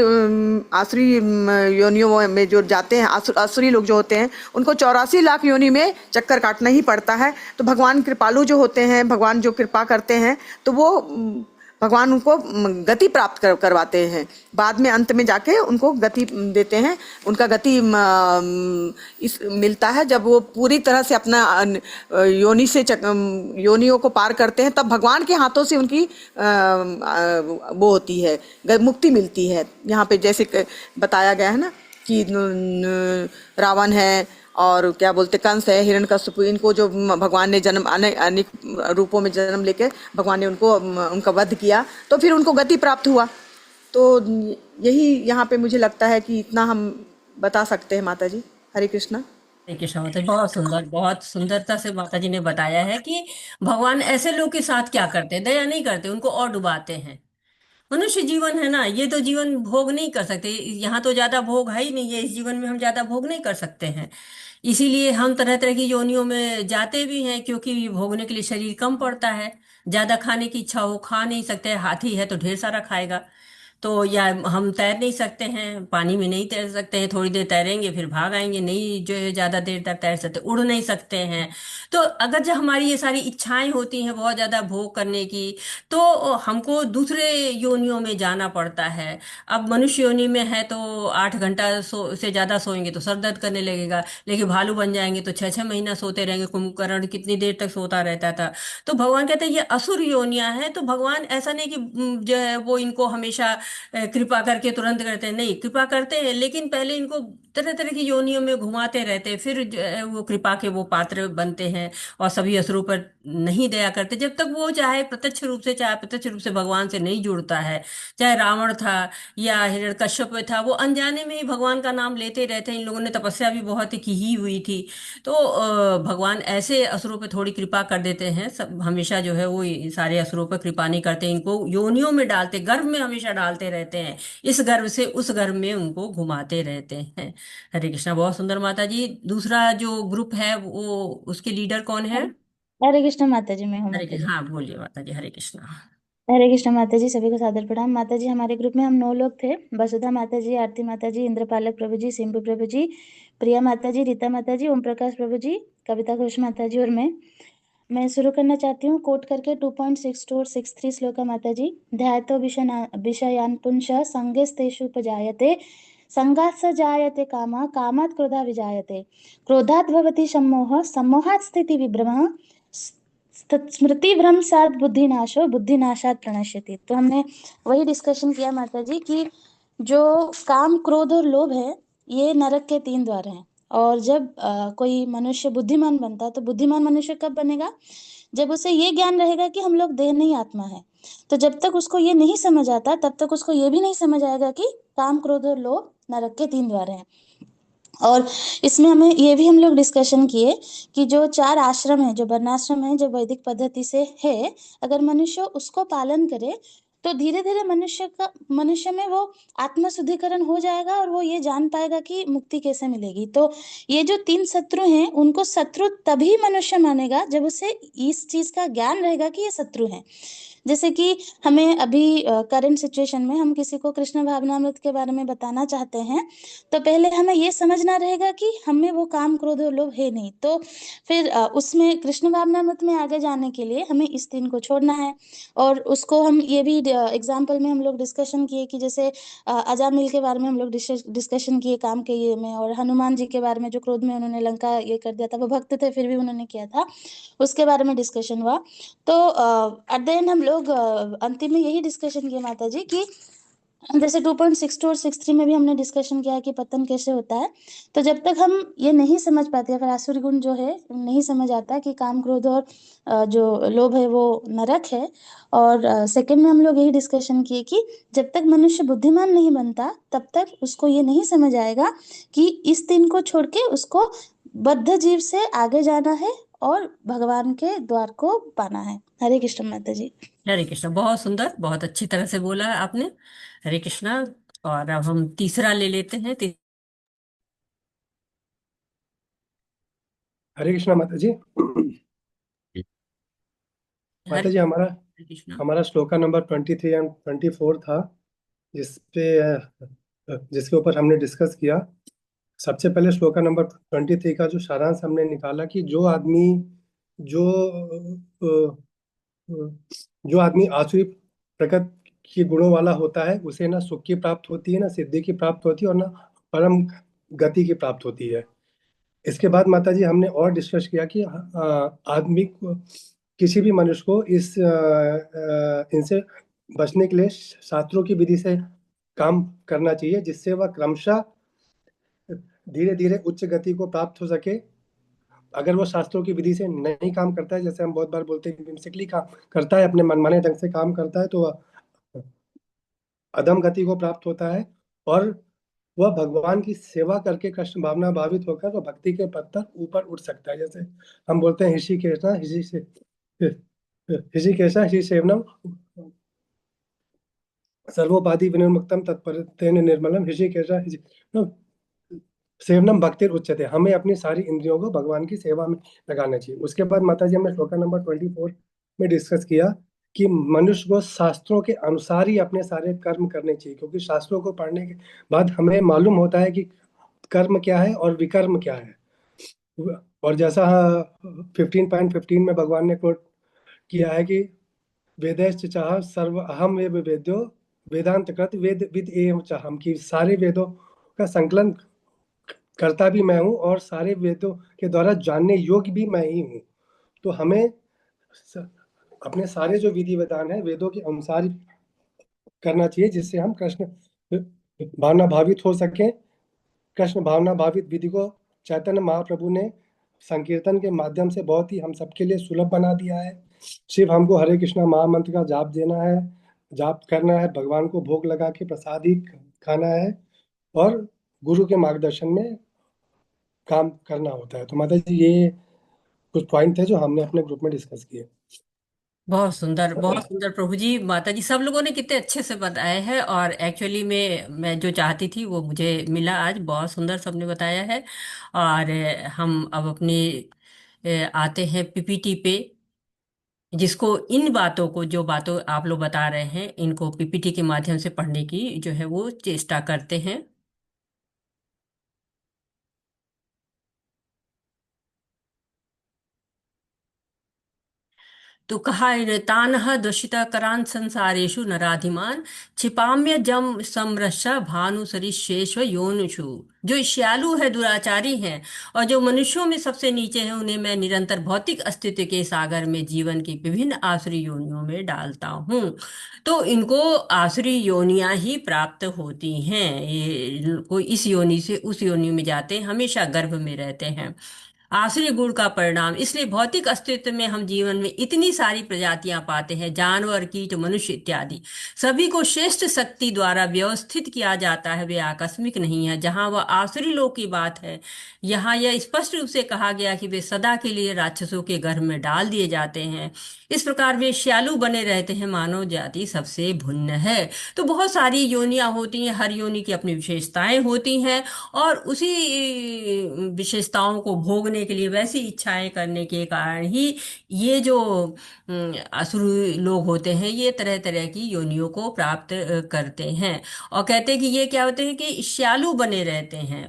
योनियों में जो जाते हैं, आसुरी लोग जो होते हैं उनको 84 लाख योनि में चक्कर काटना ही पड़ता है। तो भगवान कृपालु जो होते हैं, भगवान जो कृपा करते हैं, तो वो भगवान उनको गति प्राप्त करवाते हैं, बाद में अंत में जाके उनको गति देते हैं। उनका गति मिलता है जब वो पूरी तरह से अपना योनियों को पार करते हैं, तब भगवान के हाथों से उनकी वो होती है, मुक्ति मिलती है। यहाँ पे जैसे बताया गया है ना कि रावण है और क्या बोलते कंस है, हिरण्यकशिपु, इनको जो भगवान ने अनेक रूपों में जन्म लेके भगवान ने उनका वध किया, तो फिर उनको गति प्राप्त हुआ। तो यही यहाँ पे मुझे लगता है कि इतना हम बता सकते हैं। माता जी हरे कृष्णा। हरे कृष्ण माता जी, बहुत सुंदरता से माता जी ने बताया है कि भगवान ऐसे लोग के साथ क्या करते हैं, दया नहीं करते, उनको और डुबाते हैं। मनुष्य जीवन है ना, ये तो जीवन भोग नहीं कर सकते, यहाँ तो ज्यादा भोग है ही नहीं है, इस जीवन में हम ज्यादा भोग नहीं कर सकते हैं। इसीलिए हम तरह तरह की योनियों में जाते भी हैं, क्योंकि भोगने के लिए शरीर कम पड़ता है। ज्यादा खाने की इच्छा हो, खा नहीं सकते, हाथी है तो ढेर सारा खाएगा। तो या हम तैर नहीं सकते हैं, पानी में नहीं तैर सकते हैं, थोड़ी देर तैरेंगे फिर भाग आएंगे, नहीं जो है ज्यादा देर तक तैर सकते, उड़ नहीं सकते हैं। तो अगर जब हमारी ये सारी इच्छाएं होती हैं बहुत ज्यादा भोग करने की, तो हमको दूसरे योनियों में जाना पड़ता है। अब मनुष्य योनि में है तो 8 घंटा से ज्यादा सोएंगे तो सर दर्द करने लगेगा, लेकिन भालू बन जाएंगे तो 6-6 महीना सोते रहेंगे। कुंभकर्ण कितनी देर तक सोता रहता था। तो भगवान कहते हैं ये असुर योनियां हैं। तो भगवान ऐसा नहीं कि जो है वो इनको हमेशा कृपा करके तुरंत करते हैं, नहीं, कृपा करते हैं, लेकिन पहले इनको तरह तरह की योनियों में घुमाते रहते हैं, फिर जो है वो कृपा के वो पात्र बनते हैं और सभी असुरों पर नहीं दया करते। जब तक वो चाहे प्रत्यक्ष रूप से चाहे अप्रत्यक्ष रूप से भगवान से नहीं जुड़ता है, चाहे रावण था या हिरण्यकश्यप था, वो अनजाने में ही भगवान का नाम लेते रहते हैं। इन लोगों ने तपस्या भी बहुत की ही हुई थी। तो भगवान ऐसे असुरों पर थोड़ी कृपा कर देते हैं, सब हमेशा जो है वो सारे असुरों पर कृपा नहीं करते, इनको योनियों में डालते, गर्भ में हमेशा डालते रहते हैं, इस गर्भ से उस गर्भ में उनको घुमाते रहते हैं। हरे कृष्णा, बहुत सुंदर माता जी। दूसरा जो ग्रुप है वो उसके लीडर कौन है? हरे कृष्ण माता जी, मैं हूँ हरे माता जी। कृष्ण, हाँ बोलिए माता जी। हरे कृष्णा। हरे कृष्ण माता जी, सभी को सादर प्रणाम। माता जी हमारे ग्रुप में हम 9 लोग थे। वसुधा माता जी, आरती माता जी, इंद्रपालक प्रभु जी, सिंधु प्रभु जी, प्रिया माता जी, रीता माता जी, ओम प्रकाश प्रभु जी, कविता घोष माता जी और मैं शुरू करना चाहती हूँ कोट करके 2.62 और 63 श्लोका माता जी। ध्यातो विषयान् पुंसः संगस्तेषु उपजायते, संगात् स जायते कामः, कामात् क्रोधः विजायते, क्रोधात् भवति सम्मोहः, सम्मोहात् स्थिति विभ्रमः, स्मृति भ्रंशात् बुद्धिनाशो, बुद्धिनाशात् प्रणश्यति। तो हमने वही डिस्कशन किया माता जी कि जो काम, क्रोध और लोभ है, ये नरक के 3 द्वार हैं। और जब कोई मनुष्य बुद्धिमान बनता है, तो बुद्धिमान मनुष्य कब बनेगा? जब उसे ये ज्ञान रहेगा कि हम लोग देह नहीं आत्मा है। तो जब तक उसको ये नहीं समझ आता, तब तक उसको ये भी नहीं समझ आएगा कि काम, क्रोध और लोभ नरक के 3 द्वार हैं। और इसमें हमें ये भी हम लोग डिस्कशन किए कि जो 4 आश्रम है, जो वर्णाश्रम है, जो वैदिक पद्धति से है, अगर मनुष्य उसको पालन करे तो धीरे धीरे मनुष्य में वो आत्म शुद्धिकरण हो जाएगा और वो ये जान पाएगा कि मुक्ति कैसे मिलेगी। तो ये जो 3 शत्रु हैं, उनको शत्रु तभी मनुष्य मानेगा जब उसे इस चीज का ज्ञान रहेगा कि ये शत्रु हैं। जैसे कि हमें अभी करंट सिचुएशन में हम किसी को कृष्ण भावनामृत के बारे में बताना चाहते हैं, तो पहले हमें ये समझना रहेगा कि हमें वो काम, क्रोध और लोभ है नहीं। तो फिर उसमें कृष्ण भावनामृत में आगे जाने के लिए हमें इस 3 को छोड़ना है। और उसको हम ये भी एग्जाम्पल में हम लोग डिस्कशन किए कि जैसे अजामिल के बारे में हम लोग डिस्कशन किए काम के ये में, और हनुमान जी के बारे में जो क्रोध में उन्होंने लंका ये कर दिया था, वो भक्त थे फिर भी उन्होंने किया था, उसके बारे में डिस्कशन हुआ। तो एट द एंड हम लोग अंतिम में यही डिस्कशन किए माता जी कि जैसे 2.62 और 63 में भी हमने डिस्कशन किया है कि पतन कैसे होता है। तो जब तक हम ये नहीं समझ पाते या फिर आसुरी गुण जो है नहीं समझ आता कि काम क्रोध और जो लोभ है वो नरक है। और सेकंड में हम लोग यही डिस्कशन किए कि जब तक मनुष्य बुद्धिमान नहीं बनता तब तक उसको ये नहीं समझ आएगा कि इस दिन को छोड़ के उसको बद्ध जीव से आगे जाना है और भगवान के द्वार को पाना है। हरे कृष्ण माता जी। हरे कृष्ण, बहुत सुंदर, बहुत अच्छी तरह से बोला है आपने। हरे कृष्णा। और अब हम तीसरा ले लेते हैं। हरे कृष्णा माता जी। माता हरे जी, हमारा कृष्णा। हमारा श्लोका नंबर 23 एंड 24 था, जिसपे जिसके ऊपर हमने डिस्कस किया। सबसे पहले श्लोका नंबर 23 का जो सारांश हमने निकाला कि जो जो आदमी आसुरी प्रकृति के गुणों वाला होता है, उसे ना सुख की प्राप्त होती है, ना सिद्धि की प्राप्त होती है, और ना परम गति की प्राप्त होती है। इसके बाद माता जी हमने और डिस्कस किया कि आदमी को, किसी भी मनुष्य को इनसे बचने के लिए शास्त्रों की विधि से काम करना चाहिए, जिससे वह क्रमशः धीरे धीरे उच्च गति को प्राप्त हो सके। अगर वो शास्त्रों की विधि से नहीं काम करता है, जैसे हम बहुत बार बोलते हैं whimsically काम करता है, अपने मनमाने ढंग से काम करता है, तो वह अधम गति को प्राप्त होता है। और वह भगवान की सेवा करके कृष्ण भावना भावित होकर वह भक्ति के पद तक ऊपर उठ सकता है। जैसे हम बोलते हैं ऋषिकेशा ऋषि सेवनम सर्वोपाधि विनिर्मुक्तम तत्परतेन निर्मलम ऋषिकेशा सेवनम भक्तिर उच्चते। हमें अपनी सारी इंद्रियों को भगवान की सेवा में लगाना चाहिए। उसके बाद माता जी हमने श्लोका नंबर 24 में डिस्कस किया कि मनुष्य को शास्त्रों के अनुसार ही अपने सारे कर्म करने चाहिए, क्योंकि शास्त्रों को पढ़ने के बाद हमें मालूम होता है कि कर्म क्या है और विकर्म क्या है। और जैसा 15.15 में भगवान ने कोट किया है कि वेदैश्च चाह सर्व अहम एव वेद्यो वेदांत कृत वेद विद एव चाहम, कि सारे वेदों का संकलन करता भी मैं हूँ और सारे वेदों के द्वारा जानने योग्य भी मैं ही हूँ। तो हमें अपने सारे जो विधि विधान है वेदों के अनुसार ही करना चाहिए, जिससे हम कृष्ण भावना भावित हो सकें। कृष्ण भावना भावित विधि को चैतन्य महाप्रभु ने संकीर्तन के माध्यम से बहुत ही हम सबके लिए सुलभ बना दिया है। सिर्फ हमको हरे कृष्णा महामंत्र का जाप देना है, जाप करना है, भगवान को भोग लगा के प्रसाद ही खाना है, और गुरु के मार्गदर्शन में काम करना होता है। तो माता जी ये कुछ पॉइंट थे जो हमने अपने ग्रुप में डिस्कस किए। बहुत सुंदर, बहुत सुंदर प्रभु जी, माता जी, सब लोगों ने कितने अच्छे से बताया है। और एक्चुअली में मैं जो चाहती थी वो मुझे मिला आज। बहुत सुंदर सबने बताया है। और हम अब अपनी आते हैं पीपीटी पे, जिसको इन बातों को, जो बातों आप लोग बता रहे हैं, इनको पीपीटी के माध्यम से पढ़ने की जो है वो चेष्टा करते हैं। तो कहा तानः दूषिता करान संसारेषु नराधिमान क्षिपाम्य जम समरसा भानु सरिशेष योनुषु। जो श्यालु है, दुराचारी हैं, और जो मनुष्यों में सबसे नीचे हैं, उन्हें मैं निरंतर भौतिक अस्तित्व के सागर में जीवन की विभिन्न आसुरी योनियों में डालता हूँ। तो इनको आसुरी योनियां ही प्राप्त होती हैं। ये कोई इस योनि से उस योनि में जाते हैं, हमेशा गर्भ में रहते हैं। आश्रय गुण का परिणाम, इसलिए भौतिक अस्तित्व में हम जीवन में इतनी सारी प्रजातियां पाते हैं, जानवर, कीट, मनुष्य इत्यादि। सभी को श्रेष्ठ शक्ति द्वारा व्यवस्थित किया जाता है, वे आकस्मिक नहीं है। जहां वह आसुरी लोक की बात है, यहाँ यह स्पष्ट रूप से कहा गया कि वे सदा के लिए राक्षसों के गर्भ में डाल दिए जाते हैं। इस प्रकार वे श्यालु बने रहते हैं। मानव जाति सबसे भिन्न है। तो बहुत सारी योनियां होती हैं, हर योनि की अपनी विशेषताएं होती हैं, और उसी विशेषताओं को भोगने के लिए, वैसी इच्छाएं करने के कारण ही ये जो असुर लोग होते हैं, ये तरह तरह की योनियों को प्राप्त करते हैं। और कहते हैं कि ये क्या होते हैं कि श्यालु बने रहते हैं।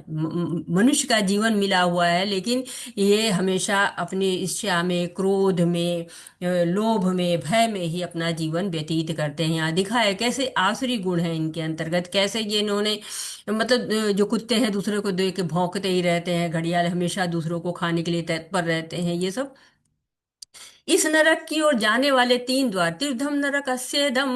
मनुष्य का जीवन मिला हुआ है, लेकिन ये हमेशा अपनी ईर्ष्या में, क्रोध में, लोभ में, भय में ही अपना जीवन व्यतीत करते हैं। यहाँ दिखा है कैसे आसुरी गुण है इनके अंतर्गत, कैसे ये इन्होंने, मतलब जो कुत्ते हैं दूसरे को देख के भौंकते ही रहते हैं, घड़ियाल हमेशा दूसरों को खाने के लिए तत्पर रहते हैं, ये सब इस नरक की ओर जाने वाले 3 द्वार, तीर्थम नरकस्येदम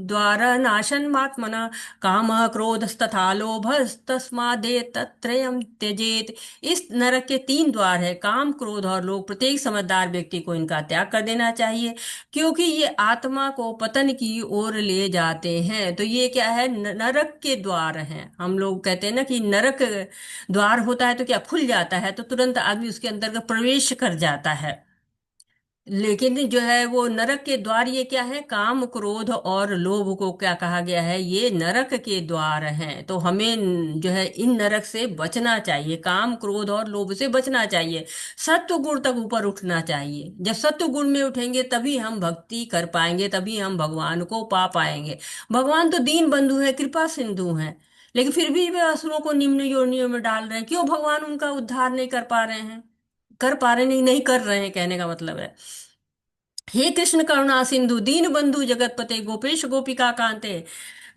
द्वार नाशनमात्मना काम क्रोधस्तथा लोभस्तस्मादेतत्त्रयम् त्यजेत। इस नरक के 3 द्वार है, काम क्रोध और लोभ। प्रत्येक समझदार व्यक्ति को इनका त्याग कर देना चाहिए, क्योंकि ये आत्मा को पतन की ओर ले जाते हैं। तो ये क्या है, नरक के द्वार हैं। हम लोग कहते हैं ना कि नरक द्वार होता है तो क्या खुल जाता है, तो तुरंत आदमी उसके अंदर का प्रवेश कर जाता है। लेकिन जो है वो नरक के द्वार ये क्या है, काम क्रोध और लोभ को क्या कहा गया है, ये नरक के द्वार हैं। तो हमें जो है इन नरक से बचना चाहिए, काम क्रोध और लोभ से बचना चाहिए, सत्व गुण तक ऊपर उठना चाहिए। जब सत्व गुण में उठेंगे तभी हम भक्ति कर पाएंगे, तभी हम भगवान को पा पाएंगे। भगवान तो दीन बंधु है, कृपा सिंधु है, लेकिन फिर भी वे असुरों को निम्न योनियों में डाल रहे हैं। क्यों भगवान उनका उद्धार नहीं कर पा रहे हैं, कर पा रहे नहीं, नहीं कर रहे हैं, कहने का मतलब है। हे कृष्ण करुणा सिंधु दीन बंधु जगतपते गोपेश गोपिका कांते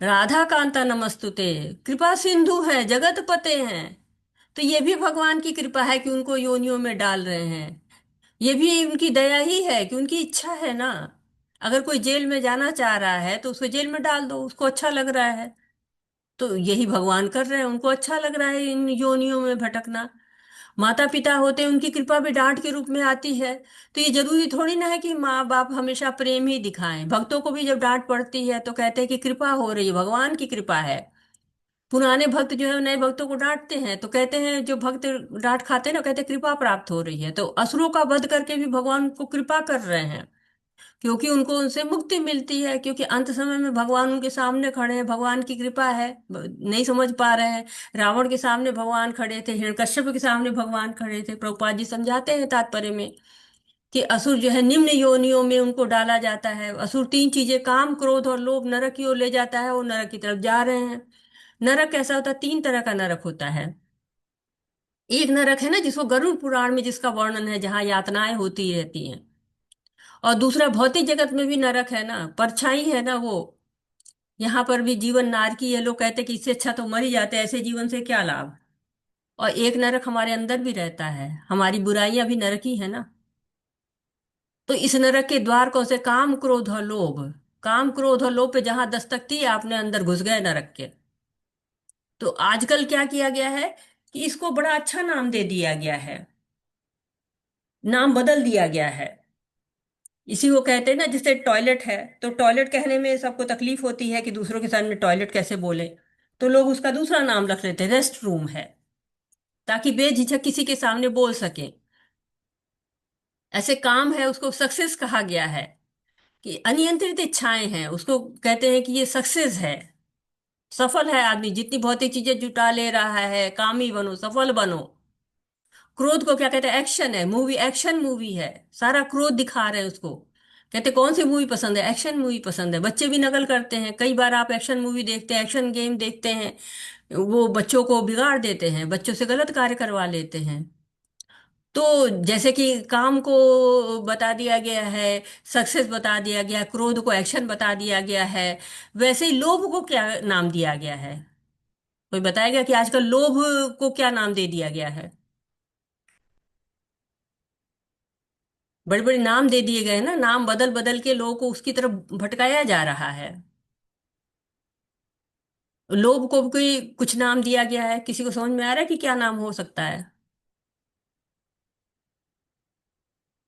राधा कांता नमस्तुते। कृपा सिंधु है, जगत पते हैं, तो ये भी भगवान की कृपा है कि उनको योनियों में डाल रहे हैं। ये भी उनकी दया ही है कि उनकी इच्छा है ना। अगर कोई जेल में जाना चाह रहा है तो उसको जेल में डाल दो, उसको अच्छा लग रहा है, तो यही भगवान कर रहे हैं, उनको अच्छा लग रहा है इन योनियों में भटकना। माता पिता होते हैं, उनकी कृपा भी डांट के रूप में आती है। तो ये जरूरी थोड़ी ना है कि माँ बाप हमेशा प्रेम ही दिखाएं। भक्तों को भी जब डांट पड़ती है तो कहते हैं कि कृपा हो रही है, भगवान की कृपा है। पुराने भक्त जो है नए भक्तों को डांटते हैं तो कहते हैं, जो भक्त डांट खाते हैं ना, कहते हैं कृपा प्राप्त हो रही है। तो असुरों का वध करके भी भगवान को कृपा कर रहे हैं, क्योंकि उनको उनसे मुक्ति मिलती है, क्योंकि अंत समय में भगवान उनके सामने खड़े हैं, भगवान की कृपा है। नहीं समझ पा रहे हैं, रावण के सामने भगवान खड़े थे, हिरण्यकश्यप के सामने भगवान खड़े थे। प्रभुपाद जी समझाते हैं तात्पर्य में कि असुर जो है निम्न योनियों में उनको डाला जाता है। असुर 3 चीजें, काम क्रोध और लोभ, नरक की ओर ले जाता है, वो नरक की तरफ जा रहे हैं। नरक कैसा होता है, 3 तरह का नरक होता है। एक नरक है ना जिसको गरुड़ पुराण में जिसका वर्णन है, जहाँ यातनाएं होती रहती हैं। और दूसरा भौतिक जगत में भी नरक है ना, परछाई है ना वो, यहाँ पर भी जीवन नारकी है। लोग कहते हैं कि इससे अच्छा तो मर ही जाते हैं, ऐसे जीवन से क्या लाभ। और एक नरक हमारे अंदर भी रहता है, हमारी बुराइयां भी नरक ही है ना। तो इस नरक के द्वार कौन से, काम क्रोध और लोभ। काम क्रोध और लोभ पे जहां दस्तक थी आपने अंदर घुस गए नरक के। तो आजकल क्या किया गया है कि इसको बड़ा अच्छा नाम दे दिया गया है, नाम बदल दिया गया है। इसी को कहते हैं ना, जैसे टॉयलेट है, तो टॉयलेट कहने में सबको तकलीफ होती है कि दूसरों के सामने टॉयलेट कैसे बोले, तो लोग उसका दूसरा नाम रख लेते हैं, रेस्ट रूम है, ताकि बेझिझक किसी के सामने बोल सके। ऐसे काम है, उसको सक्सेस कहा गया है, कि अनियंत्रित इच्छाएं हैं, उसको कहते हैं कि ये सक्सेस है, सफल है आदमी। जितनी भौतिक चीजें जुटा ले रहा है, कामी बनो, सफल बनो। क्रोध को क्या कहते हैं, एक्शन है, मूवी, एक्शन मूवी है, सारा क्रोध दिखा रहे हैं उसको। कहते कौन सी मूवी पसंद है, एक्शन मूवी पसंद है। बच्चे भी नकल करते हैं, कई बार आप एक्शन मूवी देखते हैं, एक्शन गेम देखते हैं, वो बच्चों को बिगाड़ देते हैं, बच्चों से गलत कार्य करवा लेते हैं। तो जैसे कि काम को बता दिया गया है, सक्सेस बता दिया गया, क्रोध को एक्शन बता दिया गया है, वैसे ही लोभ को क्या नाम दिया गया है। कोई बताएगा कि आजकल लोभ को क्या नाम दे दिया गया है। बड़े बड़े नाम दे दिए गए ना, नाम बदल बदल के लोगों को उसकी तरफ भटकाया जा रहा है। लोभ को भी कुछ नाम दिया गया है, किसी को समझ में आ रहा है कि क्या नाम हो सकता है।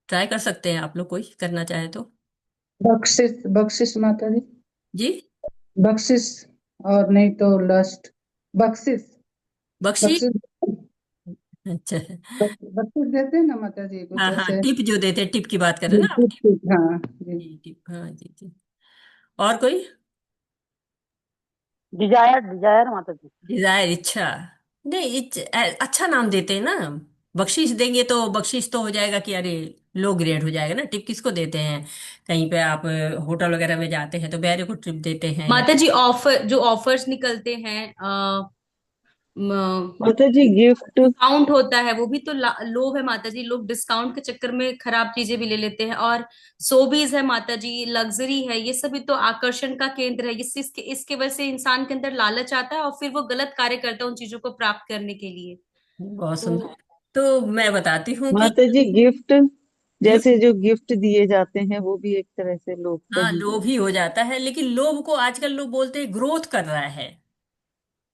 ट्राई कर सकते हैं आप लोग, कोई करना चाहे तो। बख्शिश, बख्शिश माता जी, जी, बख्शिश, और नहीं तो लस्ट, बख्शिश, बख्शी, बख्शिश, अच्छा। बख्शिश देते हैं ना माता जी, कुछ हाँ हाँ, ऐसे। टिप जो देते हैं, टिप की बात कर रहे जी, हैं ना आप, ठीक ठीक, हाँ जी। जी टिप, हाँ जी जी। और कोई, डिजायर, डिजायर माता जी। डिजायर, इच्छा। नहीं, अच्छा नाम देते हैं ना। बख्शीश देंगे तो बख्शीश तो हो जाएगा कि अरे लो ग्रेड हो जाएगा ना। टिप किसको देते हैं, कहीं पे आप होटल वगैरह में जाते हैं तो बेरे को टिप देते हैं, या माता जी ऑफर, जो ऑफर्स निकलते हैं, माता जी गिफ्ट। डिस्काउंट होता है, वो भी तो लोभ है माता जी। लोग डिस्काउंट के चक्कर में खराब चीजें भी ले लेते हैं। और शोबीज है माता जी, लग्जरी है, ये सभी तो आकर्षण का केंद्र है। इसके वजह से इंसान के अंदर लालच आता है और फिर वो गलत कार्य करता है उन चीजों को प्राप्त करने के लिए। बहुत तो सुंदर। तो मैं बताती हूँ कि माता जी गिफ्ट। जैसे जो गिफ्ट दिए जाते हैं वो भी एक तरह से लोभ का हाँ, ही है। लोभ ही हो जाता है, लेकिन लोभ को आजकल लोग बोलते हैं ग्रोथ कर रहा है,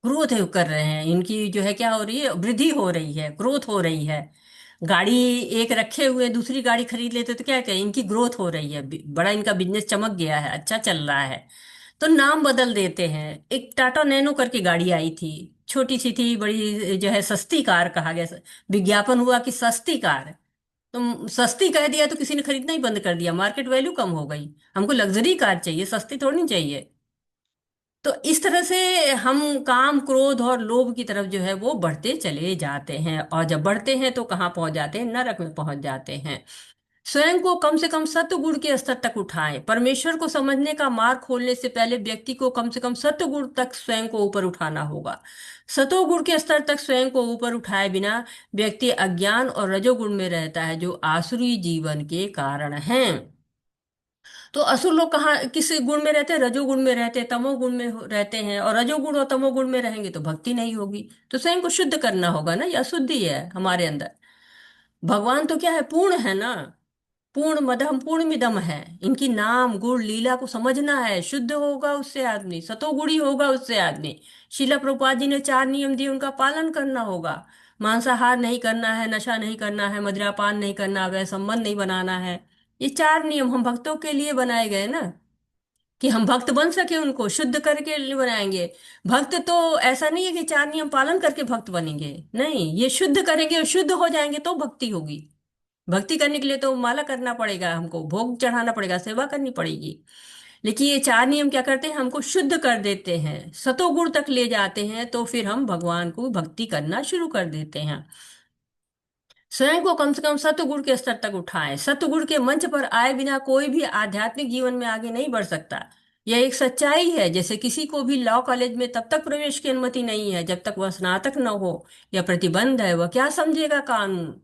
ग्रोथ कर रहे हैं, इनकी जो है क्या हो रही है, वृद्धि हो रही है, ग्रोथ हो रही है। गाड़ी एक रखे हुए दूसरी गाड़ी खरीद लेते तो क्या कहें, इनकी ग्रोथ हो रही है, बड़ा इनका बिजनेस चमक गया है, अच्छा चल रहा है। तो नाम बदल देते हैं। एक टाटा नैनो करके गाड़ी आई थी, छोटी सी थी, बड़ी जो है सस्ती कार कहा गया, विज्ञापन हुआ कि सस्ती कार। तो सस्ती कह दिया तो किसी ने खरीदना ही बंद कर दिया, मार्केट वैल्यू कम हो गई। हमको लग्जरी कार चाहिए, सस्ती थोड़ी चाहिए। तो इस तरह से हम काम क्रोध और लोभ की तरफ जो है वो बढ़ते चले जाते हैं, और जब बढ़ते हैं तो कहाँ पहुंच जाते हैं, नरक में पहुंच जाते हैं। स्वयं को कम से कम सत्व गुण के स्तर तक उठाएं। परमेश्वर को समझने का मार्ग खोलने से पहले व्यक्ति को कम से कम सत्व गुण तक स्वयं को ऊपर उठाना होगा। सतो गुण के स्तर तक स्वयं को ऊपर उठाए बिना व्यक्ति अज्ञान और रजोगुण में रहता है, जो आसुरी जीवन के कारण हैं। तो असुर लोग कहाँ किस गुण में रहते हैं, रजोगुण में रहते हैं, तमोगुण में रहते हैं, और रजोगुण और तमोगुण में रहेंगे तो भक्ति नहीं होगी। तो स्वयं को शुद्ध करना होगा ना, ये अशुद्धि है हमारे अंदर। भगवान तो क्या है, पूर्ण है ना, पूर्ण मदम पूर्ण मिदम है। इनकी नाम गुण लीला को समझना है, शुद्ध होगा उससे आदमी, सतोगुणी होगा उससे आदमी। शिला प्रभुपाद जी ने 4 नियम दिए, उनका पालन करना होगा। मांसाहार नहीं करना है, नशा नहीं करना है, मदिरापान नहीं करना, अवैध संबंध नहीं बनाना है। ये 4 नियम हम भक्तों के लिए बनाए गए ना, कि हम भक्त बन सके, उनको शुद्ध करके लिए बनाएंगे। भक्त तो ऐसा नहीं है कि 4 नियम पालन करके भक्त बनेंगे, नहीं, ये शुद्ध करेंगे और शुद्ध हो जाएंगे तो भक्ति होगी। भक्ति करने के लिए तो माला करना पड़ेगा, हमको भोग चढ़ाना पड़ेगा, सेवा करनी पड़ेगी। लेकिन ये 4 नियम क्या करते हैं, हमको शुद्ध कर देते हैं, सतोगुण तक ले जाते हैं, तो फिर हम भगवान को भक्ति करना शुरू कर देते हैं। स्वयं को कम से कम सतगुण के स्तर तक उठाएं। सतगुण के मंच पर आए बिना कोई भी आध्यात्मिक जीवन में आगे नहीं बढ़ सकता। यह एक सच्चाई है। जैसे किसी को भी लॉ कॉलेज में तब तक प्रवेश की अनुमति नहीं है जब तक वह स्नातक न हो, यह प्रतिबंध है, वह क्या समझेगा कानून।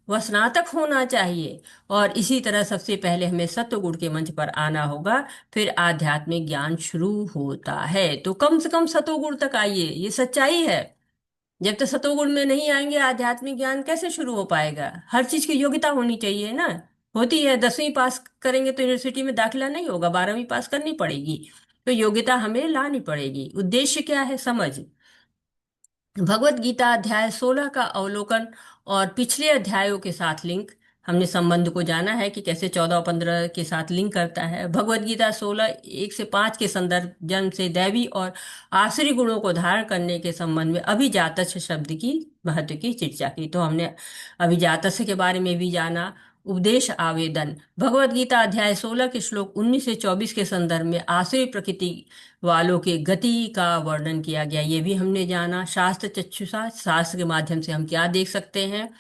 वह स्नातक होना चाहिए। और इसी तरह सबसे पहले हमें सत्वगुण के मंच पर आना होगा, फिर आध्यात्मिक ज्ञान शुरू होता है। तो कम से कम सतोगुण तक आइए, ये सच्चाई है। जब तक सतोगुण में नहीं आएंगे, आध्यात्मिक ज्ञान कैसे शुरू हो पाएगा। हर चीज की योग्यता होनी चाहिए ना। होती है, 10वीं पास करेंगे तो यूनिवर्सिटी में दाखिला नहीं होगा, 12वीं पास करनी पड़ेगी। तो योग्यता हमें लानी पड़ेगी। उद्देश्य क्या है, समझ। भगवत गीता अध्याय 16 का अवलोकन और पिछले अध्यायों के साथ लिंक। हमने संबंध को जाना है कि कैसे 14 और 15 के साथ लिंक करता है। भगवत गीता 16 1 से 5 के संदर्भ जन्म से दैवी और आसुरी गुणों को धारण करने के संबंध में अभिजातस्य शब्द की महत्व की चर्चा की। तो हमने अभिजातस्य के बारे में भी जाना। उपदेश आवेदन। भगवत गीता अध्याय 16 के श्लोक 19 से 24 के संदर्भ में आसुरी प्रकृति वालों के गति का वर्णन किया गया, ये भी हमने जाना। शास्त्र चक्षुषा, शास्त्र के माध्यम से हम क्या देख सकते हैं।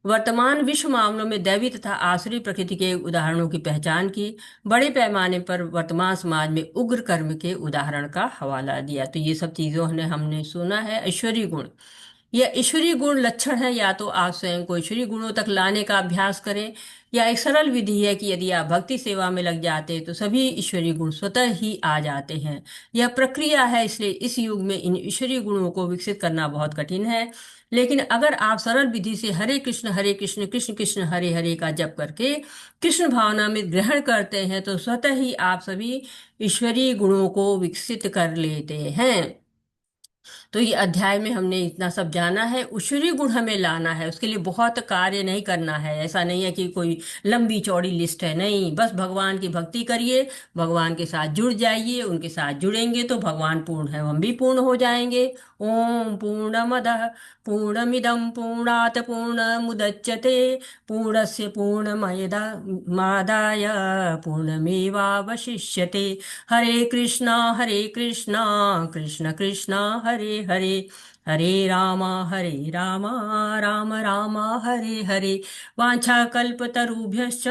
वर्तमान विश्व मामलों में दैवी तथा आसुरी प्रकृति के उदाहरणों की पहचान की। बड़े पैमाने पर वर्तमान समाज में उग्र कर्म के उदाहरण का हवाला दिया। तो ये सब चीजों ने हमने सुना है। ईश्वरीय गुण, यह ईश्वरीय गुण लक्षण है। या तो आप स्वयं को ईश्वरीय गुणों तक लाने का अभ्यास करें, या एक सरल विधि है कि यदि आप भक्ति सेवा में लग जाते हैं तो सभी ईश्वरीय गुण स्वतः ही आ जाते हैं। यह प्रक्रिया है, इसलिए इस युग में इन ईश्वरीय गुणों को विकसित करना बहुत कठिन है। लेकिन अगर आप सरल विधि से हरे कृष्ण कृष्ण कृष्ण हरे हरे का जप करके कृष्ण भावना में ग्रहण करते हैं तो स्वतः ही आप सभी ईश्वरीय गुणों को विकसित कर लेते हैं। तो ये अध्याय में हमने इतना सब जाना है। ईश्वरीय गुण हमें लाना है, उसके लिए बहुत कार्य नहीं करना है। ऐसा नहीं है कि कोई लंबी चौड़ी लिस्ट है, नहीं, बस भगवान की भक्ति करिए, भगवान के साथ जुड़ जाइए। उनके साथ जुड़ेंगे तो भगवान पूर्ण है, हम भी पूर्ण हो जाएंगे। ओम पूर्णमदः पूर्णमिदं पूर्णात् पूर्णमुदच्यते पूर्णस्य पूर्णमादाय पूर्णमेवावशिष्यते। हरे कृष्णा कृष्ण कृष्ण हरे हरे, हरे राम राम राम हरे हरे। वाञ्छाकल्पतरुभ्यश्च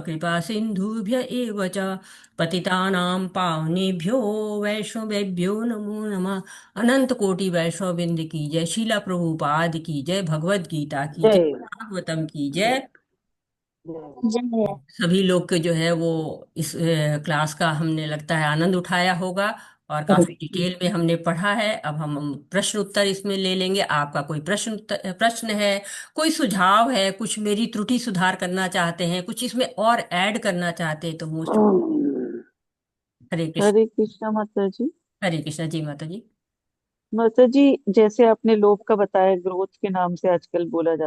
कृपा सिन्धुभ्य एव च पतितानां पावनेभ्यो वैष्णवेभ्यो नमो नमः। अनंत कोटि वैष्णव वृंद की जय। शीला प्रभुपाद की जय। भगवत गीता की जय। जय भागवतम की जय। जय। सभी लोग के जो है वो इस क्लास का हमने लगता है आनंद उठाया होगा। और काफी डिटेल में हमने पढ़ा है। अब हम प्रश्न उत्तर इसमें ले लेंगे। आपका कोई प्रश्न है, कोई सुझाव है, कुछ मेरी त्रुटि सुधार करना चाहते हैं, कुछ इसमें और ऐड करना चाहते हैं तो मोस्ट। हरे कृष्ण। हरे कृष्णा माता जी। हरे कृष्णा जी माता जी। माता जी, जैसे आपने लोभ का बताया, ग्रोथ के नाम से आजकल बोला जाता